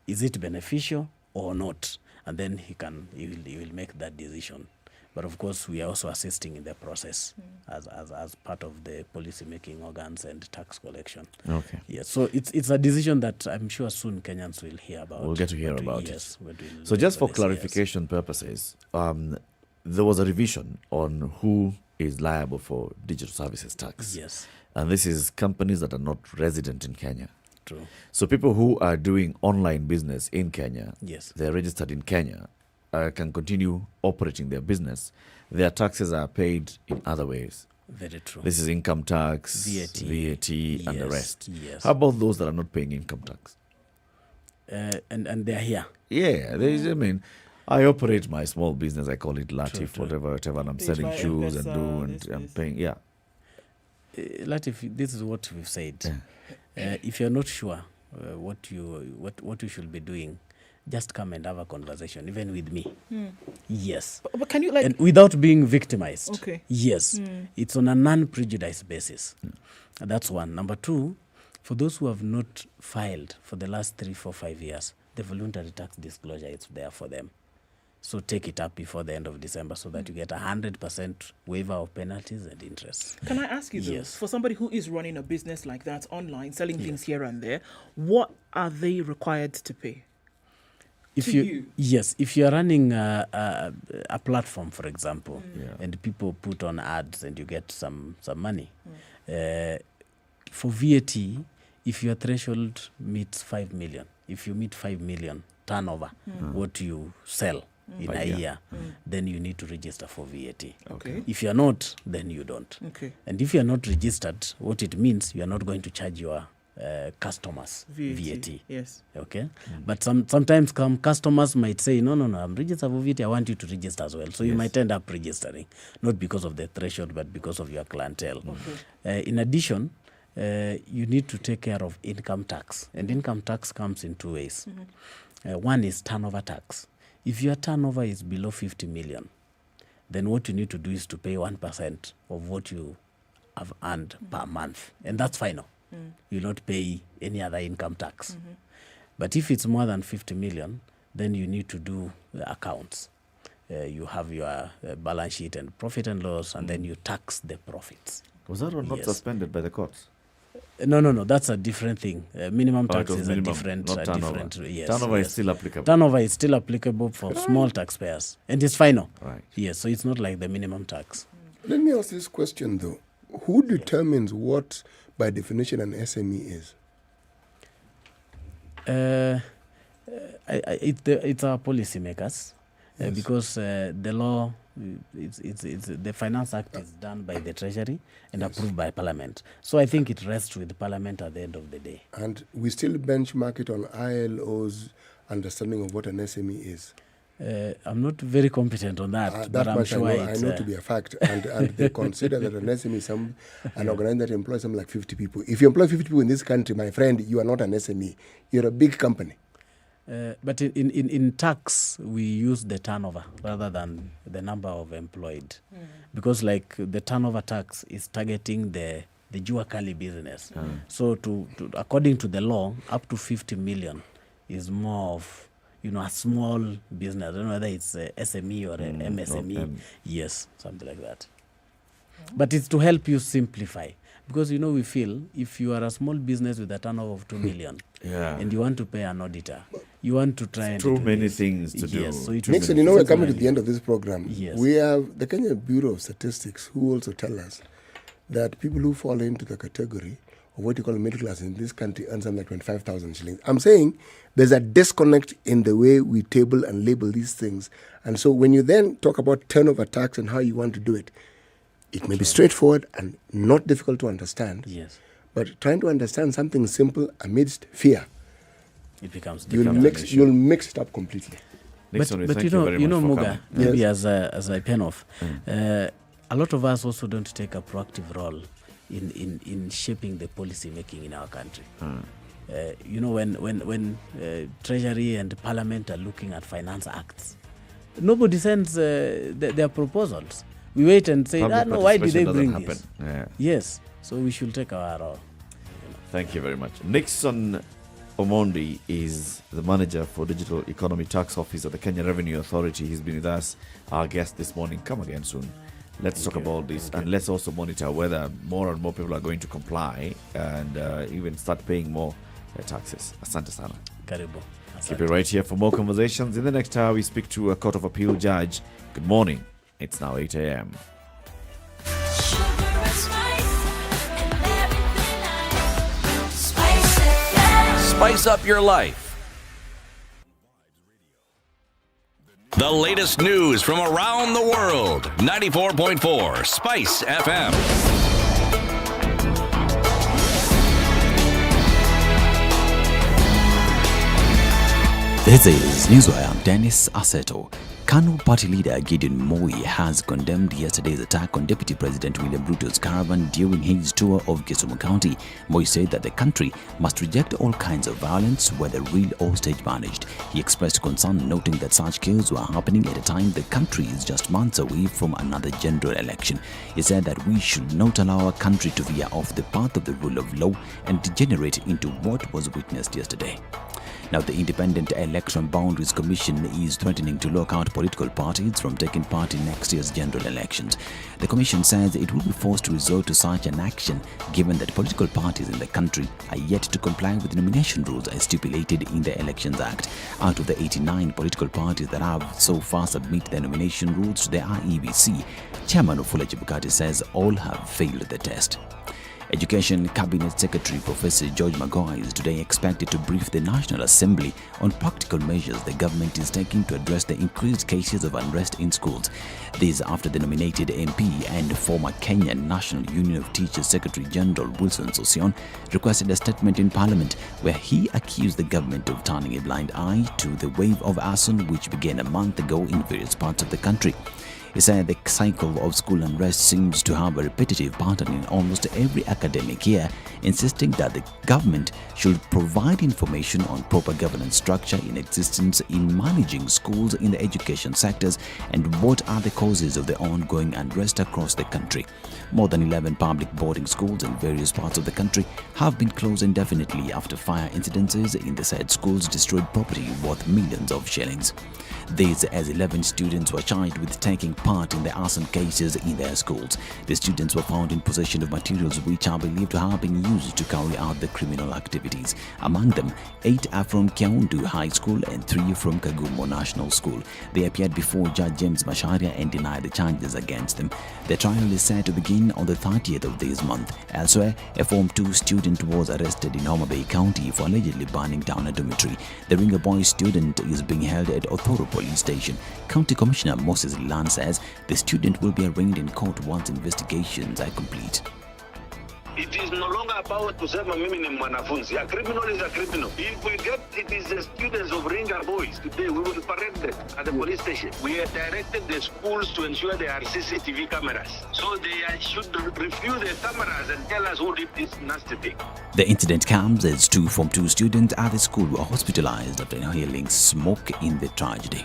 Is it beneficial or not? And then he will make that decision. But of course, we are also assisting in the process as part of the policy-making organs and tax collection. Okay. Yes. So it's a decision that I'm sure soon Kenyans will hear about. We'll get to hear about yes, it. So just for clarification purposes, there was a revision on who is liable for digital services tax. Yes. And this is companies that are not resident in Kenya. True. So people who are doing online business in Kenya, yes, they're registered in Kenya, can continue operating their business. Their taxes are paid in other ways. Very true. This is income tax, VAT, and the rest. Yes. How about those that are not paying income tax? And they're here. Yeah, there is. I mean, I operate my small business. I call it Latiff, whatever, and I'm selling shoes and I'm paying. Yeah. Latiff, this is what we've said. If you're not sure what you should be doing, just come and have a conversation, even with me. Yes. But can you like... And without being victimized. Okay. Yes. It's on a non-prejudiced basis. That's one. Number two, for those who have not filed for the last 3, 4, 5 years, the voluntary tax disclosure is there for them. So take it up before the end of December so that you get 100% waiver of penalties and interest. Can I ask you though, Yes. for somebody who is running a business like that online, selling things here and there, what are they required to pay? If if you are running a platform, for example, and people put on ads and you get some money, for VAT, if your threshold meets 5 million, if you meet 5 million turnover, what you sell in a year, then you need to register for VAT. Okay. If you are not, then you don't. Okay. And if you are not registered, what it means, you are not going to charge your customers VAT. Yes. Okay. But sometimes customers might say, no, I'm registered for VAT. I want you to register as well. So you might end up registering, not because of the threshold, but because of your clientele. Okay. In addition, you need to take care of income tax. And income tax comes in 2 ways. One is turnover tax. If your turnover is below 50 million, then what you need to do is to pay 1% of what you have earned per month. And that's final. You'll not pay any other income tax. But if it's more than 50 million, then you need to do accounts. You have your balance sheet and profit and loss, and then you tax the profits. Was that one not suspended by the courts? No. That's a different thing. Minimum tax is minimum, a different. not turnover. Yes, Turnover is still applicable. Turnover is still applicable for small taxpayers, and it's final. Right. Yes, so it's not like the minimum tax. Let me ask this question though: who determines what, by definition, an SME is? It's our policymakers, because the law, it's the Finance Act is done by the Treasury and approved by Parliament. So I think it rests with Parliament at the end of the day. And we still benchmark it on ILO's understanding of what an SME is. I'm not very competent on that, but I'm sure I know to be a fact. And they consider that an SME is an organization that employs something like 50 people. If you employ 50 people in this country, my friend, you are not an SME. You're a big company. But in tax, we use the turnover rather than the number of employed. Because like the turnover tax is targeting the Jua Kali business. So to according to the law, up to 50 million is more of a small business. I don't know whether it's a SME or an MSME. Yes, something like that. But it's to help you simplify. Because, we feel if you are a small business with a turnover of 2 million and you want to pay an auditor, you want to try and too many things to do. So Nixon, we're coming to the end of this program. Yes. We have the Kenya Bureau of Statistics who also tell us that people who fall into the category of what you call middle class in this country earn something like 25,000 shillings. I'm saying there's a disconnect in the way we table and label these things. And so when you then talk about turnover tax and how you want to do it, it may be straightforward and not difficult to understand. Yes. But trying to understand something simple amidst fear, it becomes you'll mix it up completely. But Muga, maybe as I pen off, a lot of us also don't take a proactive role in shaping the policy making in our country. When Treasury and Parliament are looking at finance acts, nobody sends their proposals. We wait and say, no, why did they bring this? Yes, so we should take our role. Thank you very much. Nixon Omondi is the manager for Digital Economy Tax Office at the Kenya Revenue Authority. He's been with us, our guest this morning. Come again soon. Let's talk about this, and let's also monitor whether more and more people are going to comply and even start paying more taxes. Asante sana. Karibu. Keep it right here for more conversations. In the next hour, we speak to a Court of Appeal judge. Good morning. It's now 8 a.m. Spice up your life. The latest news from around the world. 94.4 Spice FM. This is Newswire. I'm Dennis Aseto. KANU party leader Gideon Moi has condemned yesterday's attack on Deputy President William Ruto's caravan during his tour of Kisumu County. Moi said that the country must reject all kinds of violence, whether real or stage-managed. He expressed concern, noting that such chaos were happening at a time the country is just months away from another general election. He said that we should not allow our country to veer off the path of the rule of law and degenerate into what was witnessed yesterday. Now, the Independent Election Boundaries Commission is threatening to lock out political parties from taking part in next year's general elections. The commission says it will be forced to resort to such an action given that political parties in the country are yet to comply with the nomination rules as stipulated in the Elections Act. Out of the 89 political parties that have so far submitted their nomination rules to the IEBC, Chairman Wafula Chebukati says all have failed the test. Education Cabinet Secretary Professor George Magoha is today expected to brief the National Assembly on practical measures the government is taking to address the increased cases of unrest in schools. This after the nominated MP and former Kenyan National Union of Teachers Secretary General Wilson Sossion requested a statement in Parliament where he accused the government of turning a blind eye to the wave of arson which began a month ago in various parts of the country. He said the cycle of school unrest seems to have a repetitive pattern in almost every academic year, insisting that the government should provide information on proper governance structure in existence in managing schools in the education sectors and what are the causes of the ongoing unrest across the country. More than 11 public boarding schools in various parts of the country have been closed indefinitely after fire incidences in the said schools destroyed property worth millions of shillings. This as 11 students were charged with taking part in the arson cases in their schools. The students were found in possession of materials which are believed to have been used to carry out the criminal activities. Among them, 8 are from Kiaundu High School and 3 from Kagumo National School. They appeared before Judge James Masharia and denied the charges against them. The trial is set to begin on the 30th of this month. Elsewhere, a Form 2 student was arrested in Homa Bay County for allegedly burning down a dormitory. The Ringa Boy student is being held at Othoro Police Station. County Commissioner Moses Lilan says the student will be arraigned in court once investigations are complete. It is no longer about kusema mimi ni mwanafunzi. A criminal is a criminal. If we get it is the students of Ringa boys today, we will parade them at the police station. We have directed the schools to ensure there are CCTV cameras. So they should review the cameras and tell us who did this nasty thing. The incident comes as 2 Form 2 students at the school were hospitalized after inhaling smoke in the tragedy.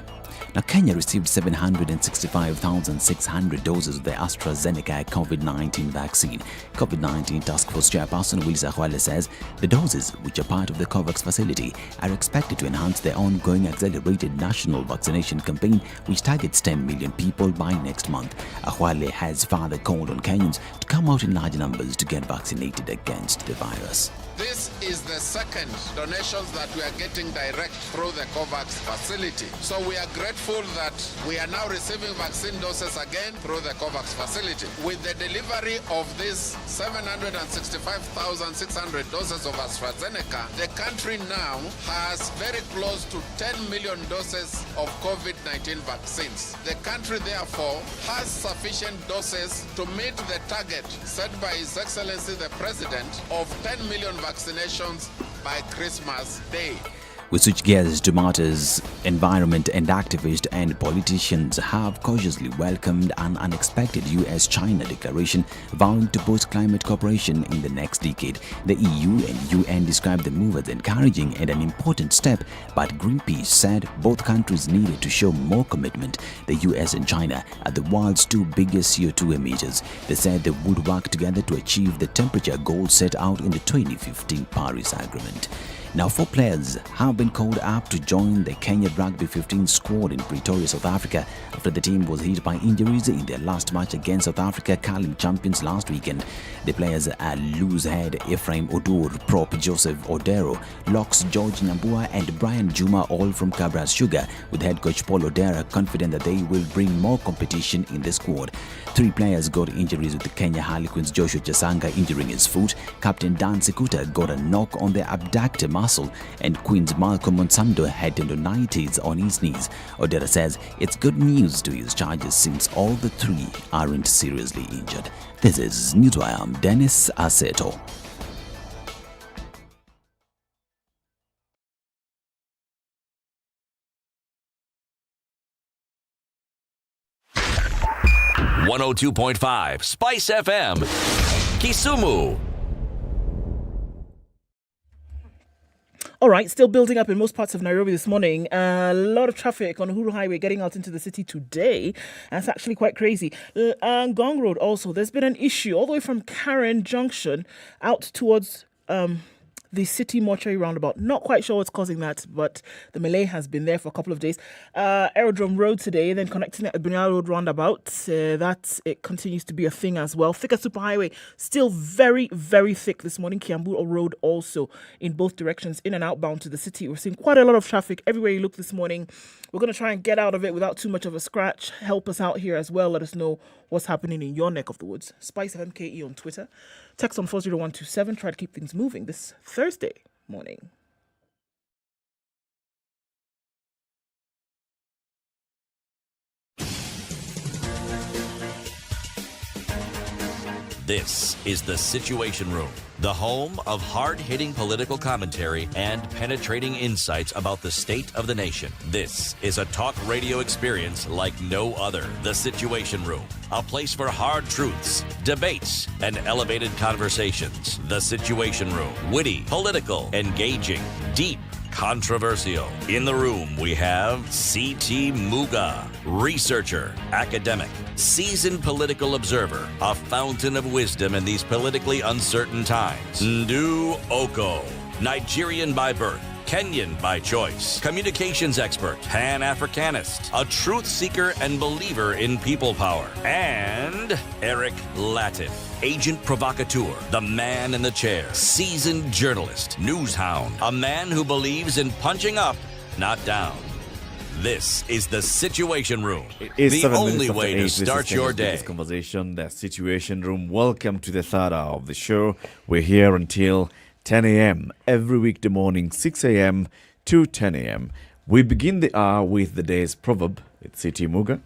Now, Kenya received 765,600 doses of the AstraZeneca COVID-19 vaccine. COVID-19 Task Force Chairperson Willis Akhwale says the doses, which are part of the COVAX facility, are expected to enhance the ongoing accelerated national vaccination campaign, which targets 10 million people by next month. Akhwale has further called on Kenyans to come out in large numbers to get vaccinated against the virus. This is the second donations that we are getting direct through the COVAX facility. So we are grateful that we are now receiving vaccine doses again through the COVAX facility. With the delivery of these 765,600 doses of AstraZeneca, the country now has very close to 10 million doses of COVID-19 vaccines. The country therefore has sufficient doses to meet the target set by His Excellency the President of 10 million vaccinations by Christmas Day. We switch gears to matters. Environment and activists and politicians have cautiously welcomed an unexpected US-China declaration vowing to boost climate cooperation in the next decade. The EU and UN described the move as encouraging and an important step, but Greenpeace said both countries needed to show more commitment. The US and China are the world's 2 biggest CO2 emitters. They said they would work together to achieve the temperature goals set out in the 2015 Paris Agreement. Now, 4 players have been called up to join the Kenya Rugby 15 squad in Pretoria, South Africa, after the team was hit by injuries in their last match against South Africa curling champions last weekend. The players are loose head Ephraim Odur, prop Joseph Odero, locks George Nyambua and Brian Juma, all from Cabras Sugar, with head coach Paul Odera confident that they will bring more competition in the squad. 3 players got injuries, with the Kenya Harlequins Joshua Chasanga injuring his foot, Captain Dan Sekuta got a knock on the abductor muscle, and Queen's Malcolm Monsando had tendonitis on his knees. Odera says it's good news to his charges since all the 3 aren't seriously injured. This is Newswire. I'm Dennis Aseto. 102.5 Spice FM, Kisumu. All right, still building up in most parts of Nairobi this morning. A lot of traffic on Uhuru Highway getting out into the city today. That's actually quite crazy. Ngong Road also, there's been an issue all the way from Karen Junction out towards the city mortuary roundabout. Not quite sure what's causing that, but the melee has been there for a couple of days. Aerodrome Road today, then connecting at the Bunyal Road roundabout. It continues to be a thing as well. Thika Superhighway, still very, very thick this morning. Kiambu Road also in both directions, in and outbound to the city. We're seeing quite a lot of traffic everywhere you look this morning. We're going to try and get out of it without too much of a scratch. Help us out here as well. Let us know what's happening in your neck of the woods. SpiceFM KE on Twitter. Text on 40127. Try to keep things moving this Thursday morning. This is The Situation Room, the home of hard-hitting political commentary and penetrating insights about the state of the nation. This is a talk radio experience like no other. The Situation Room, a place for hard truths, debates, and elevated conversations. The Situation Room, witty, political, engaging, deep, controversial. In the room, we have C.T. Muga, researcher, academic, seasoned political observer, a fountain of wisdom in these politically uncertain times. Ndu Okoh, Nigerian by birth, Kenyan by choice, communications expert, Pan-Africanist, a truth seeker and believer in people power, and Eric Latiff, agent provocateur, the man in the chair, seasoned journalist, news hound, a man who believes in punching up, not down. This is The Situation Room, the only way to start your day. This conversation, The Situation Room. Welcome to the third hour of the show. We're here until 10 a.m. every weekday morning, 6 a.m. to 10 a.m. We begin the hour with the day's proverb. It's C.T. Muga.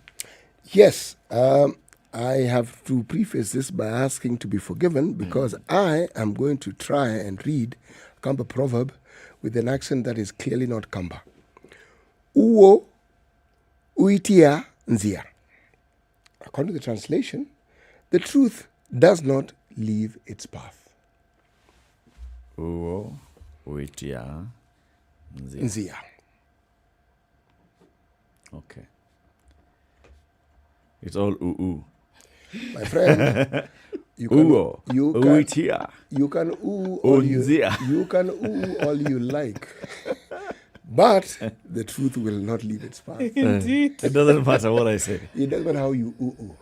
Yes, I have to preface this by asking to be forgiven because I am going to try and read a Kamba proverb with an accent that is clearly not Kamba. Uo uitia nzia. According to the translation, the truth does not leave its path. Uo uitia nzia. Okay. It's all ooh. My friend, you can ooh all you like. But the truth will not leave its path. Indeed. It doesn't matter what I say. It doesn't matter how you ooh.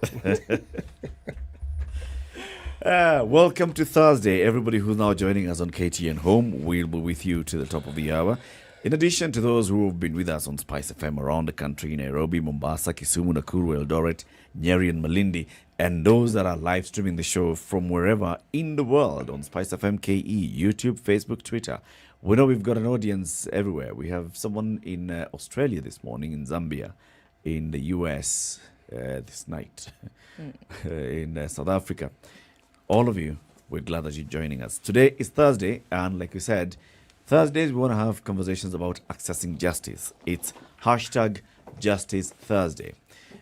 Welcome to Thursday. Everybody who's now joining us on KTN Home, we'll be with you to the top of the hour. In addition to those who have been with us on SpiceFM around the country, Nairobi, Mombasa, Kisumu, Nakuru, Eldoret, Nyeri and Malindi, and those that are live streaming the show from wherever in the world on SpiceFM KE, YouTube, Facebook, Twitter. We know we've got an audience everywhere. We have someone in Australia this morning, in Zambia, in the US this night, in South Africa. All of you, we're glad that you're joining us. Today is Thursday, and like we said, Thursdays we want to have conversations about accessing justice. It's hashtag Justice Thursday.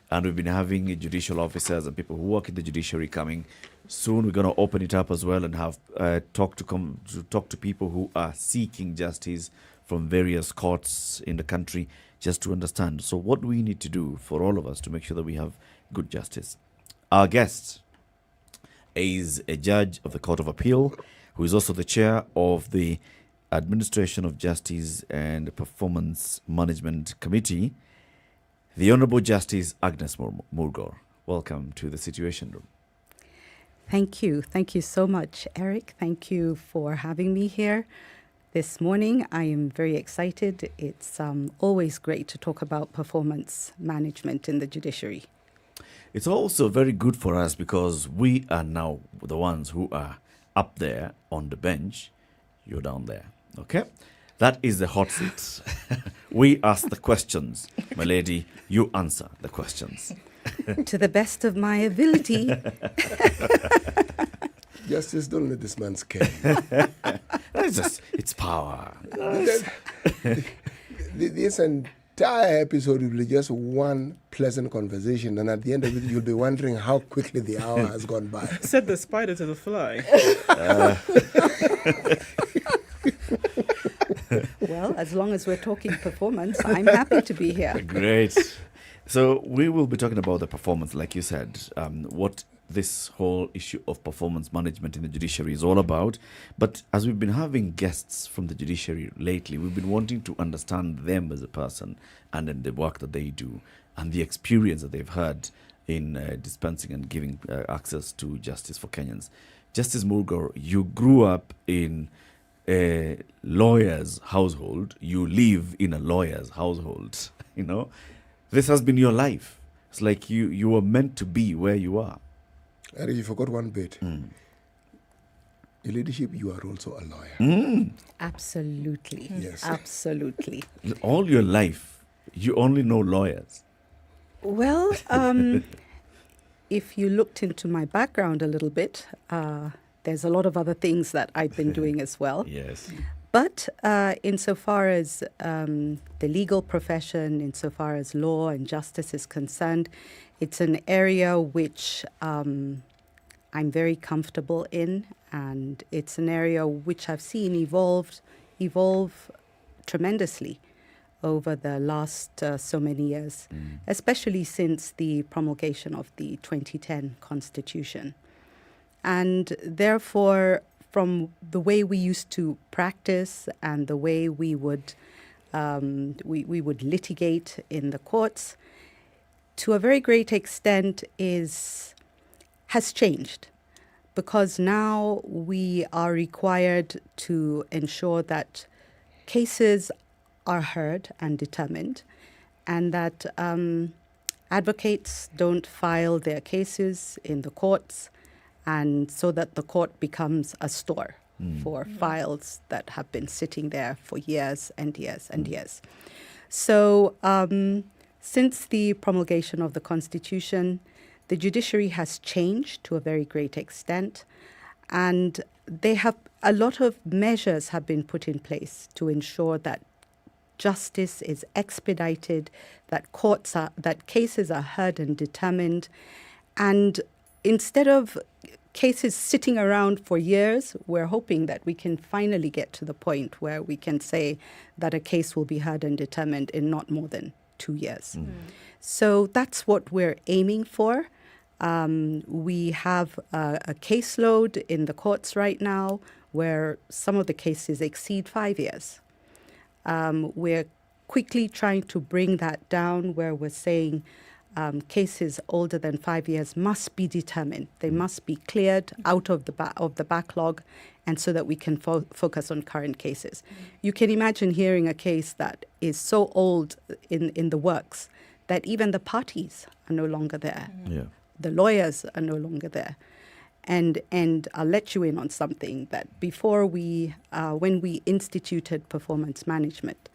And we've been having judicial officers and people who work in the judiciary coming. Soon we're going to open it up as well and have talk to people who are seeking justice from various courts in the country, just to understand. So what do we need to do for all of us to make sure that we have good justice? Our guest is a judge of the Court of Appeal, who is also the chair of the Administration of Justice and Performance Management Committee, the Honourable Justice Agnes Murgor. Welcome to the Situation Room. Thank you. Thank you so much, Eric. Thank you for having me here this morning. I am very excited. It's always great to talk about performance management in the judiciary. It's also very good for us because we are now the ones who are up there on the bench. You're down there. Okay? That is the hot seat. We ask the questions. My lady, you answer the questions. To the best of my ability. Justice, don't let this man scare you. It's power. This entire episode will be just one pleasant conversation, and at the end of it, you'll be wondering how quickly the hour has gone by. Said the spider to the fly. Well, as long as we're talking performance, I'm happy to be here. Great. So we will be talking about the performance, like you said, what this whole issue of performance management in the judiciary is all about. But as we've been having guests from the judiciary lately, we've been wanting to understand them as a person and in the work that they do and the experience that they've had in dispensing and giving access to justice for Kenyans. Justice Muga, you grew up in a lawyer's household. You live in a lawyer's household. You know, this has been your life. It's like you were meant to be where you are. Eric, you forgot one bit. In leadership, you are also a lawyer. Absolutely. Yes. Absolutely. All your life, you only know lawyers. Well, if you looked into my background a little bit, there's a lot of other things that I've been doing as well. Yes. But insofar as the legal profession, insofar as law and justice is concerned, it's an area which I'm very comfortable in, and it's an area which I've seen evolve tremendously over the last so many years, especially since the promulgation of the 2010 Constitution. And therefore, from the way we used to practice and the way we would litigate in the courts, to a very great extent has changed, because now we are required to ensure that cases are heard and determined, and that advocates don't file their cases in the courts, and so that the court becomes a store for files that have been sitting there for years and years and years. So since the promulgation of the Constitution, the judiciary has changed to a very great extent, and a lot of measures have been put in place to ensure that justice is expedited, that cases are heard and determined, and instead of cases sitting around for years, we're hoping that we can finally get to the point where we can say that a case will be heard and determined in not more than 2 years. So that's what we're aiming for. We have a caseload in the courts right now where some of the cases exceed 5 years. We're quickly trying to bring that down, where we're saying cases older than 5 years must be determined. They must be cleared out of the backlog, and so that we can focus on current cases. You can imagine hearing a case that is so old in the works that even the parties are no longer there. Yeah. The lawyers are no longer there. And I'll let you in on something, that before when we instituted performance management,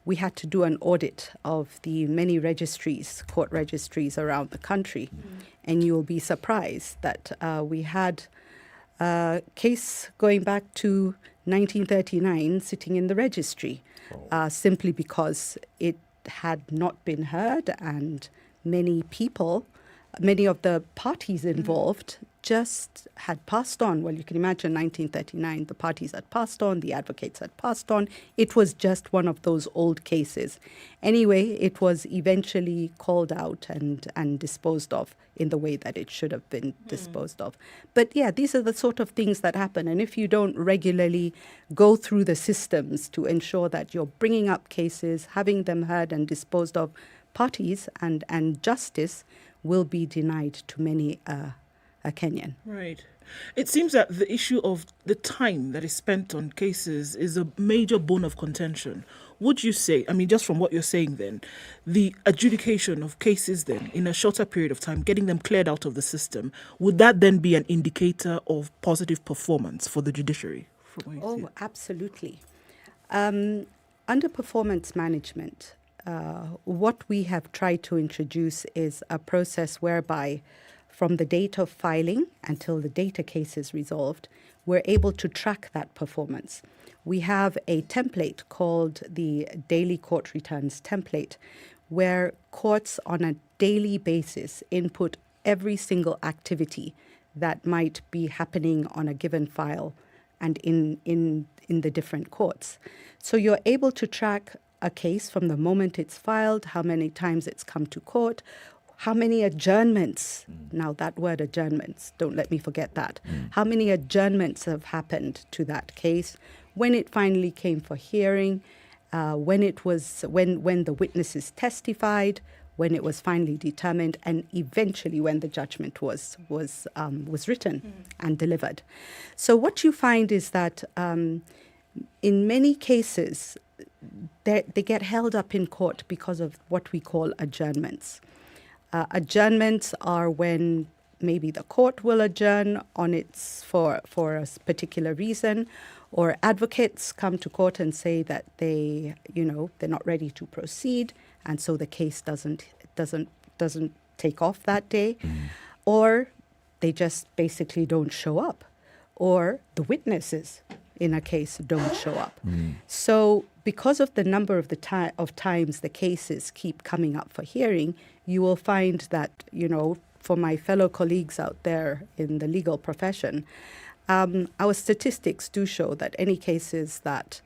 we had to do an audit of the many registries, court registries around the country. And you'll be surprised that we had a case going back to 1939 sitting in the registry, simply because it had not been heard, and many of the parties involved just had passed on. Well, you can imagine 1939, the parties had passed on, the advocates had passed on. It was just one of those old cases. Anyway, it was eventually called out and disposed of in the way that it should have been disposed of. But yeah, these are the sort of things that happen. And if you don't regularly go through the systems to ensure that you're bringing up cases, having them heard and disposed of, parties and justice will be denied to many a Kenyan. Right. It seems that the issue of the time that is spent on cases is a major bone of contention. Would you say, I mean, just from what you're saying then, the adjudication of cases then in a shorter period of time, getting them cleared out of the system, would that then be an indicator of positive performance for the judiciary? Oh, absolutely. Under performance management, what we have tried to introduce is a process whereby from the date of filing until the date a case is resolved, we're able to track that performance. We have a template called the Daily Court Returns Template, where courts on a daily basis input every single activity that might be happening on a given file and in the different courts. So you're able to track a case from the moment it's filed, how many times it's come to court, how many adjournments, now that word adjournments, don't let me forget that, how many adjournments have happened to that case, when it finally came for hearing, when the witnesses testified, when it was finally determined, and eventually when the judgment was written and delivered. So what you find is that in many cases, they get held up in court because of what we call adjournments. Adjournments are when maybe the court will adjourn on its for a particular reason, or advocates come to court and say that they're not ready to proceed, and so the case doesn't take off that day, or they just basically don't show up, or the witnesses in a case don't show up. So because of the number of times the cases keep coming up for hearing, you will find that, for my fellow colleagues out there in the legal profession, our statistics do show that any cases that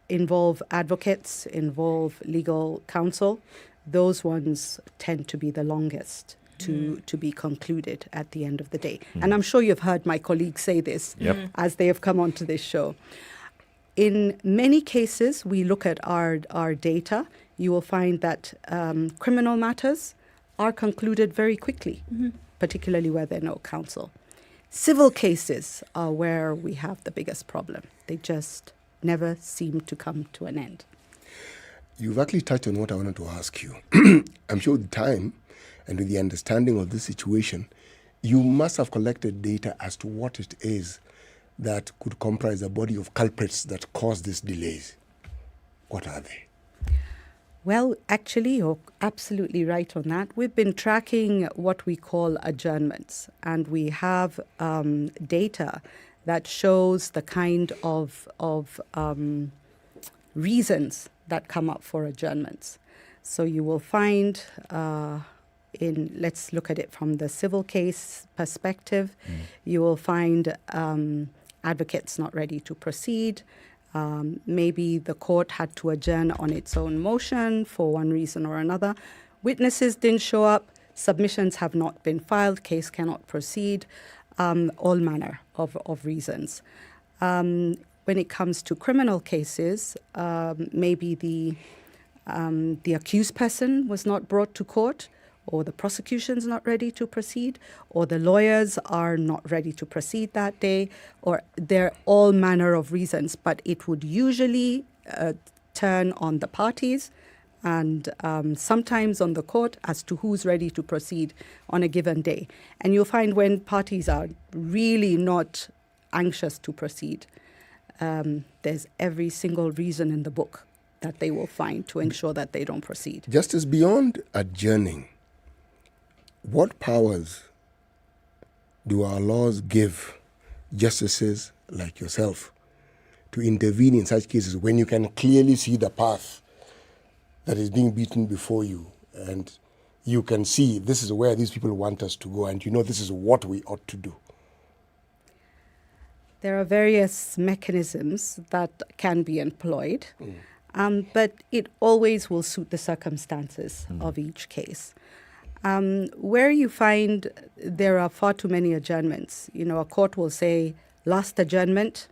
involve advocates, involve legal counsel, those ones tend to be the longest to be concluded at the end of the day. And I'm sure you've heard my colleagues say this as they have come onto this show. In many cases, we look at our data, you will find that criminal matters are concluded very quickly, particularly where there are no counsel. Civil cases are where we have the biggest problem. They just never seem to come to an end. You've actually touched on what I wanted to ask you. I'm sure with time and with the understanding of this situation, you must have collected data as to what it is that could comprise a body of culprits that cause these delays. What are they? Well, actually, you're absolutely right on that. We've been tracking what we call adjournments, and we have data that shows the kind of reasons that come up for adjournments. So you will find let's look at it from the civil case perspective, you will find advocates not ready to proceed. Maybe the court had to adjourn on its own motion for one reason or another. Witnesses didn't show up, submissions have not been filed, case cannot proceed, all manner of reasons. When it comes to criminal cases, maybe the accused person was not brought to court, or the prosecution's not ready to proceed, or the lawyers are not ready to proceed that day, or there are all manner of reasons, but it would usually turn on the parties and sometimes on the court as to who's ready to proceed on a given day. And you'll find when parties are really not anxious to proceed, there's every single reason in the book that they will find to ensure that they don't proceed. Justice, beyond adjourning, what powers do our laws give justices like yourself to intervene in such cases when you can clearly see the path that is being beaten before you, and you can see this is where these people want us to go, and this is what we ought to do? There are various mechanisms that can be employed, but it always will suit the circumstances of each case. Where you find there are far too many adjournments, a court will say last adjournment,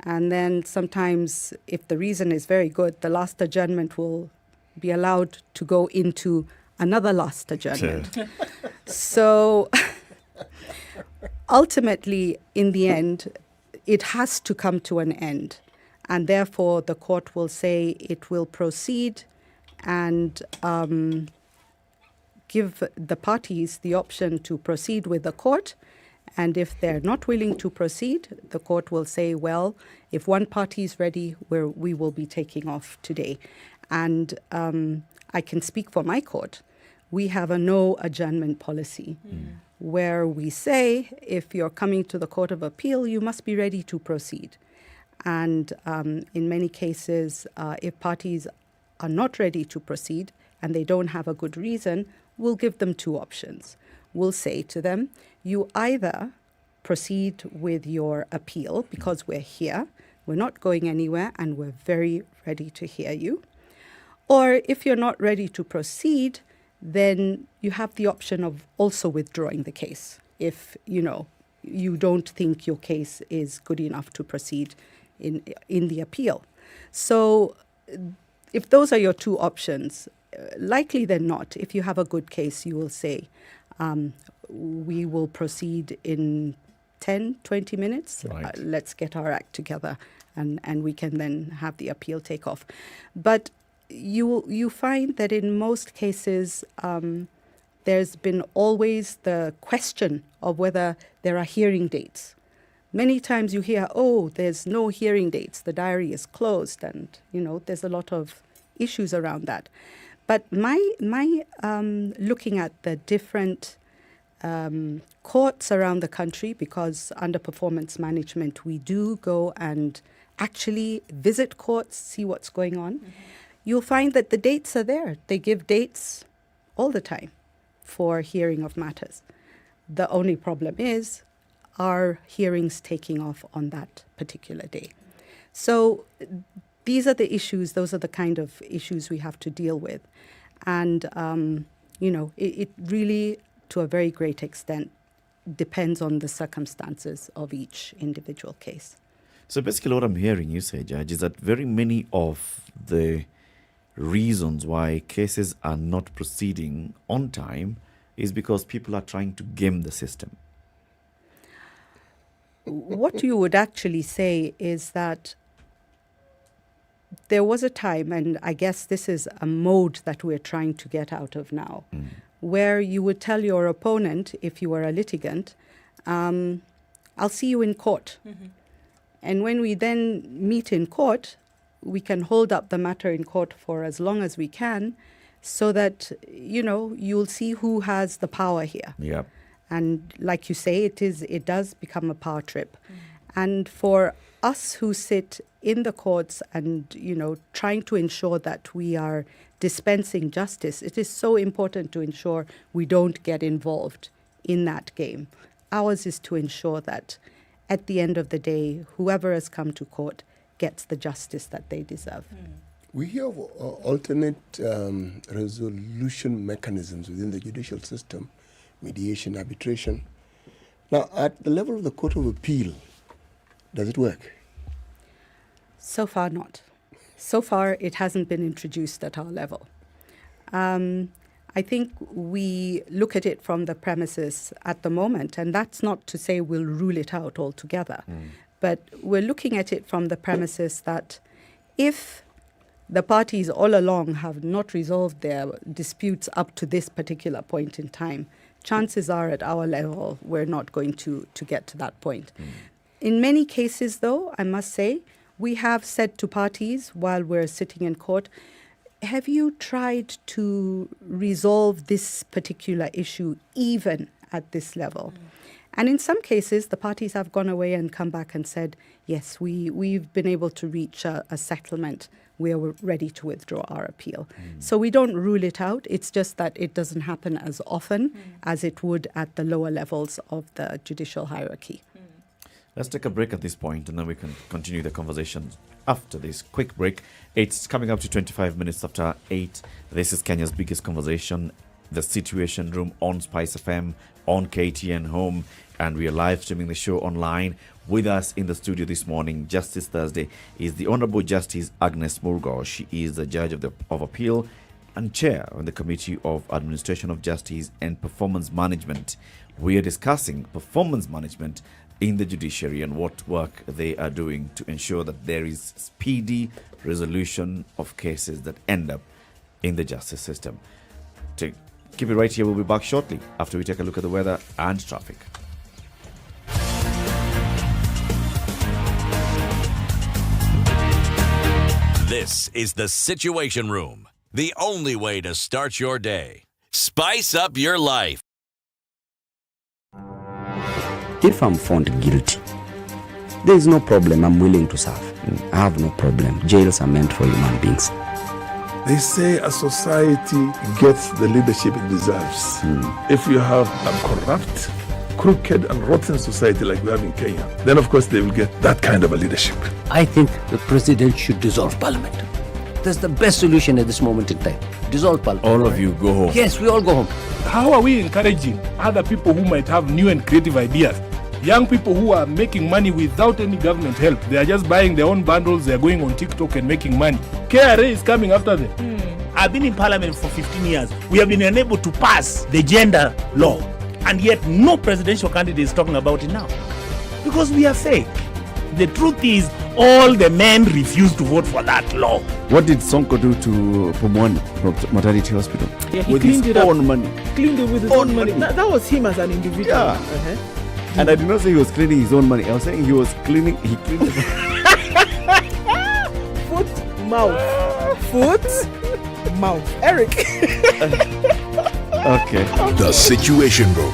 and then sometimes if the reason is very good, the last adjournment will be allowed to go into another last adjournment. So ultimately, in the end, it has to come to an end, and therefore the court will say it will proceed and give the parties the option to proceed with the court. And if they're not willing to proceed, the court will say, well, if one party is ready, we will be taking off today. And I can speak for my court. We have a no adjournment policy where we say, if you're coming to the Court of Appeal, you must be ready to proceed. And in many cases, if parties are not ready to proceed, and they don't have a good reason, we'll give them two options. We'll say to them, you either proceed with your appeal because we're here, we're not going anywhere, and we're very ready to hear you. Or if you're not ready to proceed, then you have the option of also withdrawing the case if, you don't think your case is good enough to proceed in the appeal. So if those are your two options, likely than not, if you have a good case, you will say, we will proceed in 10, 20 minutes. Right. Let's get our act together, and we can then have the appeal take off. But you find that in most cases, there's been always the question of whether there are hearing dates. Many times you hear, there's no hearing dates, the diary is closed, and, there's a lot of issues around that. But my looking at the different courts around the country, because under performance management, we do go and actually visit courts, see what's going on. You'll find that the dates are there. They give dates all the time for hearing of matters. The only problem is, are hearings taking off on that particular day? So these are the issues, those are the kind of issues we have to deal with. And, it really, to a very great extent, depends on the circumstances of each individual case. So basically what I'm hearing you say, Judge, is that very many of the reasons why cases are not proceeding on time is because people are trying to game the system. What you would actually say is that there was a time, and I guess this is a mode that we're trying to get out of now, where you would tell your opponent, if you were a litigant, I'll see you in court. And when we then meet in court, we can hold up the matter in court for as long as we can, so that, you'll see who has the power here. Yeah. And like you say, it does become a power trip. And for us who sit in the courts and, trying to ensure that we are dispensing justice, it is so important to ensure we don't get involved in that game. Ours is to ensure that at the end of the day, whoever has come to court gets the justice that they deserve. We have alternate resolution mechanisms within the judicial system, mediation, arbitration. Now, at the level of the Court of Appeal, does it work? So far, not. So far, it hasn't been introduced at our level. I think we look at it from the premises at the moment, and that's not to say we'll rule it out altogether, but we're looking at it from the premises that if the parties all along have not resolved their disputes up to this particular point in time, chances are at our level we're not going to get to that point. In many cases, though, I must say, we have said to parties while we're sitting in court, have you tried to resolve this particular issue even at this level? And in some cases, the parties have gone away and come back and said, yes, we've been able to reach a settlement where we're ready to withdraw our appeal. So we don't rule it out. It's just that it doesn't happen as often as it would at the lower levels of the judicial hierarchy. Let's take a break at this point, and then we can continue the conversation after this quick break. It's coming up to 25 minutes after 8. This is Kenya's biggest conversation, The Situation Room on SpiceFM, on KTN Home, and we are live streaming the show online. With us in the studio this morning, Justice Thursday, is the Honorable Justice Agnes Muga. She is the Judge of Appeal and Chair on the Committee of Administration of Justice and Performance Management. We are discussing performance management in the judiciary and what work they are doing to ensure that there is speedy resolution of cases that end up in the justice system. To keep it right here, we'll be back shortly after we take a look at the weather and traffic. This is the Situation Room, the only way to start your day. Spice up your life. If I'm found guilty, there is no problem. I'm willing to serve. I have no problem. Jails are meant for human beings. They say a society gets the leadership it deserves. If you have a corrupt, crooked and rotten society like we have in Kenya, then of course they will get that kind of a leadership. I think the president should dissolve parliament. That's the best solution at this moment in time. Dissolve parliament. All of you go home. Yes, we all go home. How are we encouraging other people who might have new and creative ideas? Young people who are making money without any government help. They are just buying their own bundles, they are going on TikTok and making money. KRA is coming after them. I've been in parliament for 15 years. We have been unable to pass the gender law. And yet no presidential candidate is talking about it now. Because we are fake. The truth is, all the men refused to vote for that law. What did Sonko do to Pumwani Maternity Hospital? Yeah, he with cleaned his it up. own money. Cleaned it with his own money. That was him as an individual. Yeah. And I did not say he was cleaning his own money. I was saying he cleaned it. Foot, mouth. Foot, mouth. Eric. Okay. The Situation Room.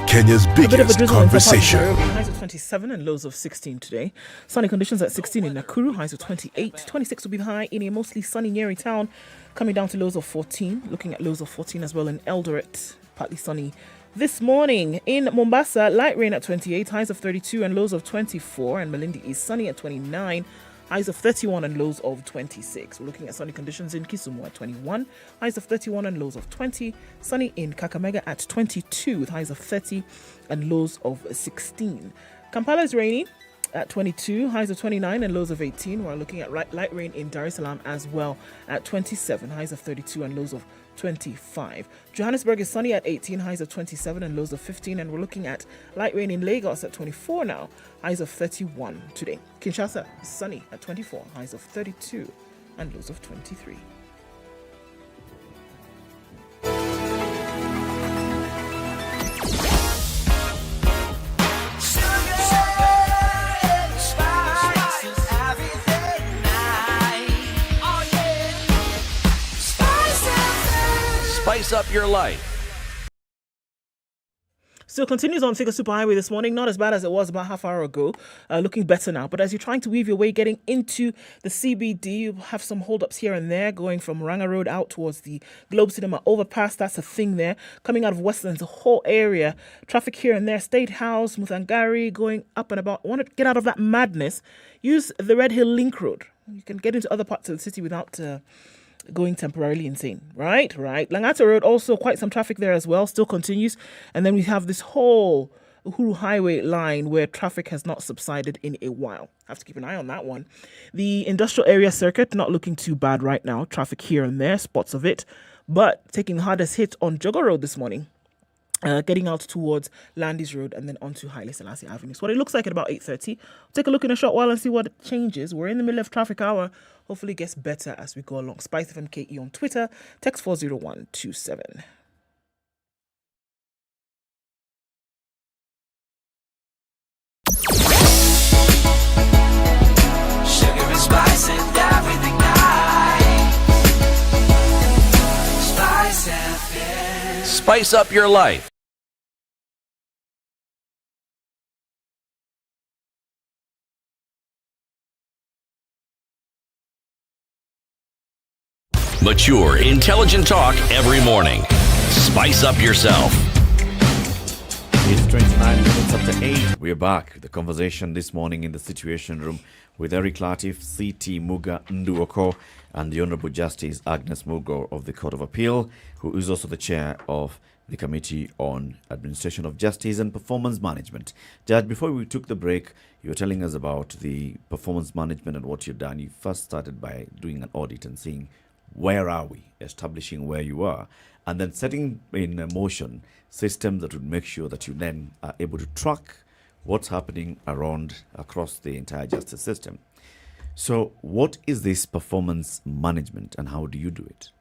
Kenya's biggest conversation. Highs of 27 and lows of 16 today. Sunny conditions at 16 in Nakuru. Highs of 28. 26 will be the high in a mostly sunny Nyeri town. Coming down to lows of 14. Looking at lows of 14 as well in Eldoret. Partly sunny this morning. In Mombasa, light rain at 28. Highs of 32 and lows of 24. And Malindi is sunny at 29. Highs of 31 and lows of 26. We're looking at sunny conditions in Kisumu at 21. Highs of 31 and lows of 20. Sunny in Kakamega at 22 with highs of 30 and lows of 16. Kampala is rainy at 22. Highs of 29 and lows of 18. We're looking at light rain in Dar es Salaam as well at 27. Highs of 32 and lows of 25. Johannesburg is sunny at 18, highs of 27 and lows of 15, and we're looking at light rain in Lagos at 24 now, highs of 31 today. Kinshasa is sunny at 24, highs of 32 and lows of 23. Spice up your life. Still continues on Figure Superhighway this morning. Not as bad as it was about half hour ago. Looking better now. But as you're trying to weave your way getting into the CBD, you have some holdups here and there going from Ranga Road out towards the Globe Cinema overpass. That's a thing there. Coming out of Westlands, the whole area. Traffic here and there. State House, Muthangari, going up and about. Want to get out of that madness? Use the Red Hill Link Road. You can get into other parts of the city without going temporarily insane. Right. Langata Road, also quite some traffic there as well, still continues. And then we have this whole Uhuru Highway line where traffic has not subsided in a while. Have to keep an eye on that one. The industrial area circuit, not looking too bad right now. Traffic here and there, spots of it. But taking the hardest hit on Jogo Road this morning. Getting out towards Landis Road and then onto Haile Selassie Avenue. So what it looks like at about 8:30. Take a look in a short while and see what changes. We're in the middle of traffic hour. Hopefully it gets better as we go along. SpiceFM KE on Twitter. Text 40127. Sugar and spice and everything nice. SpiceFM. Spice up your life. Mature, intelligent talk every morning. Spice up yourself. It's 29 minutes after 8. We're back. The conversation this morning in the Situation Room with Eric Latiff, CT Muga Ndu Okoh, and the Honourable Justice Agnes Mulgo of the Court of Appeal, who is also the chair of the Committee on Administration of Justice and Performance Management. Judge, before we took the break, you were telling us about the performance management and what you've done. You first started by doing an audit and seeing where are we, establishing where you are, and then setting in motion systems that would make sure that you then are able to track what's happening across the entire justice system. So what is this performance management and how do you do it?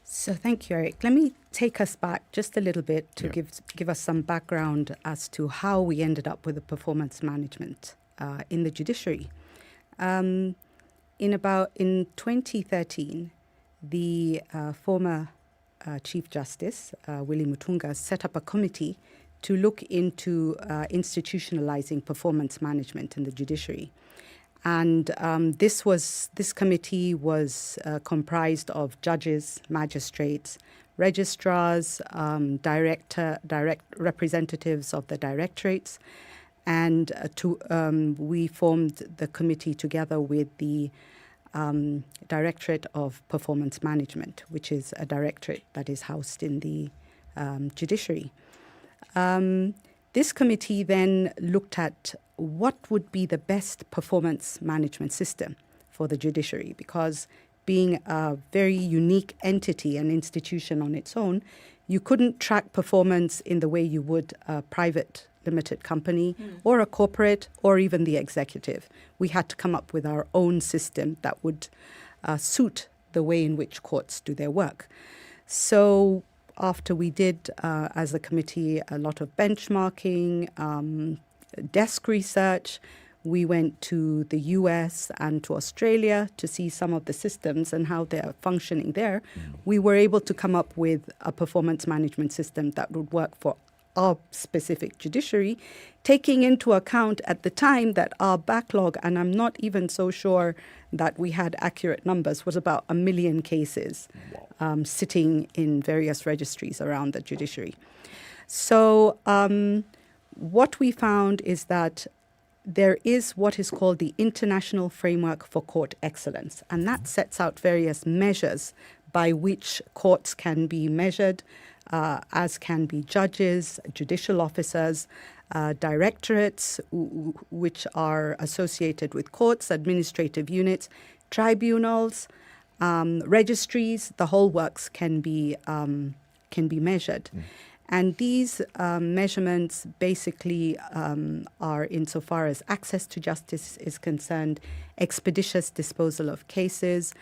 So thank you, Eric. Let me take us back just a little bit to give us some background as to how we ended up with the performance management in the judiciary. In 2013, the former Chief Justice, Willie Mutunga, set up a committee to look into institutionalizing performance management in the judiciary. And this committee was comprised of judges, magistrates, registrars, direct representatives of the directorates, and we formed the committee together with the Directorate of Performance Management, which is a directorate that is housed in the judiciary. This committee then looked at what would be the best performance management system for the judiciary, because being a very unique entity, an institution on its own, you couldn't track performance in the way you would a private limited company or a corporate or even the executive. We had to come up with our own system that would suit the way in which courts do their work. So after we did, as a committee, a lot of benchmarking, desk research, we went to the US and to Australia to see some of the systems and how they're functioning there. We were able to come up with a performance management system that would work for our specific judiciary, taking into account at the time that our backlog, and I'm not even so sure that we had accurate numbers, was about 1 million cases sitting in various registries around the judiciary. So what we found is that there is what is called the International Framework for Court Excellence, and that sets out various measures by which courts can be measured, as can be judges, judicial officers, directorates, which are associated with courts, administrative units, tribunals, registries. The whole works can be measured. And these measurements basically are, insofar as access to justice is concerned, expeditious disposal of cases,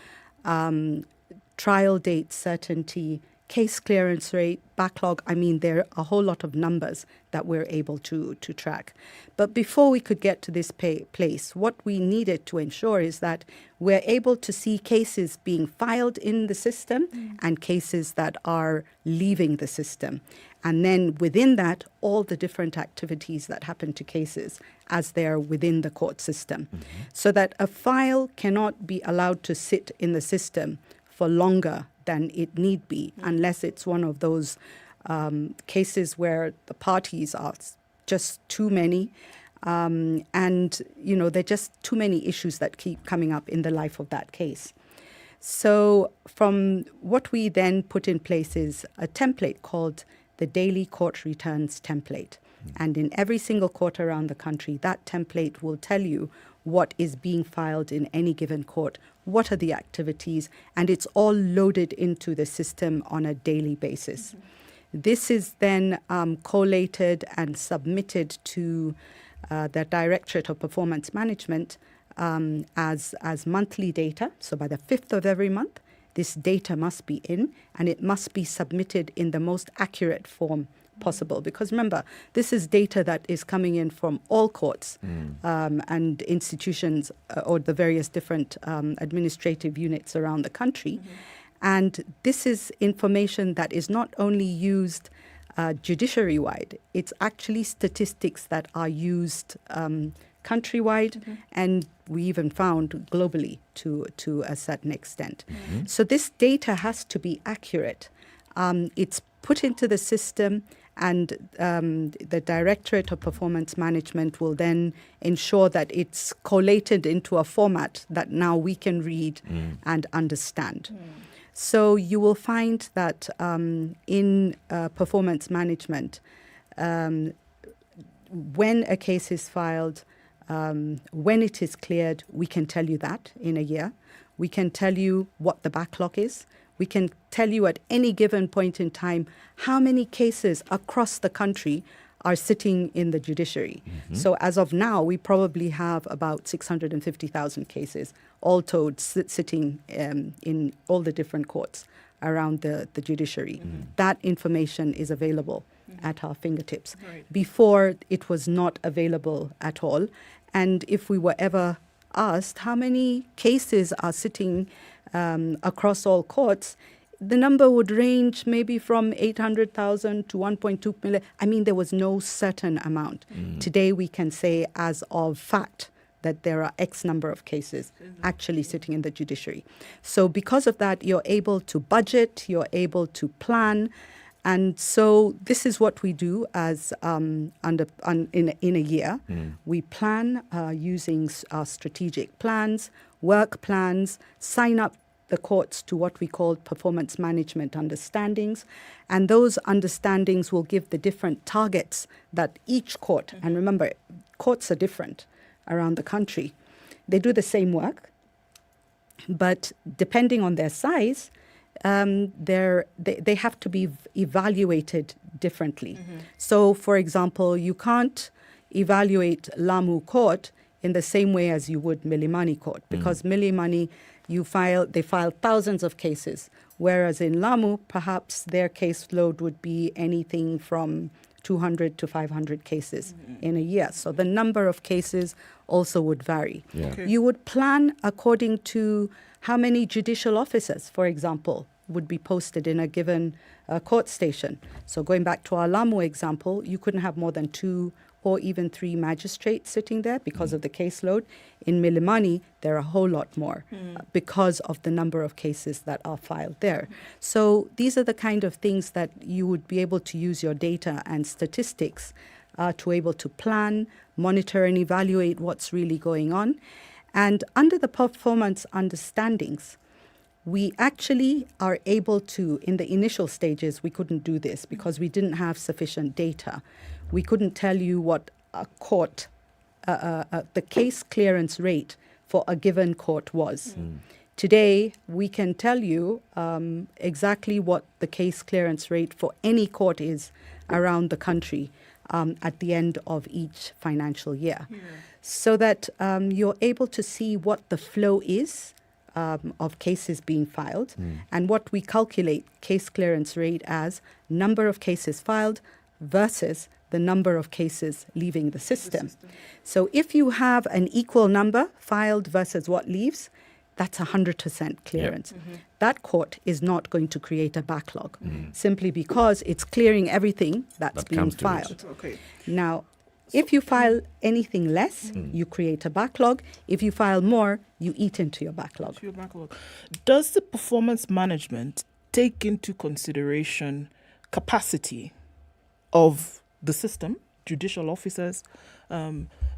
trial date certainty, case clearance rate, backlog. I mean, there are a whole lot of numbers that we're able to track. But before we could get to this place, what we needed to ensure is that we're able to see cases being filed in the system and cases that are leaving the system. And then within that, all the different activities that happen to cases as they're within the court system. So that a file cannot be allowed to sit in the system for longer than it need be, unless it's one of those cases where the parties are just too many, and there are just too many issues that keep coming up in the life of that case. So from what we then put in place is a template called the Daily Court Returns Template. And in every single court around the country, that template will tell you what is being filed in any given court, what are the activities, and it's all loaded into the system on a daily basis. This is then collated and submitted to the Directorate of Performance Management as monthly data. So by the 5th of every month, this data must be in, and it must be submitted in the most accurate form possible. Because remember, this is data that is coming in from all courts and institutions or the various different administrative units around the country. And this is information that is not only used judiciary-wide, it's actually statistics that are used countrywide, and we even found globally to a certain extent. So this data has to be accurate. It's put into the system, and the Directorate of Performance Management will then ensure that it's collated into a format that now we can read and understand. So you will find that in performance management, when a case is filed, when it is cleared, we can tell you that in a year. We can tell you what the backlog is. We can tell you at any given point in time how many cases across the country are sitting in the judiciary. So as of now, we probably have about 650,000 cases, all told, sitting in all the different courts around the judiciary. That information is available at our fingertips. Before, it was not available at all. And if we were ever asked how many cases are sitting across all courts, the number would range maybe from 800,000 to 1.2 million. I mean, there was no certain amount. Today we can say, as of fact, that there are X number of cases actually sitting in the judiciary. So because of that, you're able to budget, you're able to plan. And so this is what we do as in a year. We plan using our strategic plans, work plans, sign up the courts to what we call performance management understandings. And those understandings will give the different targets that each court, and remember, courts are different around the country. They do the same work, but depending on their size, they have to be evaluated differently. So, for example, you can't evaluate Lamu Court in the same way as you would Milimani Court, because Milimani, they file thousands of cases, whereas in Lamu, perhaps their caseload would be anything from 200 to 500 cases in a year. So the number of cases also would vary. Yeah. Okay. You would plan according to how many judicial officers, for example, would be posted in a given court station. So going back to our Lamu example, you couldn't have more than 2 or even 3 magistrates sitting there because of the caseload. In Milimani, there are a whole lot more because of the number of cases that are filed there. So these are the kind of things that you would be able to use your data and statistics to able to plan, monitor, and evaluate what's really going on. And under the performance understandings, we actually are able to, in the initial stages, we couldn't do this because we didn't have sufficient data. We couldn't tell you what a court, the case clearance rate for a given court was. Today, we can tell you exactly what the case clearance rate for any court is around the country at the end of each financial year. So that you're able to see what the flow is of cases being filed, and what we calculate case clearance rate as number of cases filed versus the number of cases leaving the system. So if you have an equal number filed versus what leaves, that's 100% clearance. That court is not going to create a backlog simply because it's clearing everything that's being filed. Now, if you file anything less, you create a backlog. If you file more, you eat into your backlog. Does the performance management take into consideration capacity of the system, judicial officers?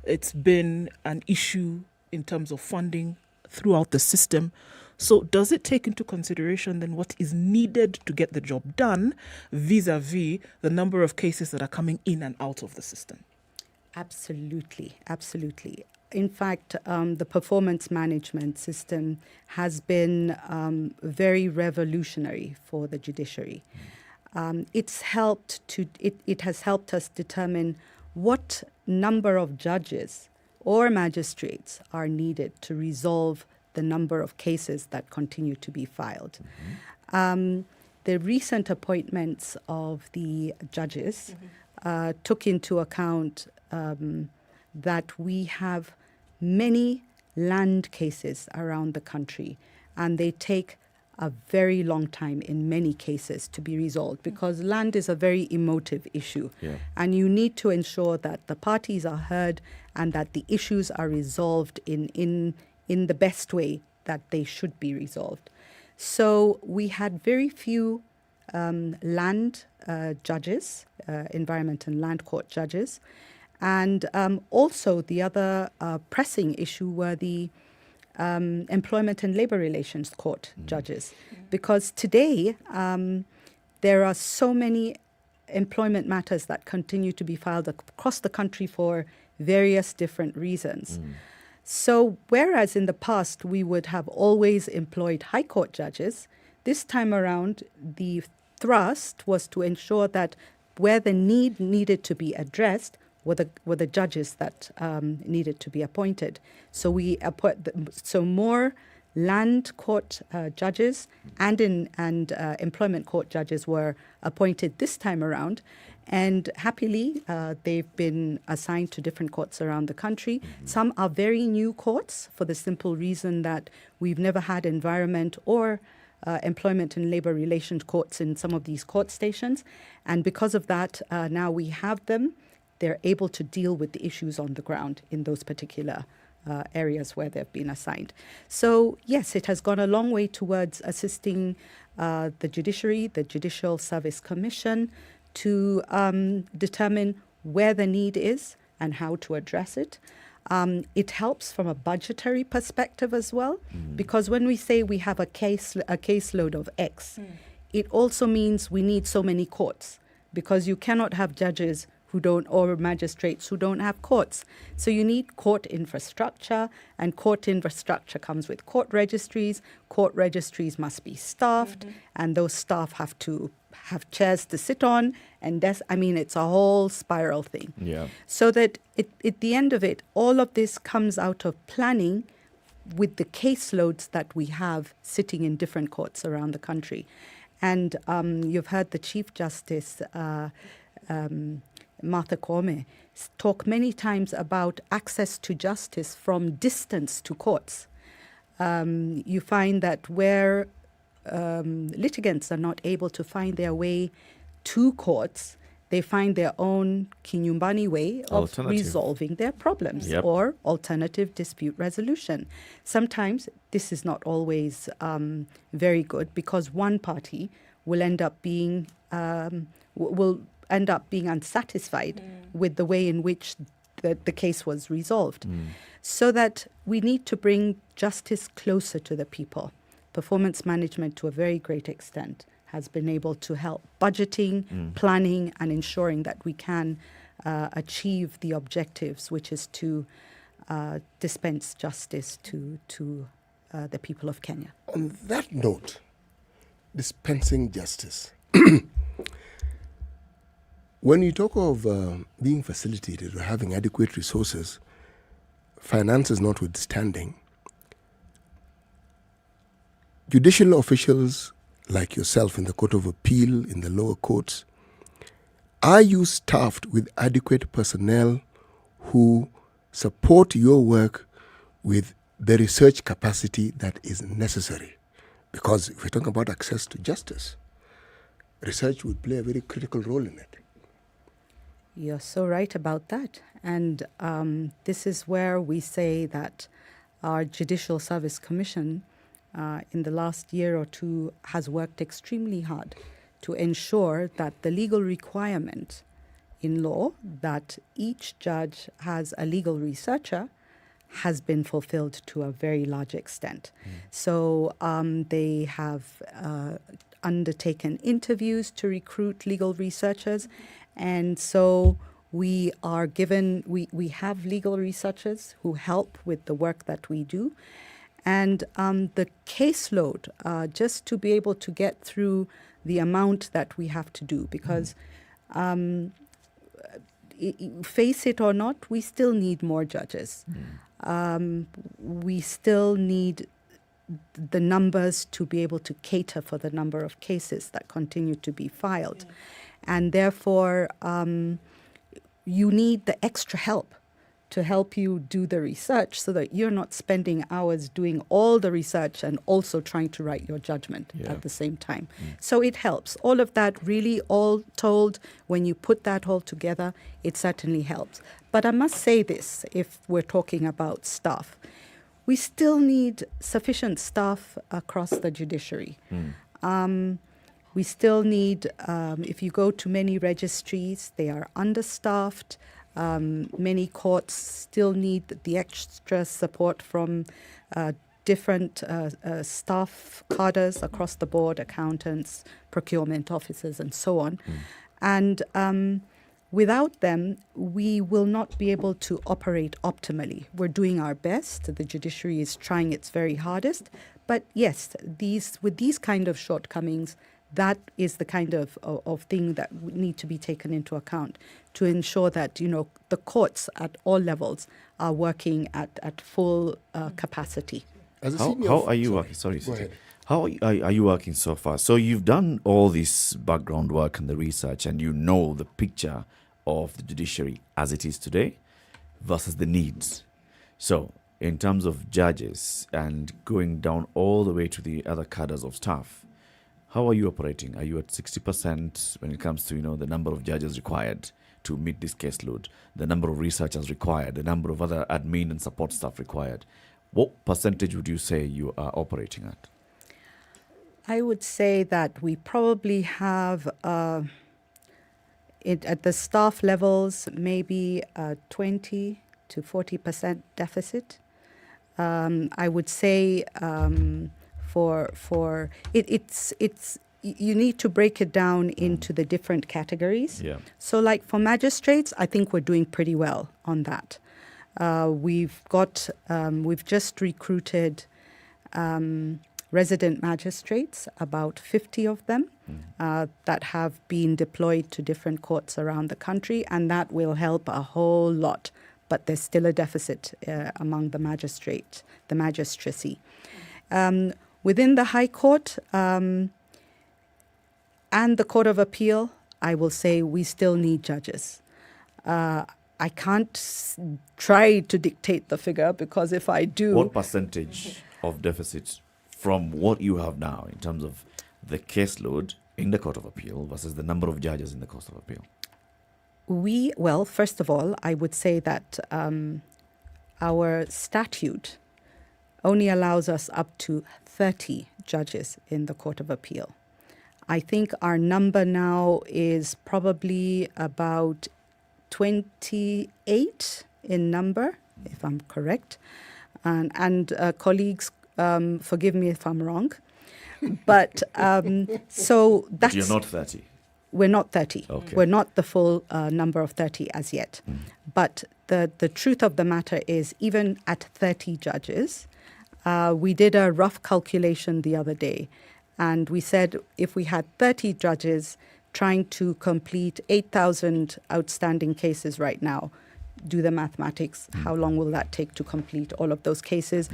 It's been an issue in terms of funding throughout the system. So does it take into consideration then what is needed to get the job done vis-a-vis the number of cases that are coming in and out of the system? Absolutely, absolutely. In fact, the performance management system has been very revolutionary for the judiciary. It has helped us determine what number of judges or magistrates are needed to resolve the number of cases that continue to be filed. The recent appointments of the judges took into account that we have many land cases around the country, and they take a very long time in many cases to be resolved because land is a very emotive issue. And you need to ensure that the parties are heard and that the issues are resolved in the best way that they should be resolved. So we had very few land judges, environment and land court judges. And also the other pressing issue were the employment and labor relations court judges. Because today there are so many employment matters that continue to be filed across the country for various different reasons. So whereas in the past we would have always employed high court judges, this time around the thrust was to ensure that where the need needed to be addressed were the judges that needed to be appointed. So we more land court judges and employment court judges were appointed this time around, and happily they've been assigned to different courts around the country. Some are very new courts for the simple reason that we've never had environment or employment and labor relations courts in some of these court stations, and because of that now we have them. They're able to deal with the issues on the ground in those particular areas where they've been assigned. So, yes, it has gone a long way towards assisting the judiciary, the Judicial Service Commission, to determine where the need is and how to address it. It helps from a budgetary perspective as well, because when we say we have a caseload of X, it also means we need so many courts, because you cannot have judges who don't, or magistrates who don't have courts. So you need court infrastructure, and court infrastructure comes with court registries. Court registries must be staffed, and those staff have to have chairs to sit on, and it's a whole spiral thing. Yeah. So that at the end of it, all of this comes out of planning with the caseloads that we have sitting in different courts around the country. And you've heard the Chief Justice, Martha Koome, talk many times about access to justice from distance to courts. You find that where litigants are not able to find their way to courts, they find their own kinyumbani way of resolving their problems, or alternative dispute resolution. Sometimes this is not always very good, because one party will end up being unsatisfied with the way in which the case was resolved. So that we need to bring justice closer to the people. Performance management, to a very great extent, has been able to help budgeting, planning, and ensuring that we can achieve the objectives, which is to dispense justice to the people of Kenya. On that note, dispensing justice. When you talk of being facilitated or having adequate resources, finances notwithstanding, judicial officials like yourself in the Court of Appeal, in the lower courts, are you staffed with adequate personnel who support your work with the research capacity that is necessary? Because if we're talking about access to justice, research would play a very critical role in it. You're so right about that. And this is where we say that our Judicial Service Commission in the last year or two has worked extremely hard to ensure that the legal requirement in law that each judge has a legal researcher has been fulfilled to a very large extent. So they have undertaken interviews to recruit legal researchers, and so we are given, we have legal researchers who help with the work that we do. And the caseload, just to be able to get through the amount that we have to do, because face it or not, we still need more judges. We still need the numbers to be able to cater for the number of cases that continue to be filed. And therefore, you need the extra help to help you do the research, so that you're not spending hours doing all the research and also trying to write your judgment at the same time. So it helps. All of that really, all told, when you put that all together, it certainly helps. But I must say this, if we're talking about staff, we still need sufficient staff across the judiciary. We still need, if you go to many registries, they are understaffed. Many courts still need the extra support from different staff cadres across the board, accountants, procurement officers, and so on. And without them, we will not be able to operate optimally. We're doing our best. The judiciary is trying its very hardest. But yes, with these kind of shortcomings, that is the kind of thing that would need to be taken into account to ensure that, the courts at all levels are working at full capacity. How are you working? Sorry, how are you working so far? So you've done all this background work and the research, and you know the picture of the judiciary as it is today versus the needs. So in terms of judges and going down all the way to the other cadres of staff, how are you operating? Are you at 60% when it comes to, the number of judges required? to meet this caseload, the number of researchers required, the number of other admin and support staff required, what percentage would you say you are operating at? I would say that we probably have at the staff levels maybe 20 to 40% deficit. I would say it's you need to break it down into the different categories. Yeah. So like for magistrates, I think we're doing pretty well on that. We've just recruited resident magistrates, about 50 of them, that have been deployed to different courts around the country, and that will help a whole lot. But there's still a deficit among the magistracy. Within the High Court and the Court of Appeal, I will say we still need judges. I can't try to dictate the figure, because if I do... What percentage of deficit from what you have now in terms of the caseload in the Court of Appeal versus the number of judges in the Court of Appeal? Well, first of all, I would say that our statute only allows us up to 30 judges in the Court of Appeal. I think our number now is probably about 28 in number, if I'm correct. And colleagues, forgive me if I'm wrong. But so that's... But you're not 30? We're not 30. Okay. We're not the full number of 30 as yet. But the truth of the matter is, even at 30 judges, we did a rough calculation the other day. And we said if we had 30 judges trying to complete 8,000 outstanding cases right now, do the mathematics, how long will that take to complete all of those cases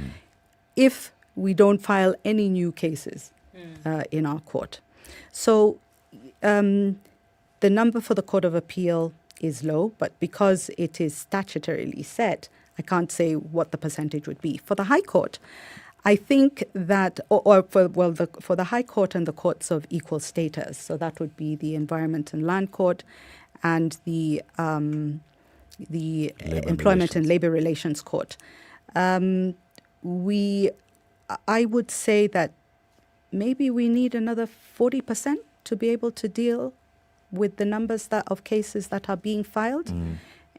if we don't file any new cases in our court? So the number for the Court of Appeal is low, but because it is statutorily set, I can't say what the percentage would be. For the High Court, I think that, for the High Court and the courts of equal status, so that would be the Environment and Land Court and the Employment and Labour Relations Court, I would say that maybe we need another 40% to be able to deal with the numbers of cases that are being filed.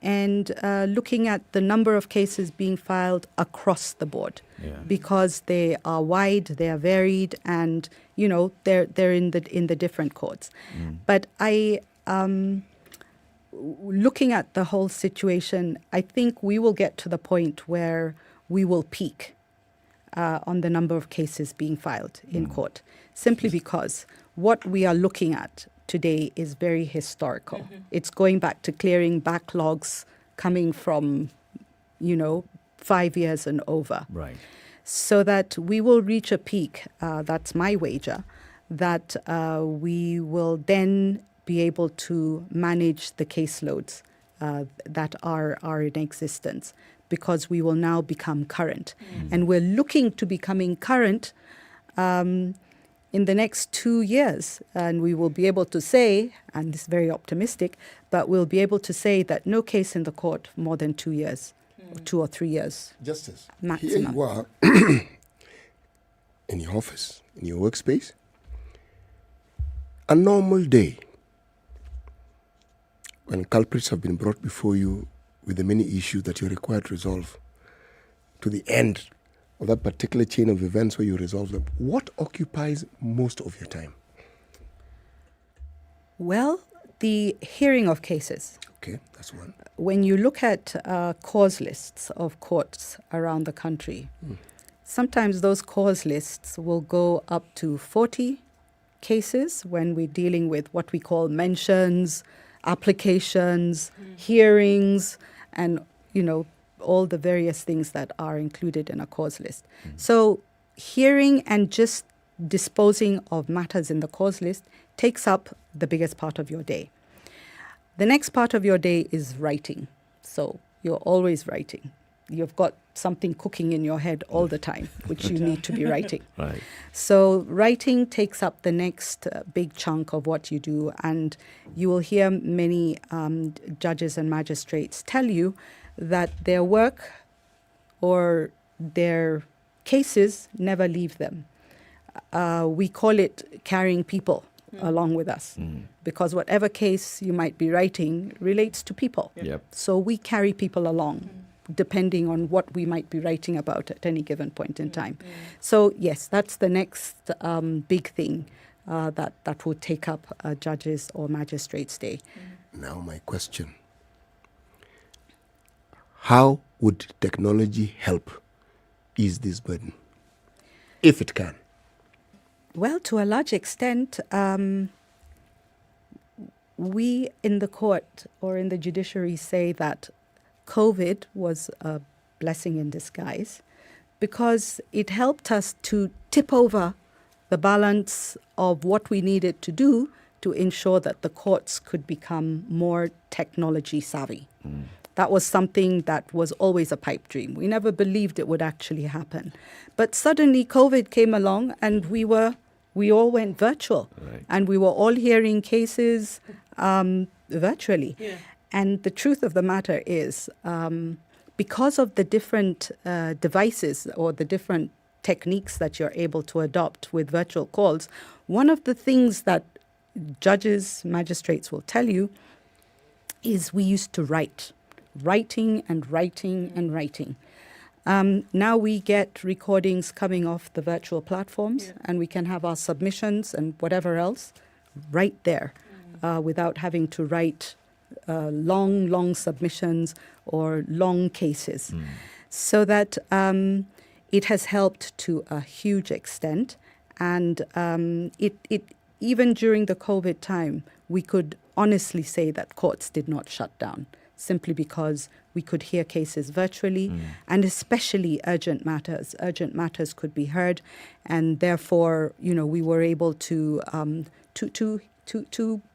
And looking at the number of cases being filed across the board, because they are wide, they are varied, and they're in the different courts. But looking at the whole situation, I think we will get to the point where we will peak on the number of cases being filed in court, simply because what we are looking at today is very historical. It's going back to clearing backlogs coming from, 5 years and over. Right. So that we will reach a peak, that's my wager, that we will then be able to manage the caseloads that are in existence, because we will now become current. And we're looking to becoming current in the next 2 years, and we will be able to say, and this is very optimistic, but we'll be able to say that no case in the court more than 2 years, 2 or 3 years. Justice, maximum. Here you are in your office, in your workspace. A normal day, when culprits have been brought before you with the many issues that you're required to resolve, to the end of that particular chain of events where you resolve them, what occupies most of your time? Well, the hearing of cases. Okay, that's one. When you look at cause lists of courts around the country, sometimes those cause lists will go up to 40 cases when we're dealing with what we call mentions, applications, hearings, and, all the various things that are included in a cause list. So hearing and just disposing of matters in the cause list takes up the biggest part of your day. The next part of your day is writing. So you're always writing. you've got something cooking in your head all the time, which you need to be writing. Right. So writing takes up the next big chunk of what you do, and you will hear many judges and magistrates tell you that their work or their cases never leave them. We call it carrying people along with us, because whatever case you might be writing relates to people. Yep. So we carry people along, depending on what we might be writing about at any given point in time. So yes, that's the next big thing that will take up a judge's or magistrate's day. Now my question. How would technology help ease this burden, if it can? Well, to a large extent, we in the court or in the judiciary say that COVID was a blessing in disguise because it helped us to tip over the balance of what we needed to do to ensure that the courts could become more technology savvy. That was something that was always a pipe dream. We never believed it would actually happen. But suddenly COVID came along and we all went virtual. Right. And we were all hearing cases virtually. Yeah. And the truth of the matter is, because of the different devices or the different techniques that you're able to adopt with virtual calls, one of the things that judges, magistrates will tell you is we used to writing and writing and writing. Now we get recordings coming off the virtual platforms, and we can have our submissions and whatever else right there without having to write long submissions or long cases. So that it has helped to a huge extent. And it even during the COVID time, we could honestly say that courts did not shut down, simply because we could hear cases virtually, and especially urgent matters. Urgent matters could be heard, and therefore, we were able to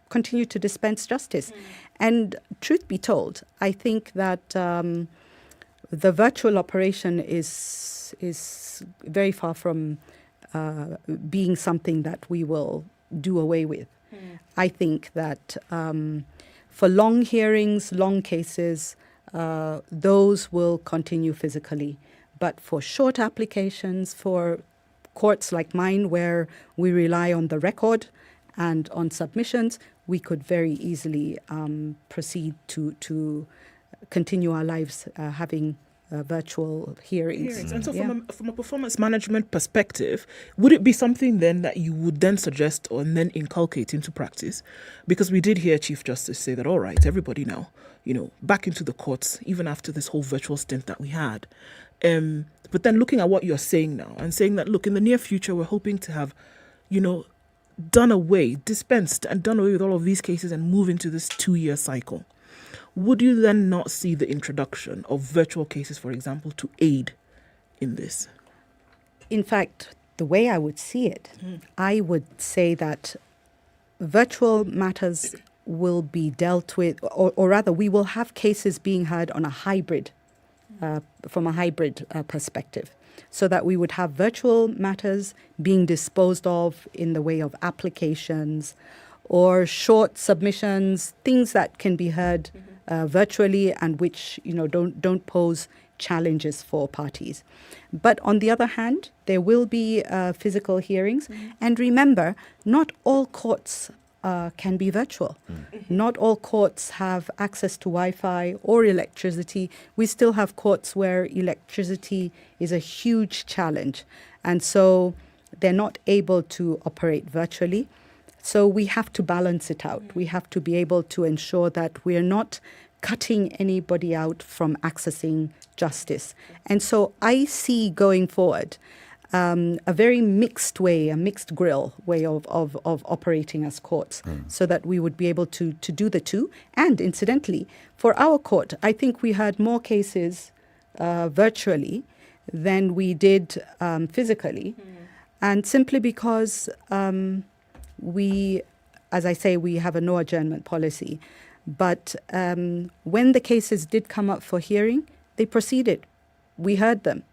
continue to dispense justice. And truth be told, I think that the virtual operation is very far from being something that we will do away with. I think that for long hearings, long cases, those will continue physically. But for short applications, for courts like mine, where we rely on the record and on submissions, we could very easily proceed to continue our lives having virtual hearings. And so from a performance management perspective, would it be something then that you would then suggest or then inculcate into practice? Because we did hear Chief Justice say that, all right, everybody now, back into the courts, even after this whole virtual stint that we had. But then looking at what you're saying now and saying that, look, in the near future, we're hoping to have, dispensed and done away with all of these cases and move into this 2-year cycle. Would you then not see the introduction of virtual cases, for example, to aid in this? In fact, the way I would see it, I would say that virtual matters will be dealt with, or rather, we will have cases being heard on a hybrid, from a hybrid perspective, so that we would have virtual matters being disposed of in the way of applications or short submissions, things that can be heard virtually and which don't pose challenges for parties. But on the other hand, there will be physical hearings. And remember, not all courts can be virtual. Not all courts have access to Wi-Fi or electricity. We still have courts where electricity is a huge challenge. And so they're not able to operate virtually. So we have to balance it out. We have to be able to ensure that we're not cutting anybody out from accessing justice. And so I see going forward a very mixed way, a mixed grill way of operating as courts, so that we would be able to do the two. And incidentally, for our court, I think we had more cases virtually than we did physically. And simply because we, as I say, we have a no adjournment policy. But when the cases did come up for hearing, they proceeded we heard them.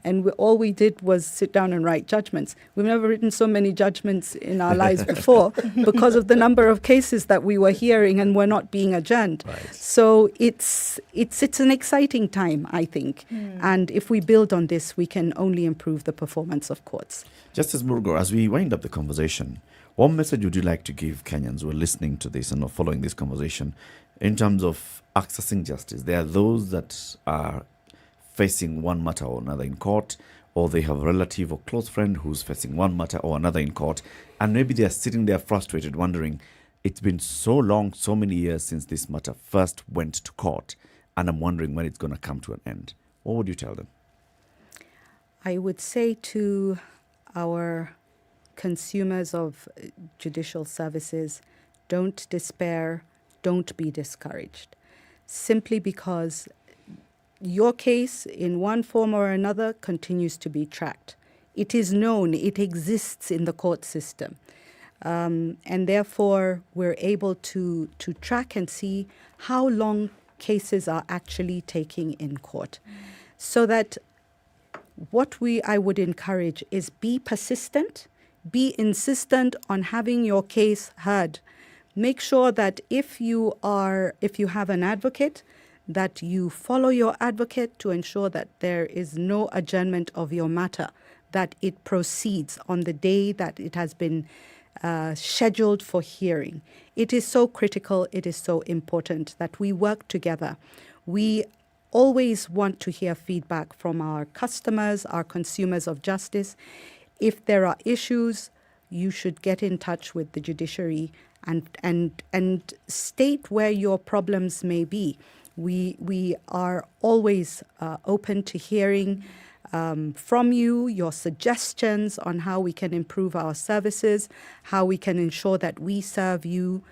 And all we did was sit down and write judgments. We've never written so many judgments in our lives before because of the number of cases that we were hearing and were not being adjourned. So it's an exciting time, I think. And if we build on this, we can only improve the performance of courts. Justice Muga, as we wind up the conversation, what message would you like to give Kenyans who are listening to this and are following this conversation in terms of accessing justice? There are those that are facing one matter or another in court, or they have a relative or close friend who's facing one matter or another in court, and maybe they're sitting there frustrated, wondering, it's been so long, so many years since this matter first went to court, and I'm wondering when it's going to come to an end. What would you tell them? I would say to our consumers of judicial services, don't despair, don't be discouraged. Simply because your case, in one form or another, continues to be tracked. It is known, it exists in the court system. And therefore, we're able to track and see how long cases are actually taking in court. So that what I would encourage is be persistent, be insistent on having your case heard. Make sure that if you have an advocate, that you follow your advocate to ensure that there is no adjournment of your matter, that it proceeds on the day that it has been scheduled for hearing. It is so critical, it is so important that we work together. We always want to hear feedback from our customers, our consumers of justice. If there are issues, you should get in touch with the judiciary and state where your problems may be. We are always open to hearing from you, your suggestions on how we can improve our services, how we can ensure that we serve you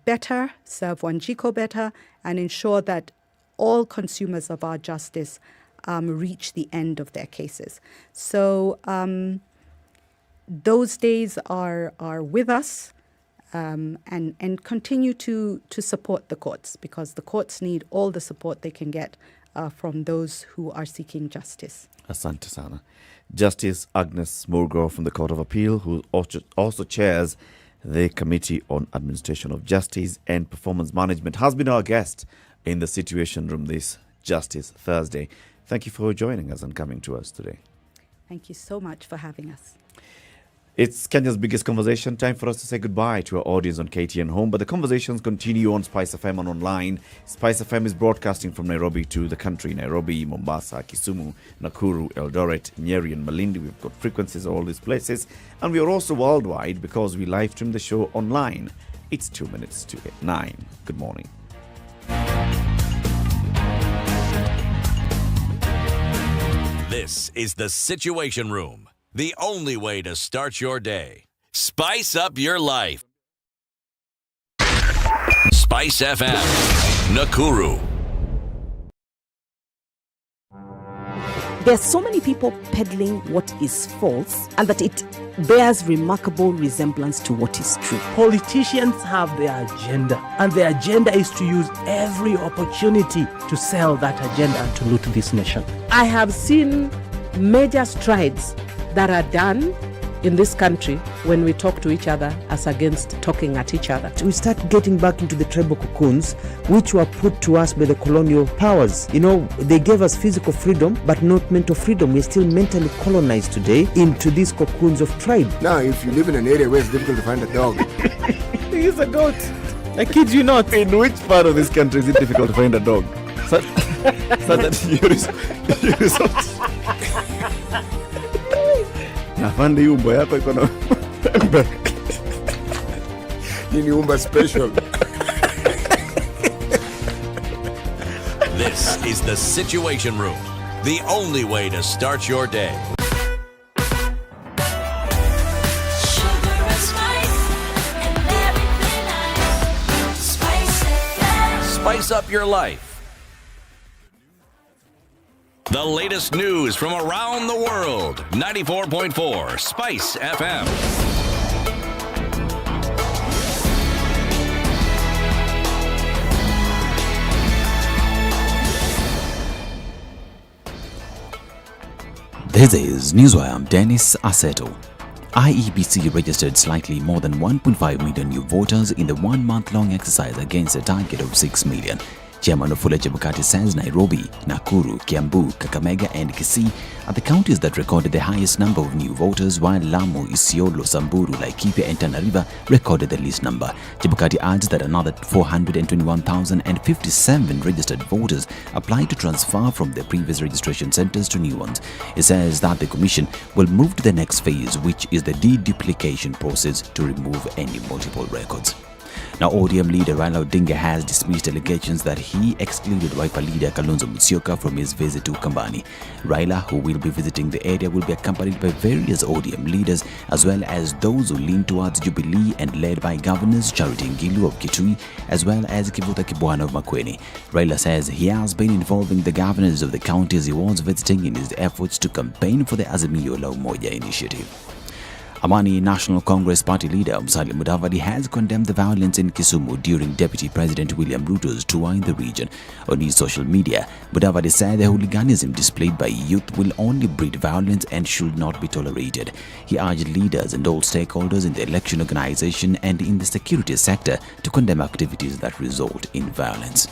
better, serve Wanjiko better, and ensure that all consumers of our justice reach the end of their cases. So those days are with us. And continue to support the courts, because the courts need all the support they can get from those who are seeking justice. Asante sana. Justice Agnes Muga from the Court of Appeal, who also chairs the Committee on Administration of Justice and Performance Management, has been our guest in the Situation Room this Justice Thursday. Thank you for joining us and coming to us today. Thank you so much for having us. It's Kenya's biggest conversation. Time for us to say goodbye to our audience on KTN Home. But the conversations continue on SpiceFM and online. SpiceFM is broadcasting from Nairobi to the country. Nairobi, Mombasa, Kisumu, Nakuru, Eldoret, Nyeri and Malindi. We've got frequencies of all these places. And we are also worldwide because we live stream the show online. It's 2 minutes to 9. Good morning. This is the Situation Room. The only way to start your day. Spice up your life. SpiceFM, Nakuru. There's so many people peddling what is false, and that it bears remarkable resemblance to what is true. Politicians have their agenda, and their agenda is to use every opportunity to sell that agenda and to loot this nation. I have seen major strides that are done in this country when we talk to each other as against talking at each other. We start getting back into the tribal cocoons which were put to us by the colonial powers. You know, they gave us physical freedom but not mental freedom. We're still mentally colonized today into these cocoons of tribe. Now, if you live in an area where it's difficult to find a dog, He's a goat. I kid you not. In which part of this country is it difficult to find a dog? So that you resort. Nafandi umbo yako iko na ni umba special. This is the Situation Room. The only way to start your day. Spice up your life. The latest news from around the world. 94.4 Spice FM. This is Newswire. I'm Dennis Aseto. IEBC registered slightly more than 1.5 million new voters in the one-month-long exercise against a target of 6 million. Chairman Wafula Chebukati says Nairobi, Nakuru, Kiambu, Kakamega and Kisii are the counties that recorded the highest number of new voters, while Lamu, Isiolo, Samburu, Laikipia and Tana River recorded the least number. Chebukati adds that another 421,057 registered voters applied to transfer from their previous registration centres to new ones. He says that the Commission will move to the next phase, which is the deduplication process to remove any multiple records. Now, ODM leader Raila Odinga has dismissed allegations that he excluded Wiper leader Kalonzo Musyoka from his visit to Kambani. Raila, who will be visiting the area, will be accompanied by various ODM leaders as well as those who lean towards Jubilee and led by Governors Charity Ngilu of Kitui as well as Kivutha Kibwana of Makueni. Raila says he has been involving the governors of the counties he was visiting in his efforts to campaign for the Azimio la Umoja initiative. Amani National Congress Party leader Musalia Mudavadi has condemned the violence in Kisumu during Deputy President William Ruto's tour in the region. On his social media, Mudavadi said the hooliganism displayed by youth will only breed violence and should not be tolerated. He urged leaders and all stakeholders in the election organization and in the security sector to condemn activities that result in violence.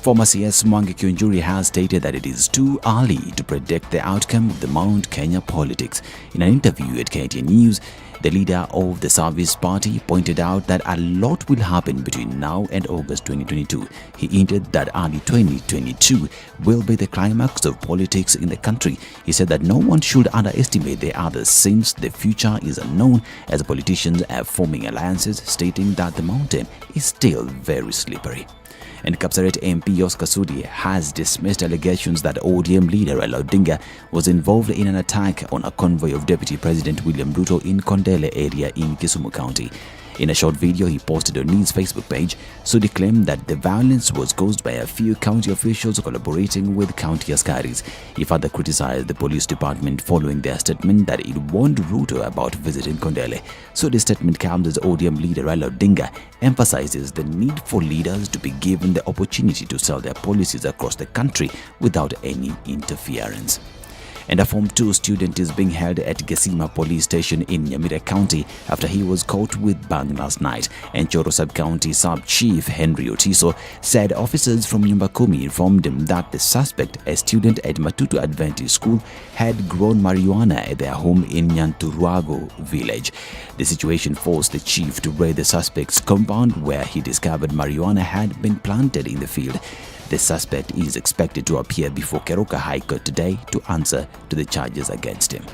Former CS Mwangi Kiunjuri has stated that it is too early to predict the outcome of the Mount Kenya politics. In an interview at KTN News, the leader of the Service Party pointed out that a lot will happen between now and August 2022. He hinted that early 2022 will be the climax of politics in the country. He said that no one should underestimate the others since the future is unknown, as politicians are forming alliances, stating that the mountain is still very slippery. And Kapsaret MP Oscar Sudi has dismissed allegations that ODM leader Raila Odinga was involved in an attack on a convoy of Deputy President William Ruto in Kondele area in Kisumu County. In a short video he posted on his Facebook page, Sudi claimed that the violence was caused by a few county officials collaborating with county askaris. He further criticized the police department following their statement that it warned Ruto about visiting Kondele. Sudi's statement comes as ODM leader Raila Odinga emphasizes the need for leaders to be given the opportunity to sell their policies across the country without any interference. And a Form 2 student is being held at Gesima Police Station in Nyeri County after he was caught with bang last night. And Choro Sub-County Sub-Chief Henry Otiso said officers from Nyumba Kumi informed him that the suspect, a student at Matutu Adventist School, had grown marijuana at their home in Nyanturuago village. The situation forced the chief to raid the suspect's compound where he discovered marijuana had been planted in the field. The suspect is expected to appear before Keroka High Court today to answer to the charges against him.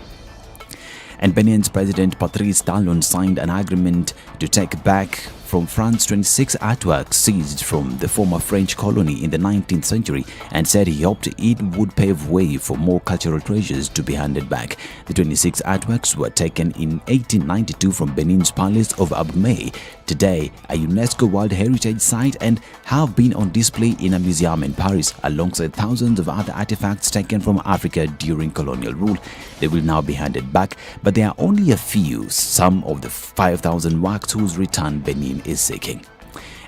And Benin's President Patrice Talon signed an agreement to take back from France 26 artworks seized from the former French colony in the 19th century and said he hoped it would pave way for more cultural treasures to be handed back. The 26 artworks were taken in 1892 from Benin's Palace of Abomey, today a UNESCO World Heritage Site, and have been on display in a museum in Paris alongside thousands of other artifacts taken from Africa during colonial rule. They will now be handed back, but there are only a few, some of the 5,000 works whose return Benin is seeking.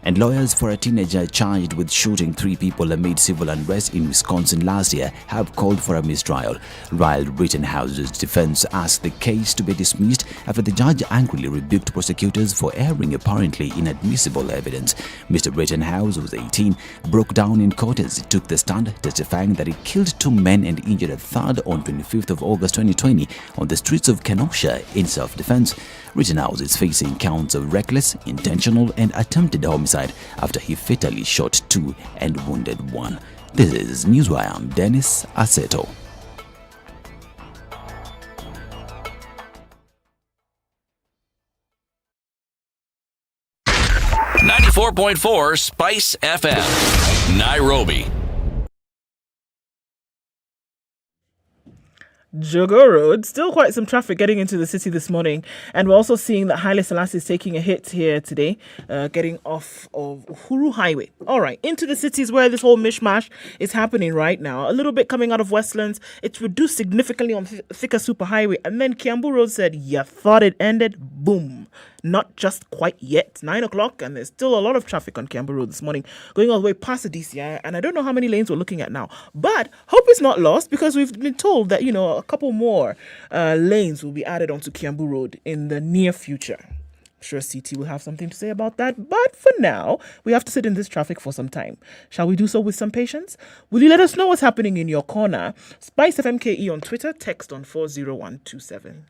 And lawyers for a teenager charged with shooting 3 people amid civil unrest in Wisconsin last year have called for a mistrial. Riled Rittenhouse's defense asked the case to be dismissed after the judge angrily rebuked prosecutors for airing apparently inadmissible evidence. Mr. Rittenhouse, who was 18, broke down in court as he took the stand, testifying that he killed 2 men and injured a third on 25th of August 2020 on the streets of Kenosha in self-defense. Rittenhouse is facing counts of reckless, intentional and attempted homicide after he fatally shot 2 and wounded 1. This is Newswire. I'm Dennis Aseto. .4 Spice FM, Nairobi. Jogo Road, still quite some traffic getting into the city this morning, and we're also seeing that Haile Selassie is taking a hit here today, getting off of Uhuru Highway. All right, into the cities where this whole mishmash is happening right now. A little bit coming out of Westlands, it's reduced significantly on Thika Super Highway, and then Kiambu Road said, "You thought it ended? Boom." Not just quite yet. 9 o'clock, and there's still a lot of traffic on Kiambu Road this morning, going all the way past the DCI, and I don't know how many lanes we're looking at now. But hope is not lost, because we've been told that, a couple more lanes will be added onto Kiambu Road in the near future. I'm sure CT will have something to say about that. But for now, we have to sit in this traffic for some time. Shall we do so with some patience? Will you let us know what's happening in your corner? SpiceFM KE on Twitter, text on 40127.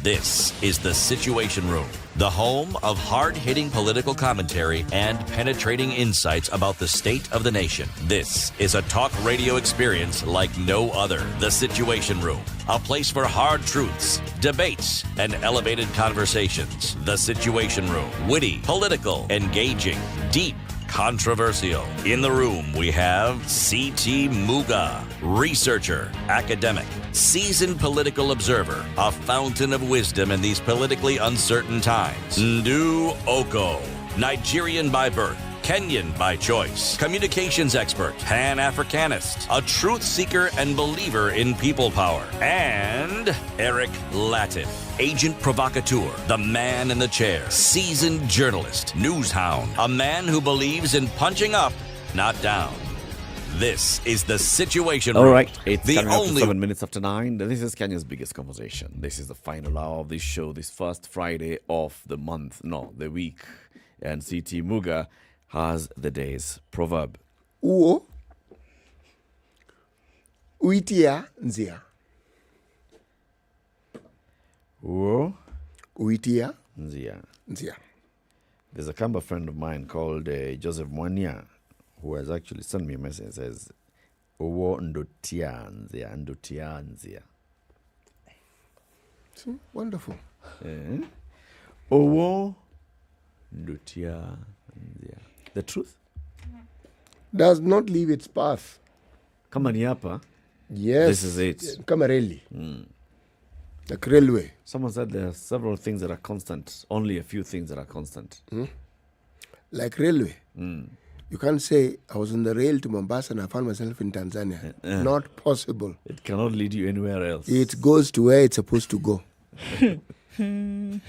This is The Situation Room, the home of hard-hitting political commentary and penetrating insights about the state of the nation. This is a talk radio experience like no other. The Situation Room, a place for hard truths, debates, and elevated conversations. The Situation Room, witty, political, engaging, deep, controversial. In the room, we have C.T. Muga, researcher, academic, seasoned political observer, a fountain of wisdom in these politically uncertain times. Ndu Okoh, Nigerian by birth, Kenyan by choice, communications expert, Pan-Africanist, a truth seeker and believer in people power, and Eric Latiff, agent provocateur, the man in the chair, seasoned journalist, news hound, a man who believes in punching up, not down. This is The Situation Room. All right, it's coming up to 7 minutes after 9. This is Kenya's biggest conversation. This is the final hour of this show, this first Friday of the week. And CT Muga has the day's proverb. Uo uitia nzia. Uo uitia nzia. Nzia. There's a Kamba friend of mine called Joseph Mwanya, who has actually sent me a message that says, Uo ndotia nzia. Wonderful. Uo ndotia nzia. The truth does not leave its path. Kama ni hapa. Yes. This is it. Kama reli. Like railway. Someone said there are several things that are constant. Only a few things that are constant. Like railway. You can't say, I was on the rail to Mombasa and I found myself in Tanzania. Not possible. It cannot lead you anywhere else. It goes to where it's supposed to go. And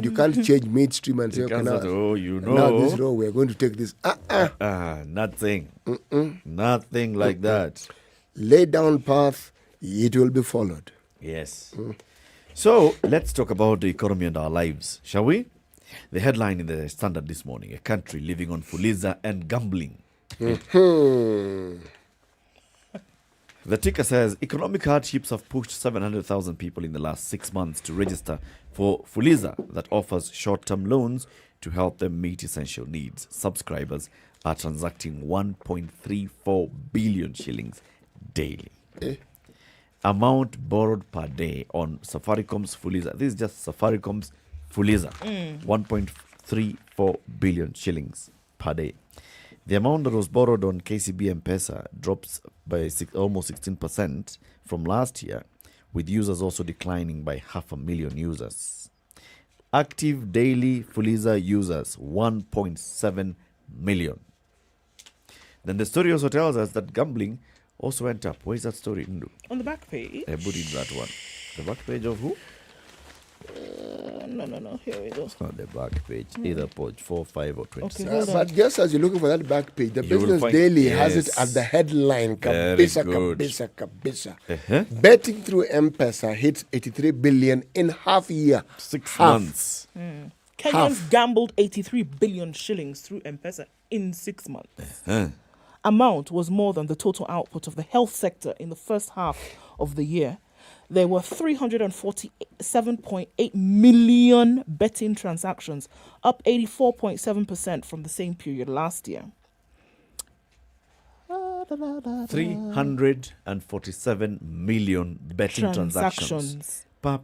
you can't change midstream and say, now this road, we're going to take this. Nothing. Nothing like that. Lay down path, it will be followed. Yes. So let's talk about the economy and our lives, shall we? The headline in the Standard this morning: a country living on Fuliza and gambling. The ticker says economic hardships have pushed 700,000 people in the last 6 months to register for Fuliza, that offers short-term loans to help them meet essential needs. Subscribers are transacting 1.34 billion shillings daily. Amount borrowed per day on Safaricom's Fuliza. This is just Safaricom's Fuliza. 1.34 billion shillings per day. The amount that was borrowed on KCB M-Pesa drops by almost 16% from last year, with users also declining by 500,000 users. Active daily Fuliza users, 1.7 million. Then the story also tells us that gambling also went up. Where is that story, Ndu? On the back page. I put in that one. The back page of who? No. Here we go. It's not the back page. Either page 4, 5, or 26. Okay, but just as you're looking for that back page, the Business Daily has it at the headline. Kabisa. Betting through M-Pesa hits 83 billion in half a year. 6 months. Kenyans gambled 83 billion shillings through M-Pesa in 6 months. Amount was more than the total output of the health sector in the first half of the year. There were 347.8 million betting transactions, up 84.7% from the same period last year. 347 million betting transactions. How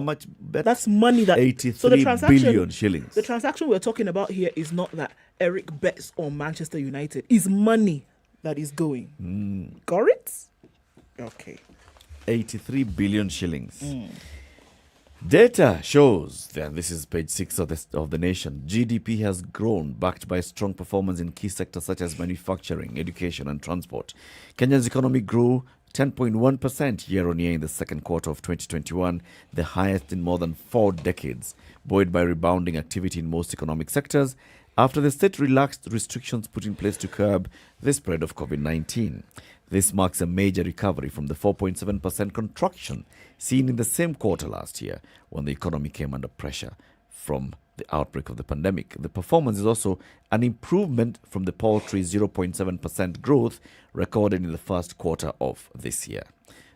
much bet? That's money that 83 billion shillings. The transaction we're talking about here is not that Eric bets on Manchester United. It's money that is going. Got it? Okay. 83 billion shillings. Data shows that this is page 6 of the Nation. GDP has grown, backed by strong performance in key sectors such as manufacturing, education, and transport. Kenya's economy grew 10.1% year-on-year in the second quarter of 2021, the highest in more than 4 decades, buoyed by rebounding activity in most economic sectors after the state relaxed restrictions put in place to curb the spread of COVID-19. This marks a major recovery from the 4.7% contraction seen in the same quarter last year when the economy came under pressure from the outbreak of the pandemic. The performance is also an improvement from the paltry 0.7% growth recorded in the first quarter of this year.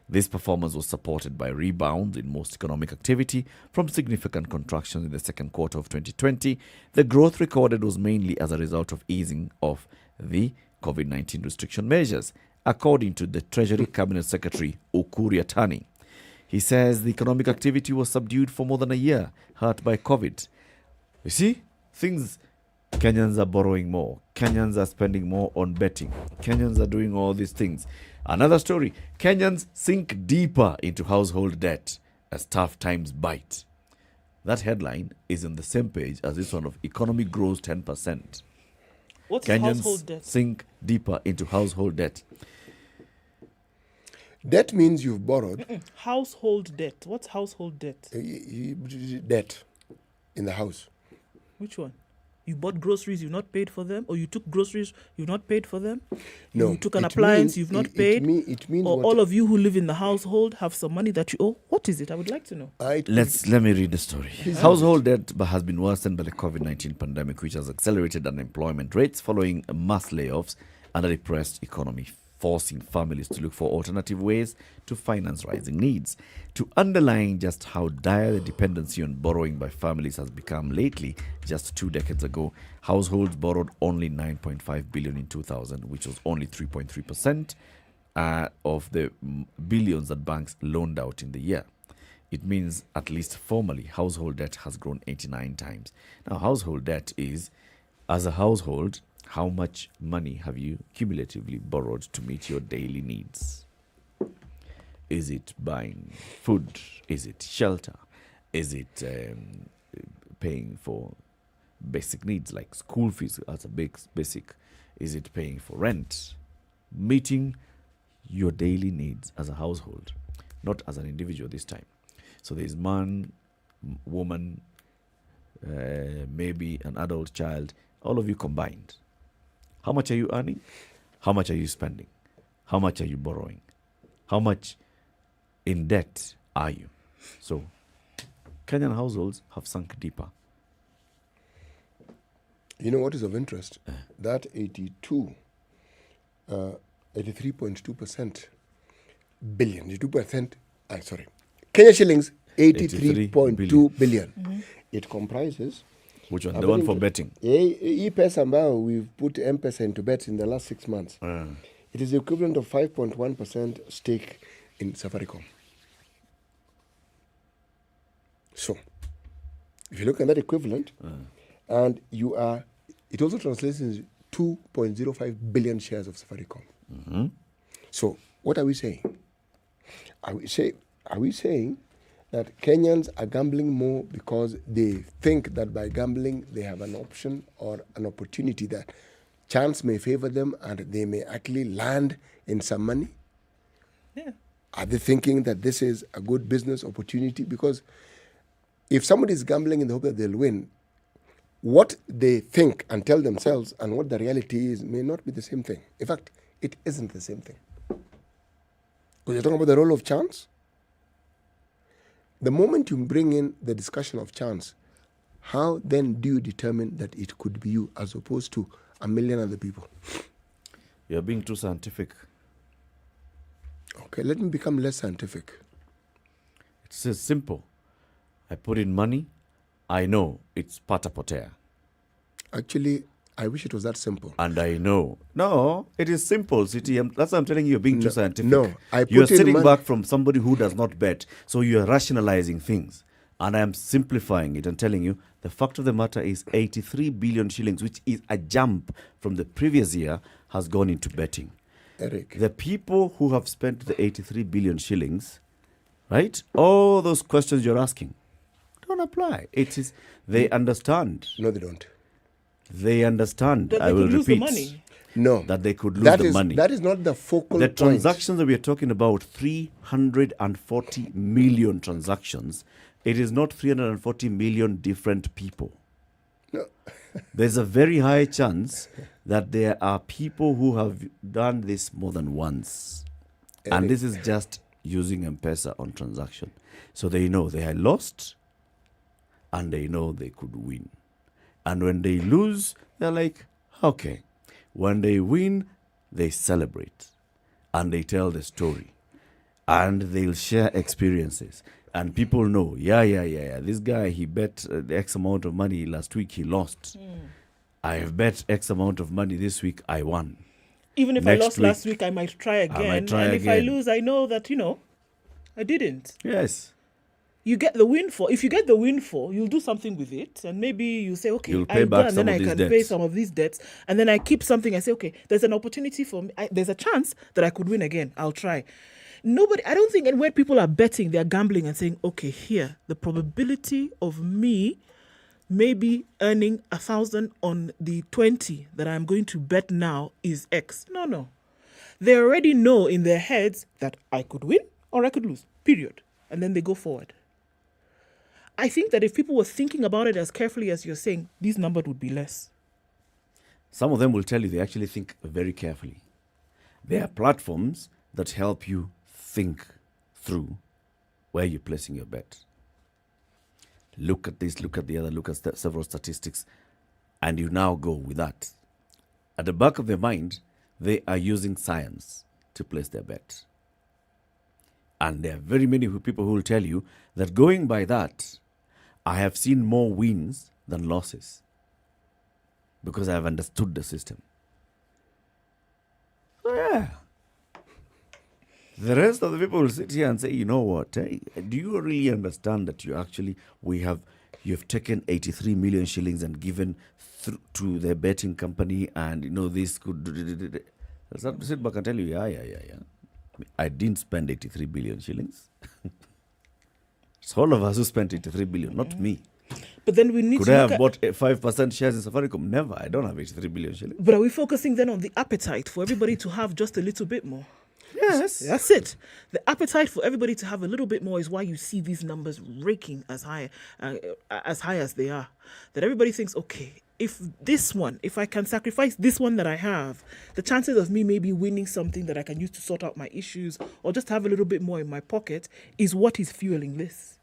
This performance was supported by rebounds in most economic activity from significant contractions in the second quarter of 2020. The growth recorded was mainly as a result of easing of the COVID-19 restriction measures, according to the Treasury Cabinet Secretary Ukur Yatani. He says the economic activity was subdued for more than a year, hurt by COVID. You see, Kenyans are borrowing more. Kenyans are spending more on betting. Kenyans are doing all these things. Another story, Kenyans sink deeper into household debt as tough times bite. That headline is on the same page as this one of economy grows 10%. What's Kenyans household debt? sink deeper into household debt. Debt means you've borrowed. Household debt. What's household debt? Debt in the house. Which one? You bought groceries, you've not paid for them? Or you took groceries, you've not paid for them? No. You took an appliance, you've not paid? It means or all of you who live in the household have some money that you owe? What is it? I would like to know. Let me read the story. Household debt has been worsened by the COVID-19 pandemic, which has accelerated unemployment rates following mass layoffs and a depressed economy, forcing families to look for alternative ways to finance rising needs. To underline just how dire the dependency on borrowing by families has become lately, just 2 decades ago, households borrowed only 9.5 billion in 2000, which was only 3.3% of the billions that banks loaned out in the year. It means, at least formally, household debt has grown 89 times. Now, household debt is, as a household, how much money have you cumulatively borrowed to meet your daily needs? Is it buying food? Is it shelter? Is it paying for basic needs like school fees as a basic? Is it paying for rent? Meeting your daily needs as a household, not as an individual this time. So there's man, woman, maybe an adult child, all of you combined. How much are you earning? How much are you spending? How much are you borrowing? How much in debt are you? So, Kenyan households have sunk deeper. You know what is of interest? That 83.2% billion, 82%, Kenya shillings, 83.2 billion. Mm-hmm. It comprises... Which one? The one for betting? E-Pesa ambayo we've put M-Pesa into bets in the last 6 months. It is the equivalent of 5.1% stake in Safaricom. So, if you look at that equivalent, and it also translates into 2.05 billion shares of Safaricom. Mm-hmm. So, what are we saying? Are we saying that Kenyans are gambling more because they think that by gambling they have an option or an opportunity that chance may favor them and they may actually land in some money? Yeah. Are they thinking that this is a good business opportunity? Because if somebody is gambling in the hope that they'll win, what they think and tell themselves and what the reality is may not be the same thing. In fact, it isn't the same thing. Because you're talking about the role of chance. The moment you bring in the discussion of chance, how then do you determine that it could be you as opposed to a million other people? You're being too scientific. Okay, let me become less scientific. It's as simple. I put in money, I know it's pata potea. Actually, I wish it was that simple. And I know. No, it is simple, City. That's what I'm telling you, you're being too scientific. No, you're sitting back from somebody who does not bet. So you're rationalizing things. And I'm simplifying it and telling you the fact of the matter is 83 billion shillings, which is a jump from the previous year, has gone into betting. Eric. The people who have spent the 83 billion shillings, right? All those questions you're asking, apply. It is, they understand. No, they don't. They understand. That I they will could lose the repeat. money. No. That they could lose the money. That is not the focal The point. transactions that we are talking about, 340 million transactions. It is not 340 million different people. No. There's a very high chance that there are people who have done this more than once. Eric. And this is just using M-Pesa on transaction. So they know they had lost and they know they could win. And when they lose, they're like, okay. When they win, they celebrate and they tell the story and they'll share experiences. And people know, yeah. This guy, he bet the X amount of money last week, he lost. I have bet X amount of money this week, I won. Even if Next I lost last week, I might try again. If I lose, I know that, I didn't. Yes. You get the windfall. If you get the windfall, you'll do something with it. And maybe you say, okay, You'll pay back some of these can debts. pay some of these debts. And then I keep something. I say, okay, there's an opportunity for me. There's a chance that I could win again. I'll try. I don't think, and when people are betting, they're gambling and saying, okay, here, the probability of me maybe earning 1,000 on the 20 that I'm going to bet now is X. No. They already know in their heads that I could win or I could lose, period. And then they go forward. I think that if people were thinking about it as carefully as you're saying, this number would be less. Some of them will tell you they actually think very carefully. There are platforms that help you think through where you're placing your bet. Look at this, look at the other, look at several statistics, and you now go with that. At the back of their mind, they are using science to place their bet. And there are very many people who will tell you that going by that, I have seen more wins than losses because I have understood the system. So yeah. The rest of the people will sit here and say, you know what, do you really understand that you've taken 83 million shillings and given to the betting company and, this could... I'll have to sit back and tell you, yeah. I didn't spend 83 billion shillings. It's all of us who spent 83 billion, not me. But then we need Could to I look have bought 5% shares in Safaricom? Never. I don't have 83 billion shillings. But are we focusing then on the appetite for everybody to have just a little bit more? Yes. That's it. The appetite for everybody to have a little bit more is why you see these numbers raking as high as they are. That everybody thinks, okay, if I can sacrifice this one that I have, the chances of me maybe winning something that I can use to sort out my issues or just have a little bit more in my pocket is what is fueling this.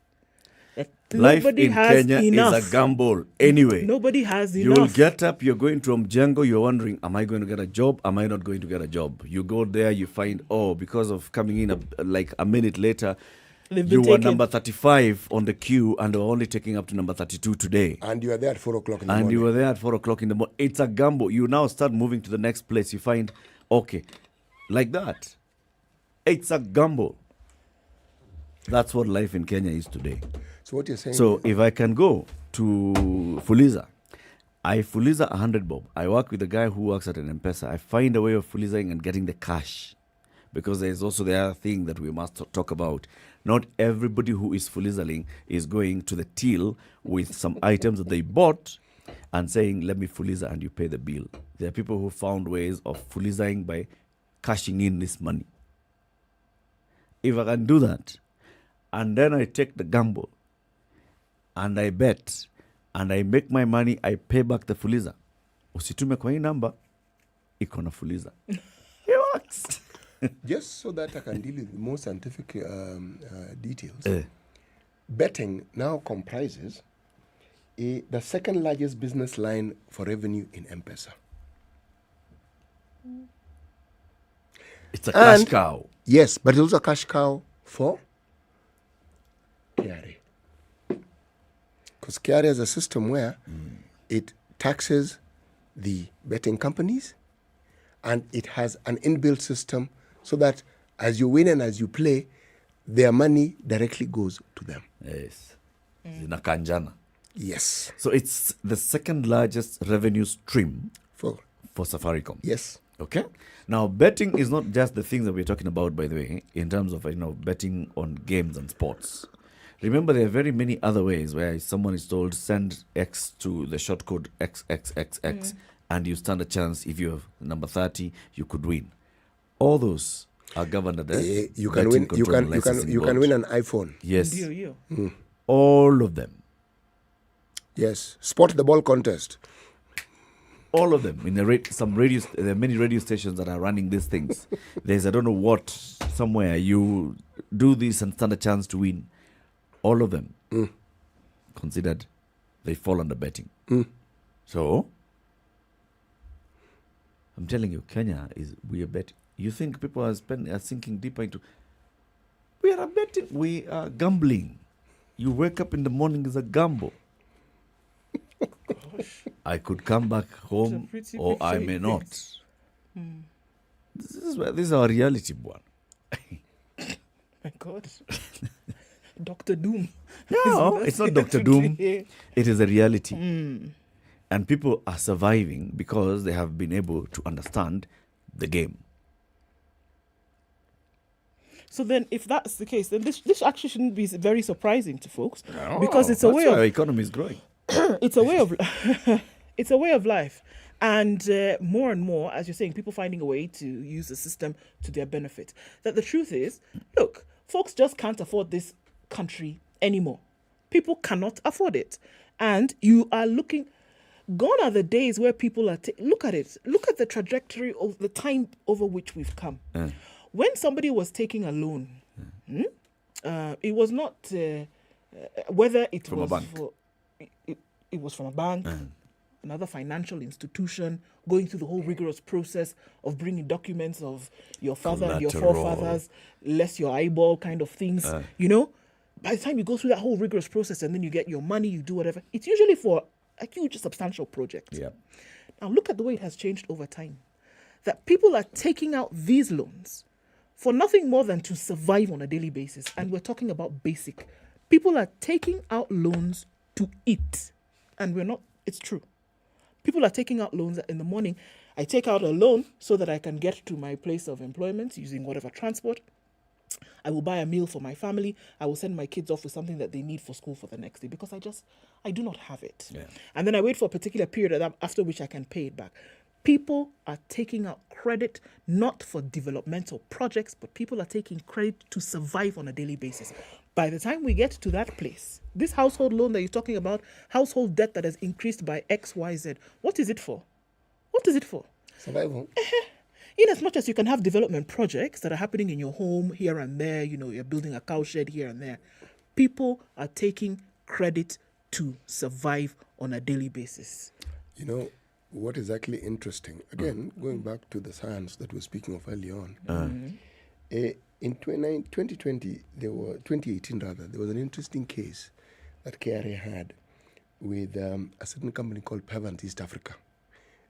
Life in Kenya is a gamble anyway. Nobody has enough. You will get up, you're going to Mjengo, you're wondering, am I going to get a job? Am I not going to get a job? You go there, you find, because of coming in like a minute later, you were number 35 on the queue and were only taking up to number 32 today. And you are there at 4 o'clock in the morning. And you were there at 4 o'clock in the morning. It's a gamble. You now start moving to the next place. You find, okay, like that. It's a gamble. That's what life in Kenya is today. So what you're saying... So if I can go to Fuliza, I Fuliza 100 bob. I work with a guy who works at an M-Pesa. I find a way of Fulizing and getting the cash. Because there's also the other thing that we must talk about. Not everybody who is Fulizaling is going to the till with some items that they bought and saying, let me Fuliza and you pay the bill. There are people who found ways of Fulizaing by cashing in this money. If I can do that, and then I take the gamble, and I bet, and I make my money, I pay back the Fuliza. Usitume kwa hii number, iko na Fuliza. It works. Just so that I can deal with more scientific details, betting now comprises the second largest business line for revenue in M-Pesa. It's a cash cow. Yes, but it's also a cash cow for KRA. Because KRA is a system where it taxes the betting companies and it has an inbuilt system so that as you win and as you play, their money directly goes to them. Yes. Zinakanjana. Yes. So it's the second largest revenue stream for Safaricom. Yes. Okay. Now, betting is not just the things that we're talking about, by the way, in terms of betting on games and sports. Remember, there are very many other ways where someone is told send X to the short code XXXX, and you stand a chance. If you have number 30, you could win. All those are governed under you can win. You can win an iPhone. Yes, all of them. Yes, spot the ball contest. All of them. In there are many radio stations that are running these things. There's I don't know what somewhere you do this and stand a chance to win. All of them considered they fall under betting. So I'm telling you, Kenya we are betting. You think people are sinking deeper into? We are betting. We are gambling. You wake up in the morning is a gamble. I could come back home or I may not. This is our reality, boy. My God. Dr. Doom. No, it's not Dr. Doom. It is a reality. And people are surviving because they have been able to understand the game. So then, if that's the case, then this actually shouldn't be very surprising to folks, No, because it's a way of our economy is growing. It's a way of it's a way of life, and more and more, as you're saying, people finding a way to use the system to their benefit. That the truth is, look, folks just can't afford this country anymore. People cannot afford it, and you are looking. Gone are the days where people are. Look at it. Look at the trajectory of the time over which we've come. When somebody was taking a loan, it was not whether it from was a bank. It was from a bank, another financial institution, going through the whole rigorous process of bringing documents of your father, your forefathers, less your eyeball kind of things. You know, by the time you go through that whole rigorous process and then you get your money, you do whatever, it's usually for a huge, substantial project. Yeah. Now look at the way it has changed over time. That people are taking out these loans for nothing more than to survive on a daily basis. And we're talking about basic. People are taking out loans to eat. And we're not, it's true. People are taking out loans in the morning. I take out a loan so that I can get to my place of employment using whatever transport. I will buy a meal for my family. I will send my kids off with something that they need for school for the next day because I do not have it. Yeah. And then I wait for a particular period after which I can pay it back. People are taking out credit not for developmental projects, but people are taking credit to survive on a daily basis. By the time we get to that place, this household loan that you're talking about, household debt that has increased by X, Y, Z, what is it for? What is it for? Survival. In as much as you can have development projects that are happening in your home here and there, you know, you're building a cow shed here and there, people are taking credit to survive on a daily basis. You know, what is actually interesting, again, going back to the science that we were speaking of earlier on, in 2018 rather, there was an interesting case that KRA had with a certain company called Pevant East Africa.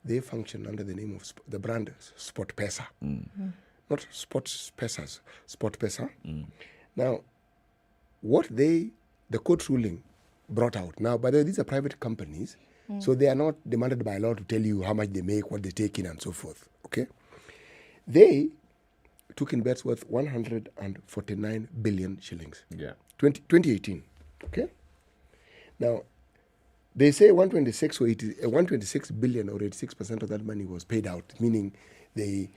They function under the name of the brand Sport Pesa. Not Sports Pesas, Sport Pesa. Now, what the court ruling brought out, now, by the way, these are private companies, so they are not demanded by law to tell you how much they make, what they take in, and so forth, okay? They took in bets worth 149 billion shillings. Yeah. 2018, okay? Now, they say 126 billion or 86% of that money was paid out, meaning they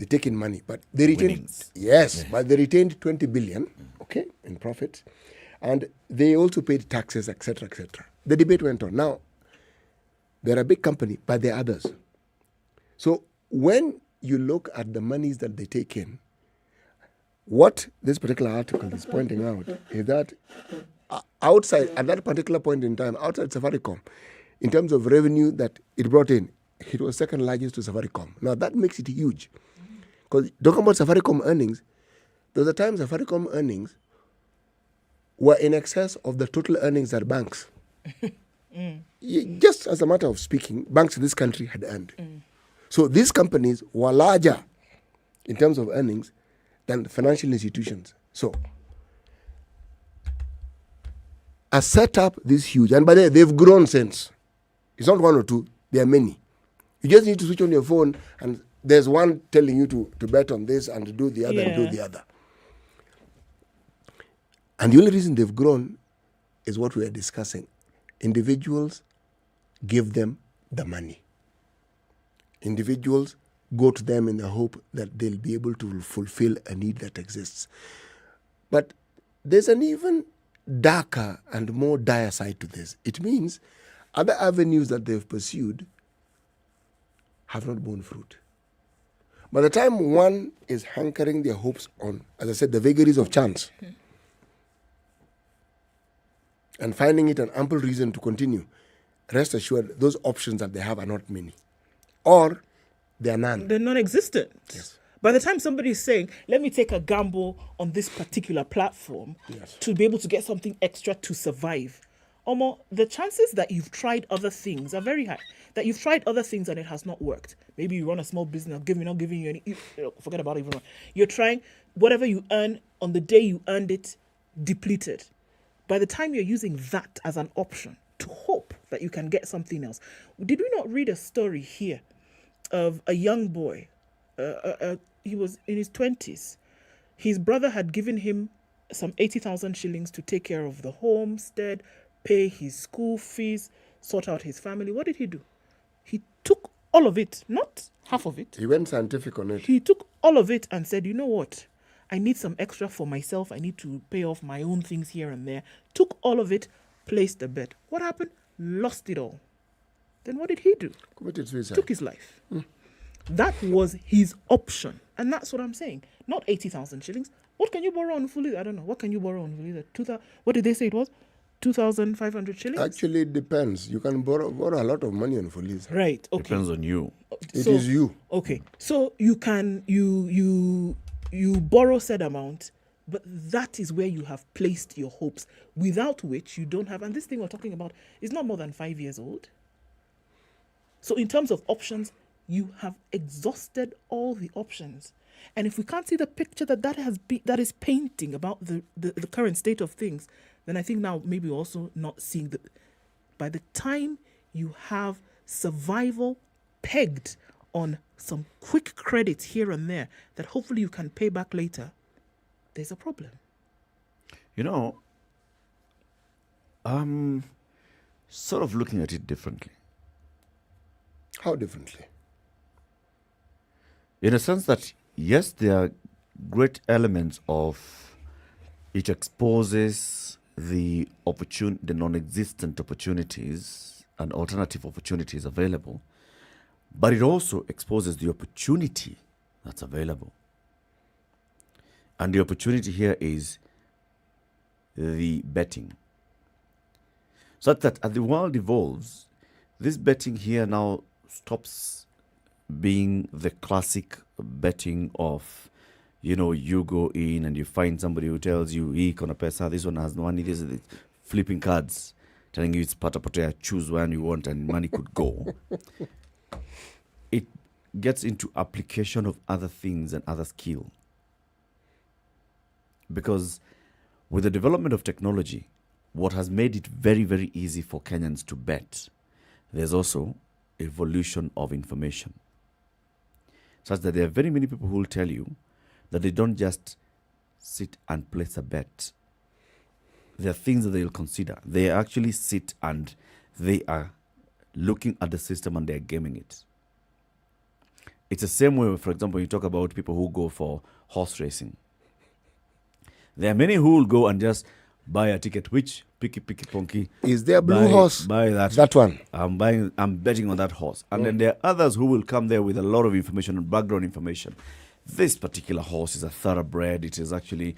take in money, but they retained but they retained 20 billion, okay, in profit, and they also paid taxes, etc., etc. The debate went on. Now, they're a big company, but there are others. So when you look at the monies that they take in, what this particular article is pointing out is that outside, at that particular point in time, outside Safaricom, in terms of revenue that it brought in, it was second largest to Safaricom. Now, that makes it huge. Because talking about Safaricom earnings, there was a time Safaricom earnings were in excess of the total earnings that banks. Just as a matter of speaking, banks in this country had earned. So these companies were larger in terms of earnings than financial institutions. So a setup this huge, and by the way, they've grown since. It's not one or two, there are many. You just need to switch on your phone and there's one telling you to bet on this and to do the other and do the other. And the only reason they've grown is what we are discussing. Individuals give them the money. Individuals go to them in the hope that they'll be able to fulfill a need that exists. But there's an even darker and more dire side to this. It means other avenues that they've pursued have not borne fruit. By the time one is hankering their hopes on, as I said, the vagaries of chance, and finding it an ample reason to continue, rest assured those options that they have are not many. Or they are none. They're non-existent. Yes. By the time somebody is saying, let me take a gamble on this particular platform to be able to get something extra to survive, the chances that you've tried other things are very high. That you've tried other things and it has not worked. Maybe you run a small business, not giving you any, forget about it. You're trying, whatever you earn on the day you earned it, depleted. By the time you're using that as an option to hope that you can get something else. Did we not read a story here of a young boy? He was in his 20s. His brother had given him some 80,000 shillings to take care of the homestead, pay his school fees, sort out his family. What did he do? He took all of it, not half of it. He went scientific on it. He took all of it and said, you know what? I need some extra for myself. I need to pay off my own things here and there. Took all of it, placed a bet. What happened? Lost it all. Then what did he do? Committed suicide. Took his life. That was his option. And that's what I'm saying. Not 80,000 shillings. What can you borrow on Fully? I don't know. What can you borrow on Fully? What did they say it was? 2,500 shillings? Actually, it depends. You can borrow a lot of money on Fully. Right. Okay. Depends on you. It is you. Okay. So you can you borrow said amount, but that is where you have placed your hopes, without which you don't have. And this thing we're talking about is not more than 5 years old. So in terms of options, you have exhausted all the options. And if we can't see the picture that is painting about the current state of things, then I think now maybe also not seeing by the time you have survival pegged on some quick credits here and there that hopefully you can pay back later, there's a problem. I'm sort of looking at it differently. How differently? In a sense that, yes, there are great elements of it exposes the non-existent opportunities and alternative opportunities available, but it also exposes the opportunity that's available. And the opportunity here is the betting. So that as the world evolves, this betting here now stops being the classic betting of, you go in and you find somebody who tells you, hii kona pesa, this one has no money, this is flipping cards, telling you it's pata, choose one you want and money could go. It gets into application of other things and other skill. Because with the development of technology, what has made it very, very easy for Kenyans to bet, there's also evolution of information. Such that there are very many people who will tell you that they don't just sit and place a bet. There are things that they will consider. They actually sit and they are looking at the system and they're gaming it. It's the same way, for example, you talk about people who go for horse racing. There are many who will go and just buy a ticket, which picky ponky. Is there a blue horse? Buy that. That one. I'm betting on that horse. And then there are others who will come there with a lot of information and background information. This particular horse is a thoroughbred. It is actually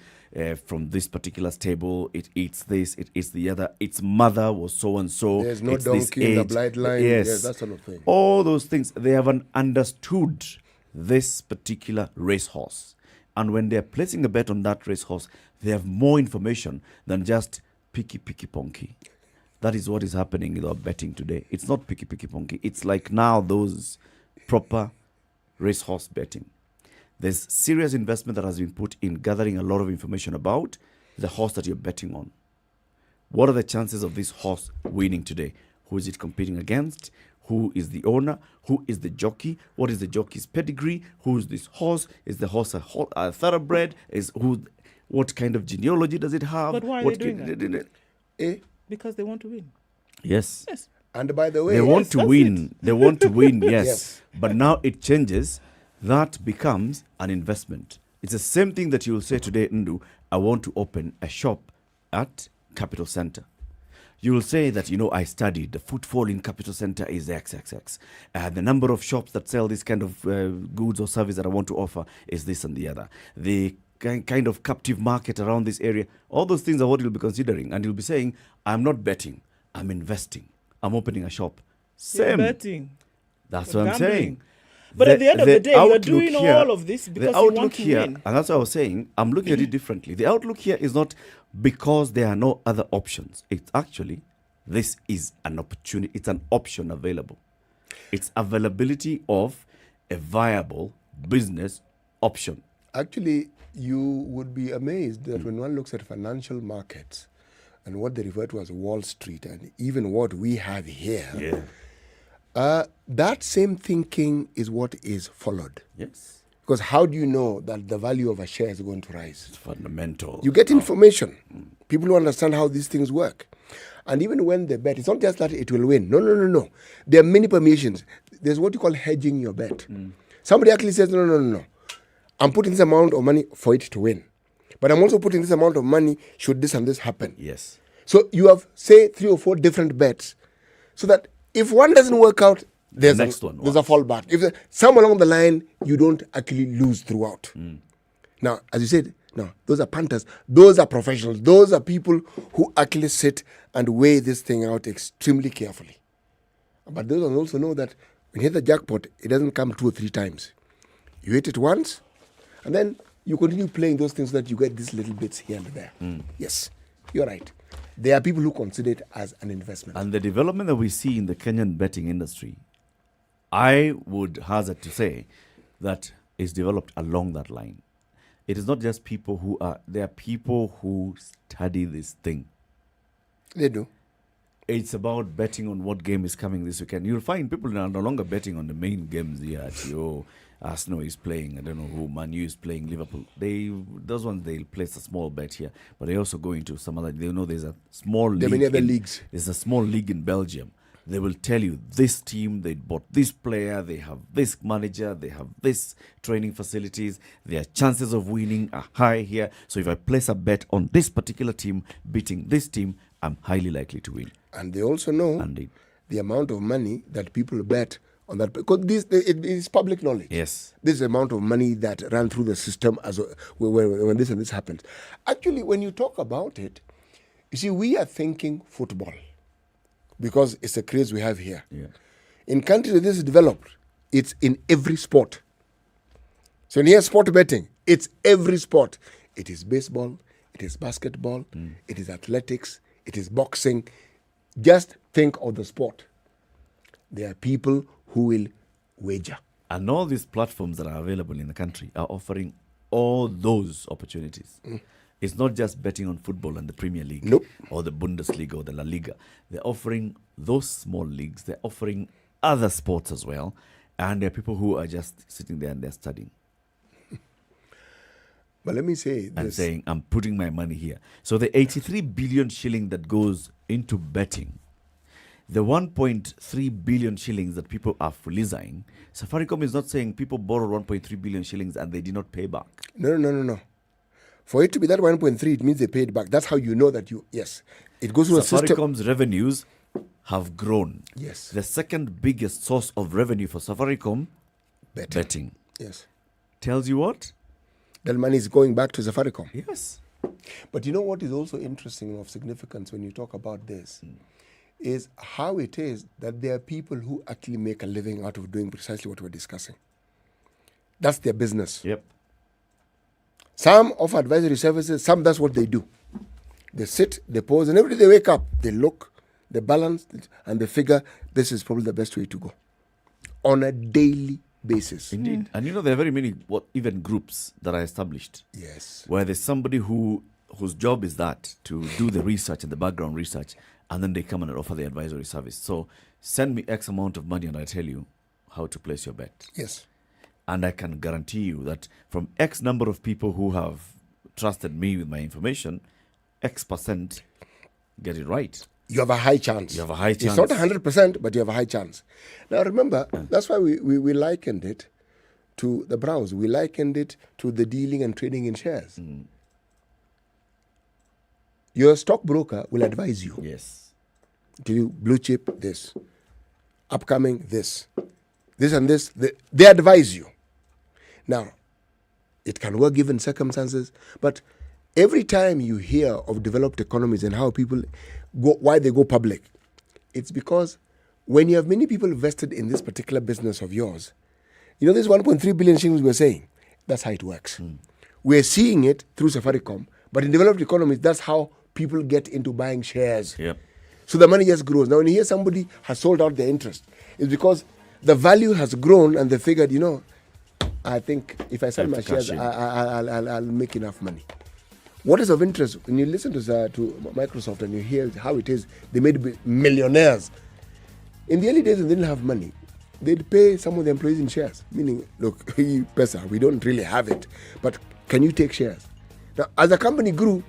from this particular stable. It eats this, it eats the other. Its mother was so and so. There's no donkey in the bloodline. Yes, that sort of thing. All those things, they haven't understood this particular racehorse. And when they're placing a bet on that racehorse, they have more information than just picky ponky. That is what is happening in our betting today. It's not picky ponky. It's like now those proper racehorse betting. There's serious investment that has been put in gathering a lot of information about the horse that you're betting on. What are the chances of this horse winning today? Who is it competing against? Who is the owner? Who is the jockey? What is the jockey's pedigree? Who is this horse? Is the horse a thoroughbred? What kind of genealogy does it have? But why are they doing that? Because they want to win. Yes. Yes. And by the way, they want to win. They want to win, yes. Yes. But now it changes. That becomes an investment. It's the same thing that you will say today, Ndu, I want to open a shop at Capital Center. You will say that, I studied. The footfall in Capital Center is XXX. The number of shops that sell this kind of goods or service that I want to offer is this and the other. The kind of captive market around this area, all those things are what you'll be considering. And you'll be saying, I'm not betting, I'm investing. I'm opening a shop. Same. You're betting. That's You're what I'm gambling. saying. But at the end of the day, you're doing here, all of this because you want to win. And that's what I was saying. I'm looking at it differently. The outlook here is not because there are no other options. It's actually, this is an opportunity. It's an option available. It's availability of a viable business option. Actually, you would be amazed that when one looks at financial markets and what they refer to as Wall Street and even what we have here, that same thinking is what is followed. Yes. Because how do you know that the value of a share is going to rise? It's fundamental. You get information. People who understand how these things work. And even when they bet, it's not just that it will win. No. There are many permissions. There's what you call hedging your bet. Somebody actually says, no. I'm putting this amount of money for it to win. But I'm also putting this amount of money should this and this happen. Yes. So you have, say, 3 or 4 different bets. So that if one doesn't work out, there's a fallback. If somewhere along the line, you don't actually lose throughout. Now, as you said, no, those are punters. Those are professionals. Those are people who actually sit and weigh this thing out extremely carefully. But those ones also know that when you hit the jackpot, it doesn't come 2 or 3 times. You hit it once, and then you continue playing those things so that you get these little bits here and there. Yes, you're right. There are people who consider it as an investment. And the development that we see in the Kenyan betting industry, I would hazard to say that is developed along that line. It is not just people who are, there are people who study this thing. They do. It's about betting on what game is coming this weekend. You'll find people are no longer betting on the main games here. Arsenal is playing, I don't know who, Man U is playing, Liverpool. Those ones, they'll place a small bet here. But they also go into some other, they know there's a small league. There are many other leagues. There's a small league in Belgium. They will tell you this team, they bought this player, they have this manager, they have this training facilities, their chances of winning are high here. So if I place a bet on this particular team beating this team, I'm highly likely to win. And they also know the amount of money that people bet on that. Because it is public knowledge. Yes. This is the amount of money that ran through the system as when this and this happens. Actually, when you talk about it, you see, we are thinking football. Because it's a craze we have here. Yeah. In countries where this is developed, it's in every sport. So when you hear sport betting, it's every sport. It is baseball, it is basketball, it is athletics, it is boxing. Just think of the sport. There are people who will wager. And all these platforms that are available in the country are offering all those opportunities. It's not just betting on football and the Premier League or the Bundesliga or the La Liga. They're offering those small leagues. They're offering other sports as well. And there are people who are just sitting there and they're studying. But let me say this. And saying, I'm putting my money here. So the 83 billion shilling that goes into betting, the 1.3 billion shillings that people are fulizing, Safaricom is not saying people borrowed 1.3 billion shillings and they did not pay back. No. For it to be that 1.3, it means they paid back. That's how you know that it goes through a system. Safaricom's revenues have grown. Yes. The second biggest source of revenue for Safaricom, betting. Yes. Tells you what? That money is going back to Safaricom. Yes. But you know what is also interesting and of significance when you talk about this is how it is that there are people who actually make a living out of doing precisely what we're discussing. That's their business. Yep. Some offer advisory services, some that's what they do. They sit, they pause, and every day they wake up, they look, they balance, and they figure this is probably the best way to go on a daily basis. Indeed. And there are very many even groups that are established. Yes. Where there's somebody whose job is that, to do the research and the background research, and then they come and offer the advisory service. So send me X amount of money and I tell you how to place your bet. Yes. And I can guarantee you that from X number of people who have trusted me with my information, X% get it right. you have a high chance. You have a high chance. It's not 100%, but you have a high chance. Now remember, that's why we likened it to the browse. We likened it to the dealing and trading in shares. Your stockbroker will advise you. Yes. To you, blue chip, this. Upcoming, this. This and this. They advise you. Now, it can work given circumstances, but every time you hear of developed economies and how people go, why they go public, it's because when you have many people vested in this particular business of yours, you know this 1.3 billion shillings we're saying, that's how it works. We're seeing it through Safaricom, but in developed economies, that's how people get into buying shares. Yep. So the money just grows. Now, when you hear somebody has sold out their interest, it's because the value has grown and they figured, you know, I think if I sell my shares, I'll make enough money. What is of interest, when you listen to Microsoft and you hear how it is, they made millionaires. In the early days, when they didn't have money, they'd pay some of the employees in shares. Meaning, look, Pesa, we don't really have it, but can you take shares? Now, as the company grew,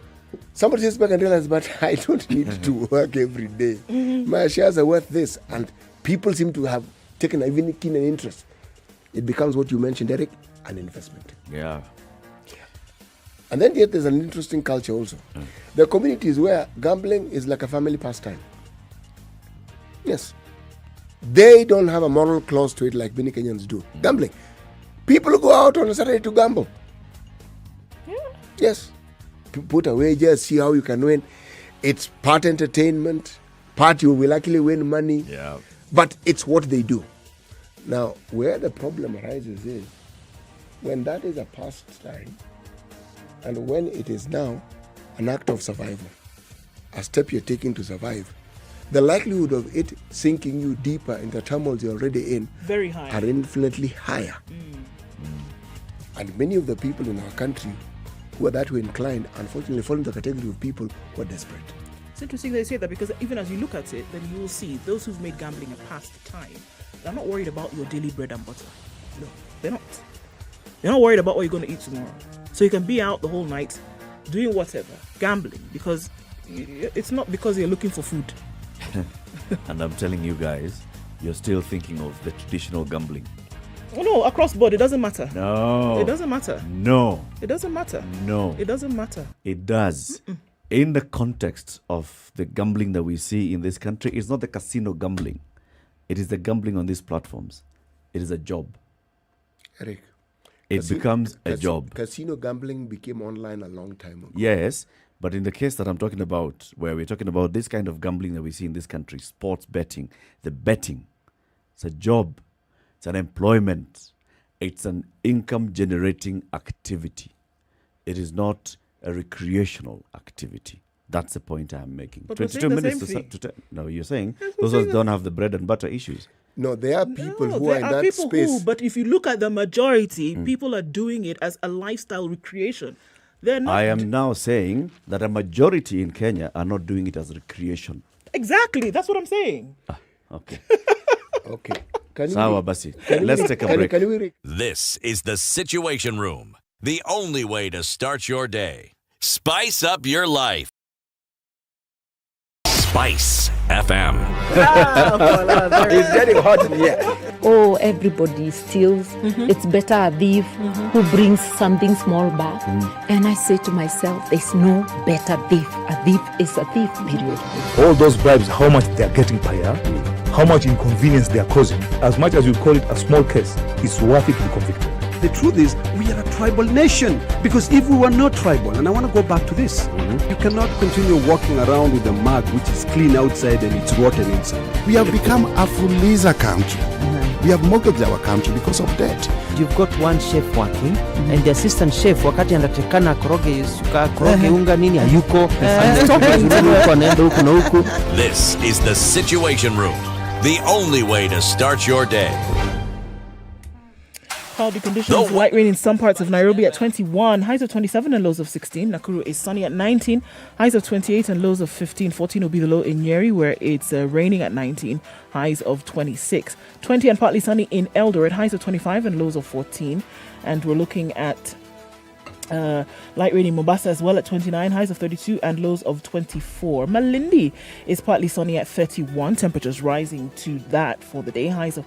somebody sits back and realizes, but I don't need to work every day. My shares are worth this. And people seem to have taken a even keen interest. It becomes what you mentioned, Eric, an investment. Yeah. And then yet there's an interesting culture also. There are communities where gambling is like a family pastime. Yes. They don't have a moral clause to it like many Kenyans do. Gambling. People go out on a Saturday to gamble. Yes. Put a wager, see how you can win. It's part entertainment, part you will actually win money. Yeah. But it's what they do. Now, where the problem arises is when that is a pastime and when it is now an act of survival, a step you're taking to survive, the likelihood of it sinking you deeper in the turmoil you're already in very high, are infinitely higher. And many of the people in our country who are that way inclined, unfortunately, fall into the category of people who are desperate. It's interesting they say that because even as you look at it, then you will see those who've made gambling a pastime, they're not worried about your daily bread and butter. No, they're not. They're not worried about what you're going to eat tomorrow. So you can be out the whole night doing whatever, gambling, because it's not because you're looking for food. And I'm telling you guys, you're still thinking of the traditional gambling. Oh, no, across board, it doesn't matter. No. It doesn't matter. No. It doesn't matter. No. It doesn't matter. It does. In the context of the gambling that we see in this country, it's not the casino gambling. It is the gambling on these platforms. It is a job. Eric. It becomes a job. Casino gambling became online a long time ago. Yes, but in the case that I'm talking about, where we're talking about this kind of gambling that we see in this country, sports betting, the betting, it's a job. It's an employment. It's an income-generating activity. It is not a recreational activity. That's the point I'm making. But 22 minutes to no, you're saying those ones don't have the bread and butter issues. No, there are people who there are in that people space. but if you look at the majority, people are doing it as a lifestyle recreation. They're not. I am now saying that a majority in Kenya are not doing it as recreation. Exactly. That's what I'm saying. Okay. Okay. Sawa basi. Let's take a break. This is the Situation Room, the only way to start your day. Spice up your life. SpiceFM. It's getting hot in here. Oh, everybody steals. It's better a thief who brings something small back. And I say to myself, there's no better thief. A thief is a thief, period. All those bribes, how much they are getting per year, how much inconvenience they are causing, as much as you call it a small case, it's worth it to be convicted. The truth is, we are a tribal nation. Because if we were not tribal, and I want to go back to this, you cannot continue walking around with a mug which is clean outside and it's rotten inside. We have become a fuliza country. We have mortgaged our country because of debt. You've got one chef working and the assistant chef wakati anatakana koroge unga nini hayuko. This is the Situation Room, the only way to start your day. Cloudy conditions, light rain in some parts of Nairobi at 21, highs of 27 and lows of 16. Nakuru is sunny at 19, highs of 28 and lows of 15. 14 will be the low in Nyeri, where it's raining at 19, highs of 26. 20 and partly sunny in Eldoret, highs of 25 and lows of 14. And we're looking at Light rain in Mombasa as well at 29, highs of 32 and lows of 24. Malindi is partly sunny at 31, temperatures rising to that for the day, highs of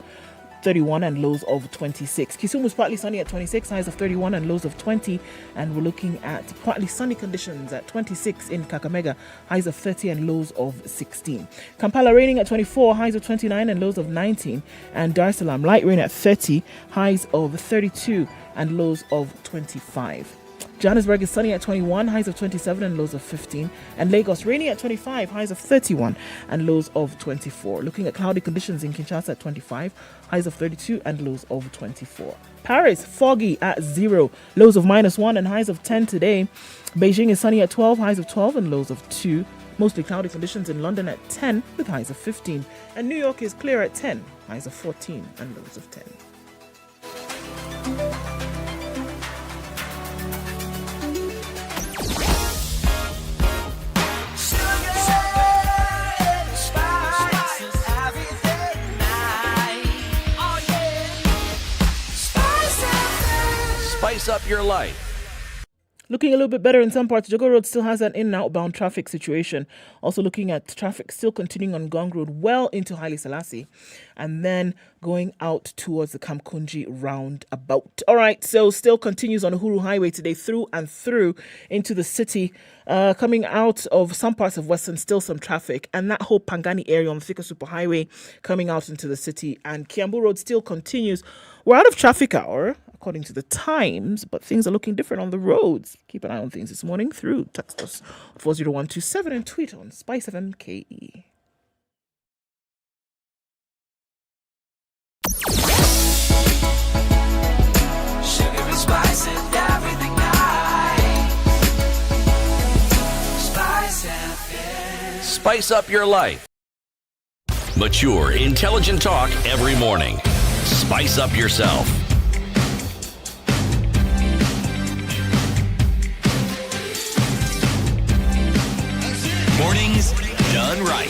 31 and lows of 26. Kisumu is partly sunny at 26, highs of 31 and lows of 20. And we're looking at partly sunny conditions at 26 in Kakamega, highs of 30 and lows of 16. Kampala raining at 24, highs of 29 and lows of 19. And Dar es Salaam light rain at 30, highs of 32 and lows of 25. Johannesburg is sunny at 21, highs of 27 and lows of 15. And Lagos rainy at 25, highs of 31 and lows of 24. Looking at cloudy conditions in Kinshasa at 25, highs of 32 and lows of 24. Paris foggy at 0, lows of -1 and highs of 10 today. Beijing is sunny at 12, highs of 12 and lows of 2. Mostly cloudy conditions in London at 10 with highs of 15. And New York is clear at 10, highs of 14 and lows of 10. Spice up your life. Looking a little bit better in some parts. Jogo Road still has an in and outbound traffic situation. Also looking at traffic still continuing on Gong Road well into Haile Selassie. And then going out towards the Kamkunji roundabout. All right, so still continues on Uhuru Highway today through and through into the city. Coming out of some parts of Western, still some traffic. And that whole Pangani area on the Thika Superhighway coming out into the city. And Kiambu Road still continues. We're out of traffic hour, according to the Times, but things are looking different on the roads. Keep an eye on things this morning through text us 40127 and tweet on SpiceFM KE. Sugar and spice and everything nice. SpiceFM. Spice up your life. Mature, intelligent talk every morning. Spice up yourself. Mornings done right.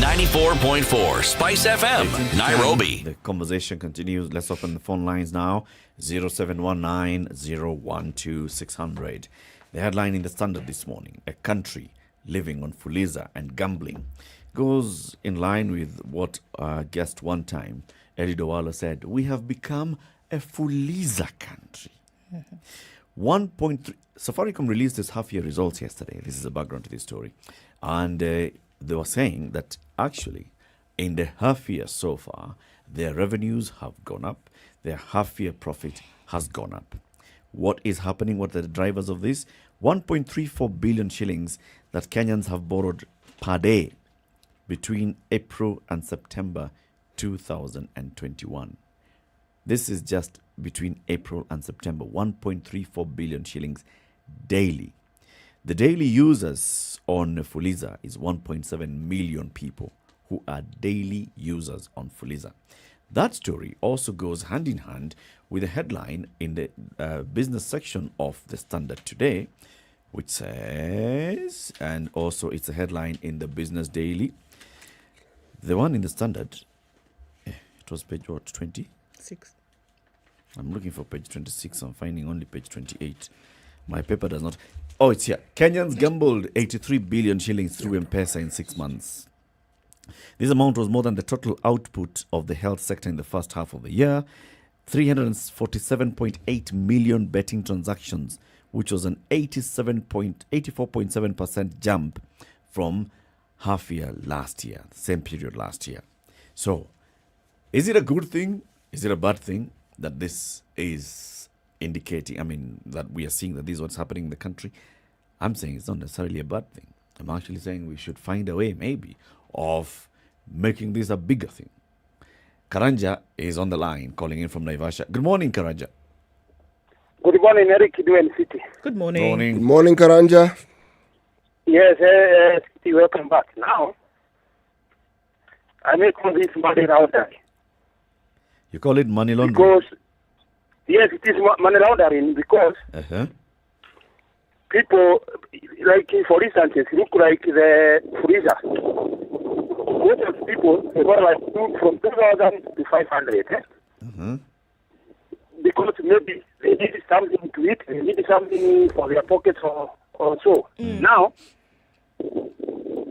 94.4 Spice FM, Nairobi. The conversation continues. Let's open the phone lines now. 0719-012-600. The headline in the Standard this morning: a country living on fuliza and gambling. Goes in line with what our guest one time, Eddie Dowala, said. We have become a fuliza country. 1.3. Safaricom released its half-year results yesterday. This is the background to this story. And they were saying that actually, in the half-year so far, their revenues have gone up. Their half-year profit has gone up. What is happening? What are the drivers of this? 1.34 billion shillings that Kenyans have borrowed per day between April and September 2021. This is just between April and September. 1.34 billion shillings daily. The daily users on Fuliza is 1.7 million people who are daily users on Fuliza. That story also goes hand in hand with a headline in the business section of the Standard today, which says, and also it's a headline in the Business Daily. The one in the Standard, it was page what, 26? I'm looking for page 26. I'm finding only page 28. My paper does not. Oh, it's here. Kenyans gambled 83 billion shillings through M-Pesa in 6 months. This amount was more than the total output of the health sector in the first half of the year. 347.8 million betting transactions, which was an 84.7% jump from half year last year, same period last year. So, is it a good thing? Is it a bad thing that this is indicating, that we are seeing that this is what's happening in the country? I'm saying it's not necessarily a bad thing. I'm actually saying we should find a way, maybe, of making this a bigger thing. Karanja is on the line, calling in from Naivasha. Good morning, Karanja. Good morning, Eric Latiff and City. Good morning. Good morning, Karanja. Yes, City, welcome back. Now, I may call this money laundering. You call it money laundering? Because, yes, it is money laundering because people, like, for instance, look like the freezer. Most of people, they got like from 2,000 to 500. because maybe they need something to eat, they need something for their pockets or so. Now,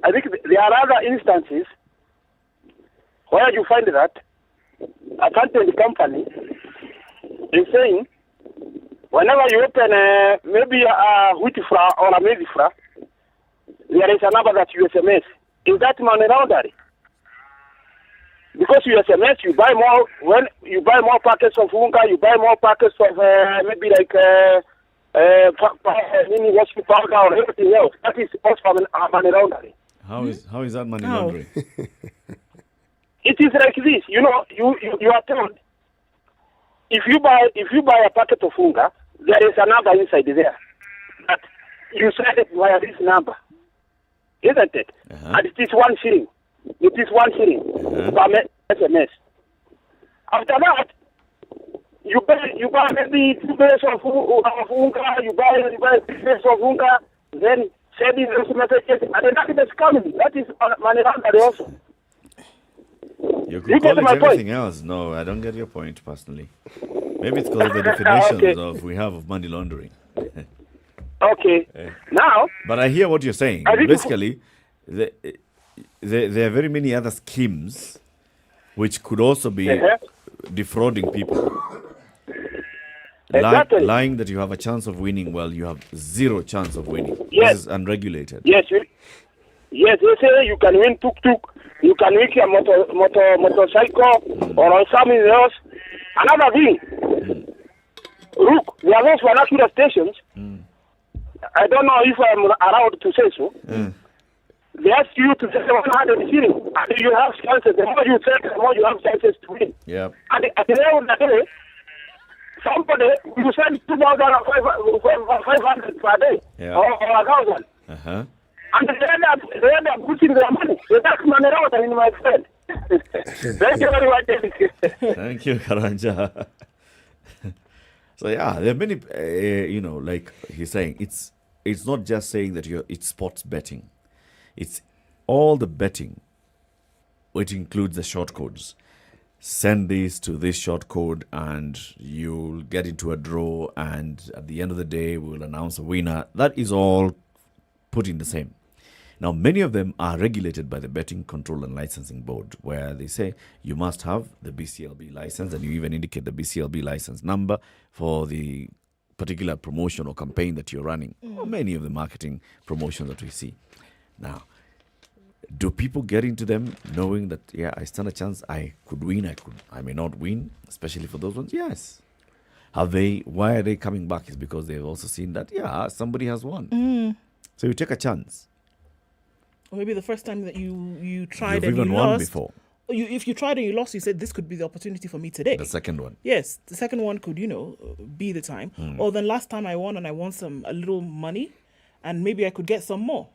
I think there are other instances where you find that a content company is saying, whenever you open maybe a wheat flour or a maize flour, there is a number that you SMS. Is that money laundering? Because you SMS, you buy more. When you buy more packets of unga, you buy more packets of maybe like mini washing powder or everything else. That is also money laundering. How is that money laundering? It is like this. You know, you are told if you buy a packet of unga, there is a number inside there. But you send it via this number, isn't it? And it is 1 shilling. It is 1 shilling per SMS. After that, you buy maybe 2 bags of unga, you buy 3 bags of unga, then sending those messages, and then that is coming. That is money laundering also. You could call it everything else. No, I don't get your point personally. Maybe it's because of the definitions we have of money laundering. Okay. Now. But I hear what you're saying. Basically, there are very many other schemes which could also be defrauding people. Exactly. Lying that you have a chance of winning, well, you have zero chance of winning. Yes. This is unregulated. Yes, they say you can win tuk-tuk, you can win a motorcycle or something else. Another thing, look, there are those vernacular stations. I don't know if I'm allowed to say so. They ask you to say 100 shillings, and you have chances. The more you say, the more you have chances to win. Yeah. And at the end of the day, somebody you send 2,500 per day or 1,000. And they end up putting their money. That's money out in my friend. Thank you very much. Thank you, Karanja. So yeah, there are many, like he's saying, it's not just saying that it's sports betting. It's all the betting, which includes the short codes. Send this to this short code and you'll get into a draw, and at the end of the day, we'll announce a winner. That is all put in the same. Now, many of them are regulated by the Betting Control and Licensing Board, where they say you must have the BCLB license, and you even indicate the BCLB license number for the particular promotion or campaign that you're running. Many of the marketing promotions that we see. Now, do people get into them knowing that, I stand a chance, I could win, I may not win, especially for those ones? Yes. Why are they coming back? Is because they've also seen that, somebody has won. So you take a chance. Or maybe the first time that you tried You've and even you won lost. before. If you tried and you lost, you said this could be the opportunity for me today. The second one. Yes, the second one could, be the time. Or then last time I won and I won a little money, and maybe I could get some more.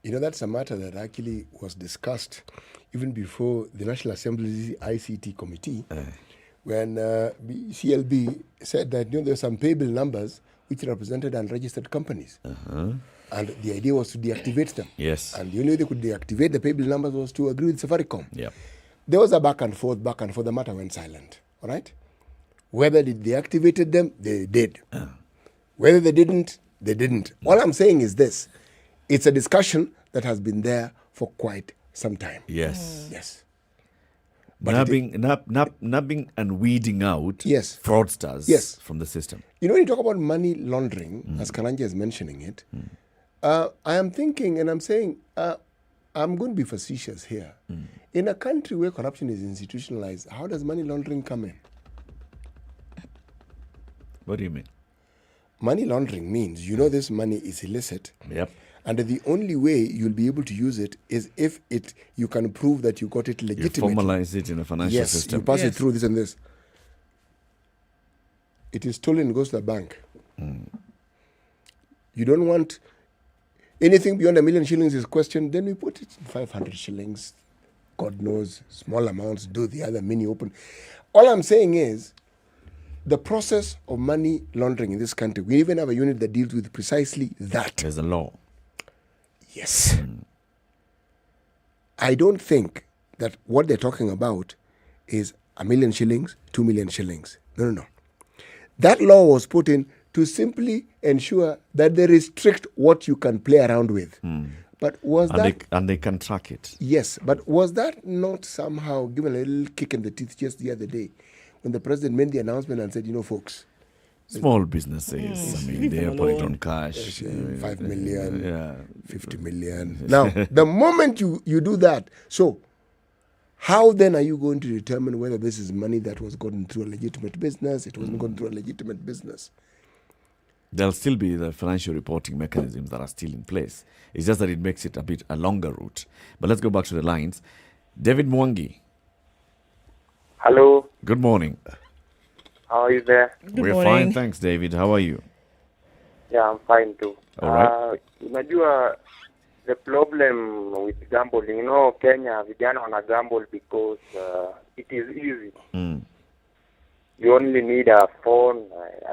That's a matter that actually was discussed even before the National Assembly's ICT committee, when CLB said that there are some payable numbers which represented unregistered companies. And the idea was to deactivate them. Yes. And the only way they could deactivate the payable numbers was to agree with Safaricom. Yeah. There was a back and forth. The matter went silent. All right? Whether they deactivated them, they did. Whether they didn't, they didn't. All I'm saying is this. It's a discussion that has been there for quite some time. Yes. Yes. Nabbing and weeding out fraudsters from the system. When you talk about money laundering, as Karanja is mentioning it, I am thinking and I'm saying, I'm going to be facetious here. In a country where corruption is institutionalized, how does money laundering come in? What do you mean? Money laundering means this money is illicit. Yep. And the only way you'll be able to use it is if you can prove that you got it legitimately. You formalize it in a financial system. You pass it through this and this. It is stolen, goes to the bank. You don't want anything beyond 1 million shillings is questioned, then we put it in 500 shillings. God knows, small amounts, do the other mini open. All I'm saying is, the process of money laundering in this country, we even have a unit that deals with precisely that. There's a law. Yes. I don't think that what they're talking about is 1 million shillings, 2 million shillings. No. That law was put in to simply ensure that they restrict what you can play around with. But was and they can track it. Yes, but was that not somehow given a little kick in the teeth just the other day when the president made the announcement and said, folks, small businesses, I mean, they are putting on cash. 5 million, 50 million. Now, the moment you do that, so how then are you going to determine whether this is money that was gotten through a legitimate business, it wasn't gotten through a legitimate business? There'll still be the financial reporting mechanisms that are still in place. It's just that it makes it a longer route. But let's go back to the lines. David Mwangi. Hello. Good morning. How are you there? We're fine, thanks, David. How are you? Yeah, I'm fine too. All right. Unajua, the problem with gambling, Kenya, vijana wana gamble because it is easy. You only need a phone.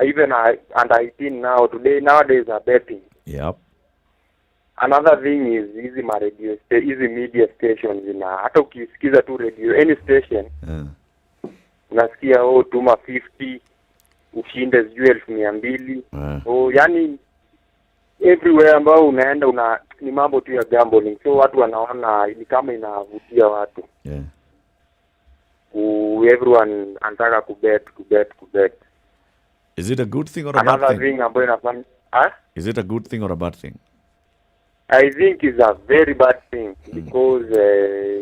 Even under 18 nowadays are betting. Yep. Another thing is easy media stations. Hata ukisikiza tu radio, any station, unasikia tuma 50, ushinde sijui 200. Yani everywhere ambao unaenda ni mambo tu ya gambling. So watu wanaona ni kama inavutia watu. Yeah. Everyone anataka kubet. Is it a good thing or a bad thing? Another thing ambayo inafanya Is it a good thing or a bad thing? I think it's a very bad thing because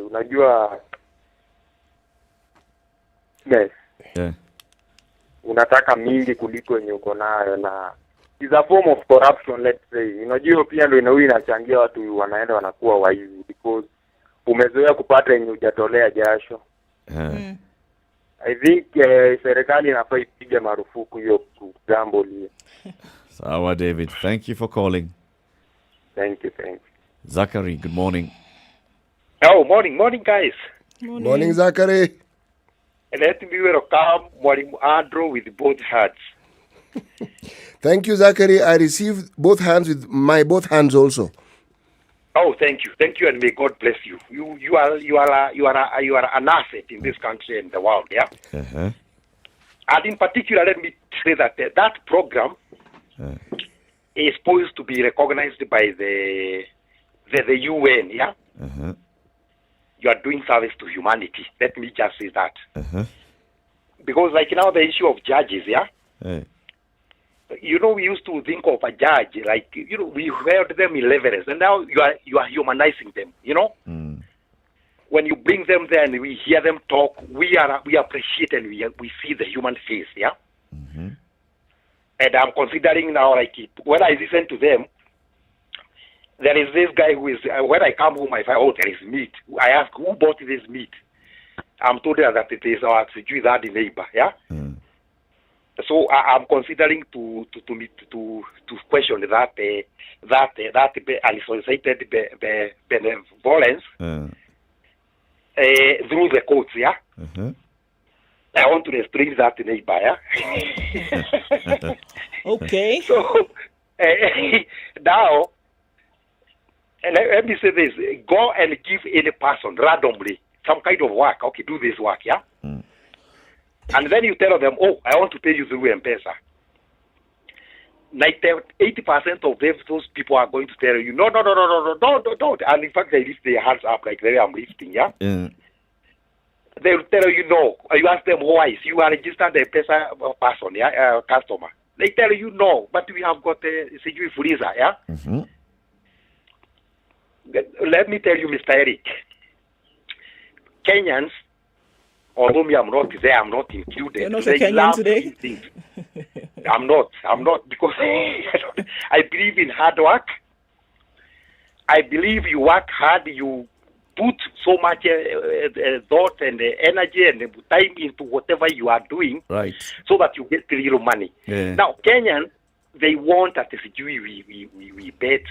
unajua unataka mingi kuliko yenye uko nayo, na is a form of corruption, let's say. Unajua pia ndio inachangia watu wanaenda wanakuwa waizi because umezoea kupata yenye hujatolea jasho. I think serikali inafaa ipige marufuku hiyo gamble. Sawa, David. Thank you for calling. Thank you. Zachary, good morning. Oh, morning, guys. Morning, Zachary. Let me welcome Mwalimu Andrew with both hands. Thank you, Zachary. I received both hands with my both hands also. Oh, thank you, and may God bless you. You are an asset in this country and the world, yeah. Uh-huh. And in particular, let me say that that program is supposed to be recognized by the UN, yeah. Uh-huh. You are doing service to humanity. Let me just say that. Uh-huh. Because like now the issue of judges, yeah. Hey. We used to think of a judge like, we held them in leverage, and now you are humanizing them, When you bring them there and we hear them talk, we appreciate and we see the human face, yeah? Mm-hmm. And I'm considering now, like, when I listen to them, there is this guy who is, when I come home, I find, there is meat. I ask, who bought this meat? I'm told that it is our daddy neighbor, yeah? So I'm considering to question that unsolicited benevolence through the courts, yeah. Uh-huh. I want to restrain that neighbor, yeah. Okay. So now, let me say this: go and give any person randomly some kind of work. Okay, do this work, yeah. And then you tell them, I want to pay you through M-Pesa. 80% of those people are going to tell you, no, don't. And in fact, they lift their hands up like the way I'm lifting, yeah? They will tell you no. You ask them why. You are registered M-Pesa person, yeah, customer. They tell you no, but we have got a Sijui Fuliza, yeah? Mm-hmm. Let me tell you, Mr. Eric, Kenyans, although I'm not there, I'm not included. You're not a Kenyan today? I'm not, because I believe in hard work. I believe you work hard, you put so much thought and energy and time into whatever you are doing, right, so that you get real money. Yeah. Now, Kenyans, they want that we bet,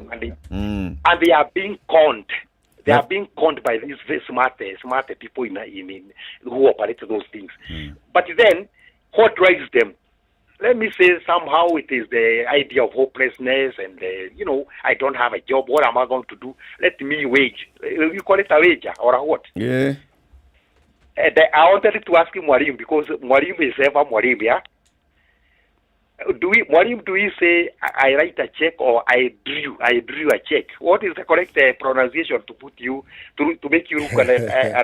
money, and they are being conned. They are being conned by these very smart people in who operate those things. But then, what drives them? Let me say somehow it is the idea of hopelessness and, I don't have a job. What am I going to do? Let me wage. You call it a wager or a what? Yeah. I wanted to ask him Mwalimu, because Mwalimu is ever Mwalimu, yeah? Mwalimu, do we say I write a check or I drew a check? What is the correct pronunciation to put you to make you look alike? I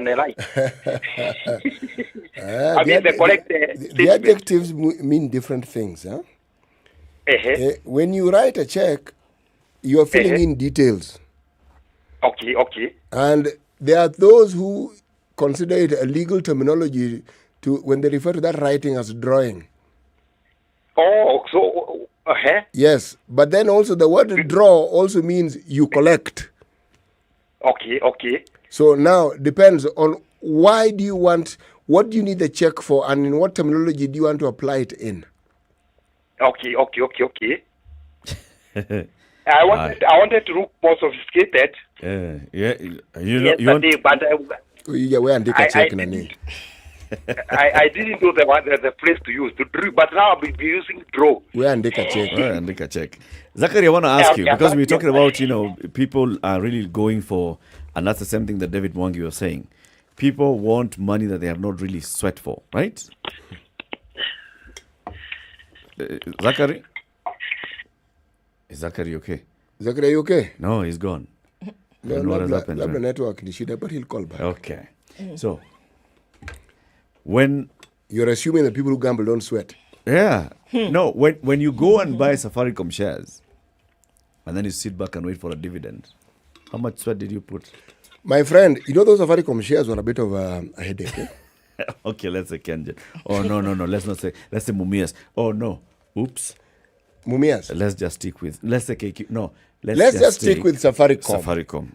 mean the correct. The adjectives mean different things, huh? When you write a check, you are filling in details. Okay. And there are those who consider it a legal terminology when they refer to that writing as drawing. Oh, so Yes, but then also the word draw also means you collect. Okay. So now depends on what do you need the check for, and in what terminology do you want to apply it in? Okay. I wanted to look more sophisticated. Yeah. You want to check I didn't know the place to use to draw, but now I'll be using draw. Where and check. Zachary, I want to ask you, because we're talking about, people are really going for, and that's the same thing that David Mwangi was saying. People want money that they have not really sweat for, right? Zachary? Is Zachary okay? Zachary, are you okay? No, he's gone. I don't know what has happened. The network, but he'll call back. Okay. So, when you're assuming that people who gamble don't sweat. Yeah. No, when you go and buy Safaricom shares and then you sit back and wait for a dividend, how much sweat did you put? My friend, those Safaricom shares were a bit of a headache. Okay, let's say Kenja. Oh, no. Let's say Mumias. Oh, no. Oops. Mumias. Let's just stick with, let's say KQ. No. Let's just stick with Safaricom.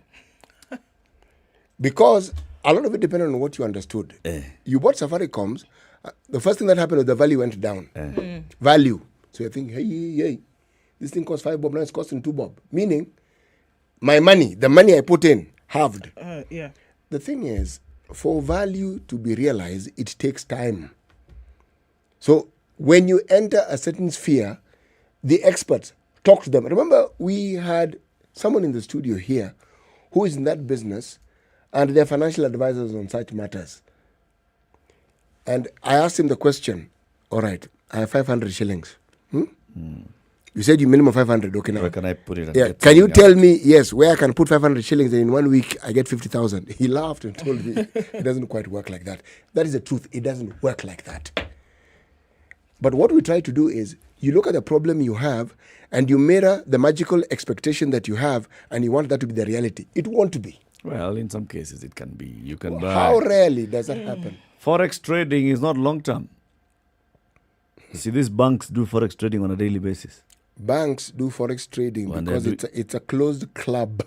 Because a lot of it depends on what you understood. You bought Safaricoms, the first thing that happened was the value went down. Value. So you think, hey, this thing costs 5 bob, now it's costing 2 bob. Meaning, my money, the money I put in, halved. Yeah. The thing is, for value to be realized, it takes time. So when you enter a certain sphere, the experts, talk to them. Remember, we had someone in the studio here who is in that business, and they're financial advisors on such matters. And I asked him the question, all right, I have 500 shillings. You said you minimum 500, okay now. Where can I put it? Yeah. Can you tell me, where I can put 500 shillings and in 1 week I get 50,000? He laughed and told me it doesn't quite work like that. That is the truth. It doesn't work like that. But what we try to do is, you look at the problem you have and you mirror the magical expectation that you have, and you want that to be the reality. It won't be. Well, in some cases it can be. You can buy. How rarely does that happen? Forex trading is not long term. See, these banks do forex trading on a daily basis. Banks do forex trading because it's a closed club.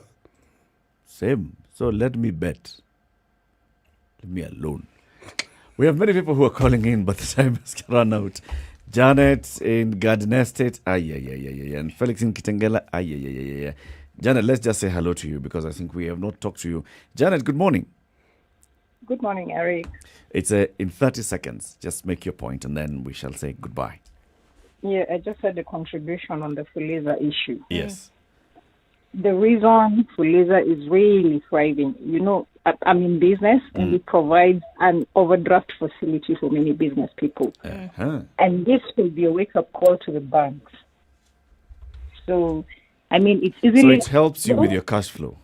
Same. So let me bet. Leave me alone. We have many people who are calling in, but the time has run out. Janet in Garden Estate, and Felix in Kitengela, Janet, let's just say hello to you because I think we have not talked to you. Janet, good morning. Good morning, Eric. It's in 30 seconds. Just make your point and then we shall say goodbye. Yeah, I just had a contribution on the Fuliza issue. Yes. The reason Fuliza is really thriving, I'm in business and we provide an overdraft facility for many business people. And this will be a wake-up call to the banks. So, it's easily... So it helps you with your cash flow.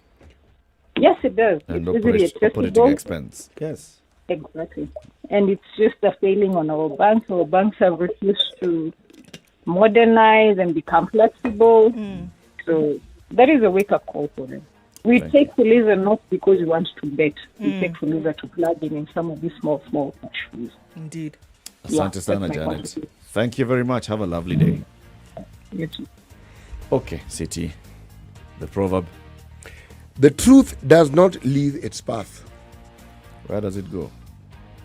Yes, it does. And it's easily operating expense. Yes. Exactly. And it's just a failing on our banks. Our banks have refused to modernize and become flexible. So that is a wake-up call for them. We take Fuliza not because we want to bet. We take Fuliza to plug in some of these small cash flows. Indeed. Asante sana, Janet. Thank you very much. Have a lovely day. You too. Okay, City. The proverb. The truth does not leave its path. Where does it go?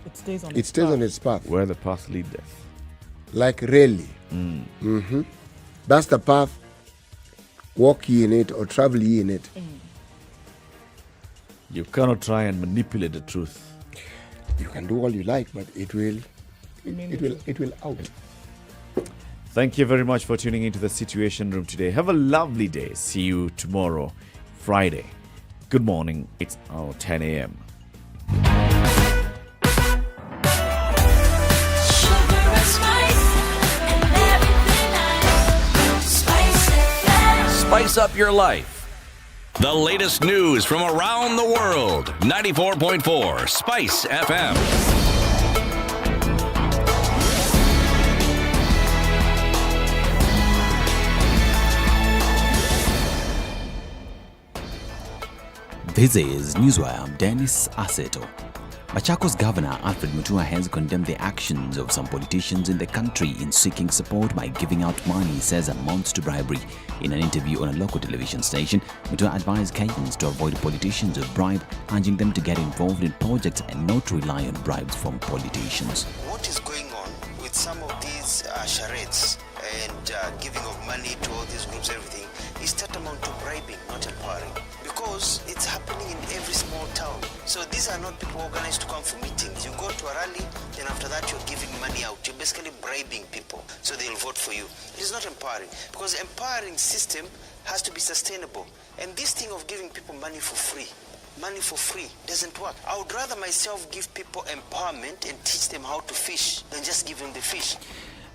It stays on its path. Where the path leadeth. Like really. That's the path. Walk ye in it or travel ye in it. You cannot try and manipulate the truth. You can do all you like, but it will out. Thank you very much for tuning into the Situation Room today. Have a lovely day. See you tomorrow, Friday. Good morning. It's 10 a.m. spice up your life. The latest news from around the world. 94.4 Spice FM. This is Newswire. I'm Dennis Aseto. Machakos Governor Alfred Muthui has condemned the actions of some politicians in the country in seeking support by giving out money he says amounts to bribery. In an interview on a local television station, Muthui advised Kenyans to avoid politicians who bribe, urging them to get involved in projects and not rely on bribes from politicians. What is going on with some of these charades and giving of money to all these groups, everything, is tantamount to bribing, not empowering. Because it's happening in every small town. So these are not people organized to come for meetings. You go to a rally, then after that you're giving money out. You're basically bribing people so they'll vote for you. It is not empowering. Because the empowering system has to be sustainable. And this thing of giving people money for free doesn't work. I would rather myself give people empowerment and teach them how to fish than just give them the fish.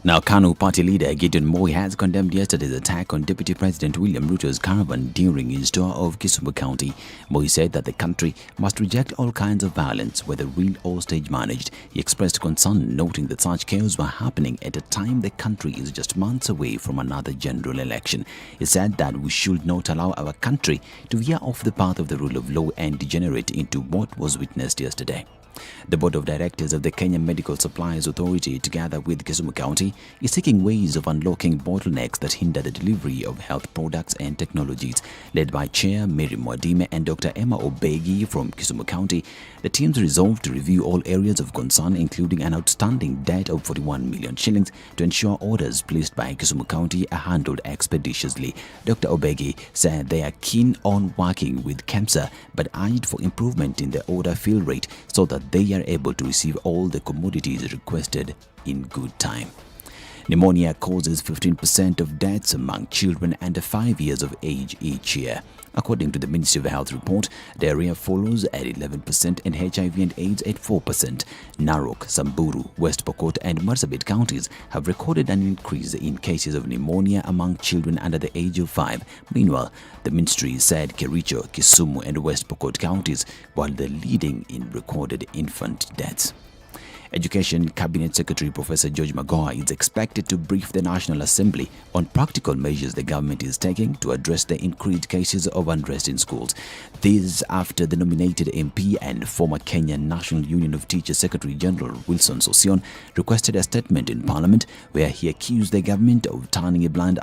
Now, KANU party leader Gideon Moi has condemned yesterday's attack on Deputy President William Ruto's caravan during his tour of Kisumu County. Moi said that the country must reject all kinds of violence, whether real or stage-managed. He expressed concern, noting that such chaos were happening at a time the country is just months away from another general election. He said that we should not allow our country to veer off the path of the rule of law and degenerate into what was witnessed yesterday. The Board of Directors of the Kenya Medical Supplies Authority, together with Kisumu County, is seeking ways of unlocking bottlenecks that hinder the delivery of health products and technologies. Led by Chair Mary Mwadime and Dr. Emma Obegi from Kisumu County, the teams resolved to review all areas of concern, including an outstanding debt of 41 million shillings, to ensure orders placed by Kisumu County are handled expeditiously. Dr. Obegi said they are keen on working with KEMSA, but urged for improvement in the order fill rate so that they are able to receive all the commodities requested in good time. Pneumonia causes 15% of deaths among children under 5 years of age each year. According to the Ministry of Health report, diarrhea follows at 11% and HIV and AIDS at 4%. Narok, Samburu, West Pokot and Marsabit counties have recorded an increase in cases of pneumonia among children under the age of 5. Meanwhile, the ministry said Kericho, Kisumu and West Pokot counties were the leading in recorded infant deaths. Education Cabinet Secretary Professor George Magoha is expected to brief the National Assembly on practical measures the government is taking to address the increased cases of unrest in schools. This after the nominated MP and former Kenyan National Union of Teachers Secretary General Wilson Sosion requested a statement in Parliament where he accused the government of turning a blind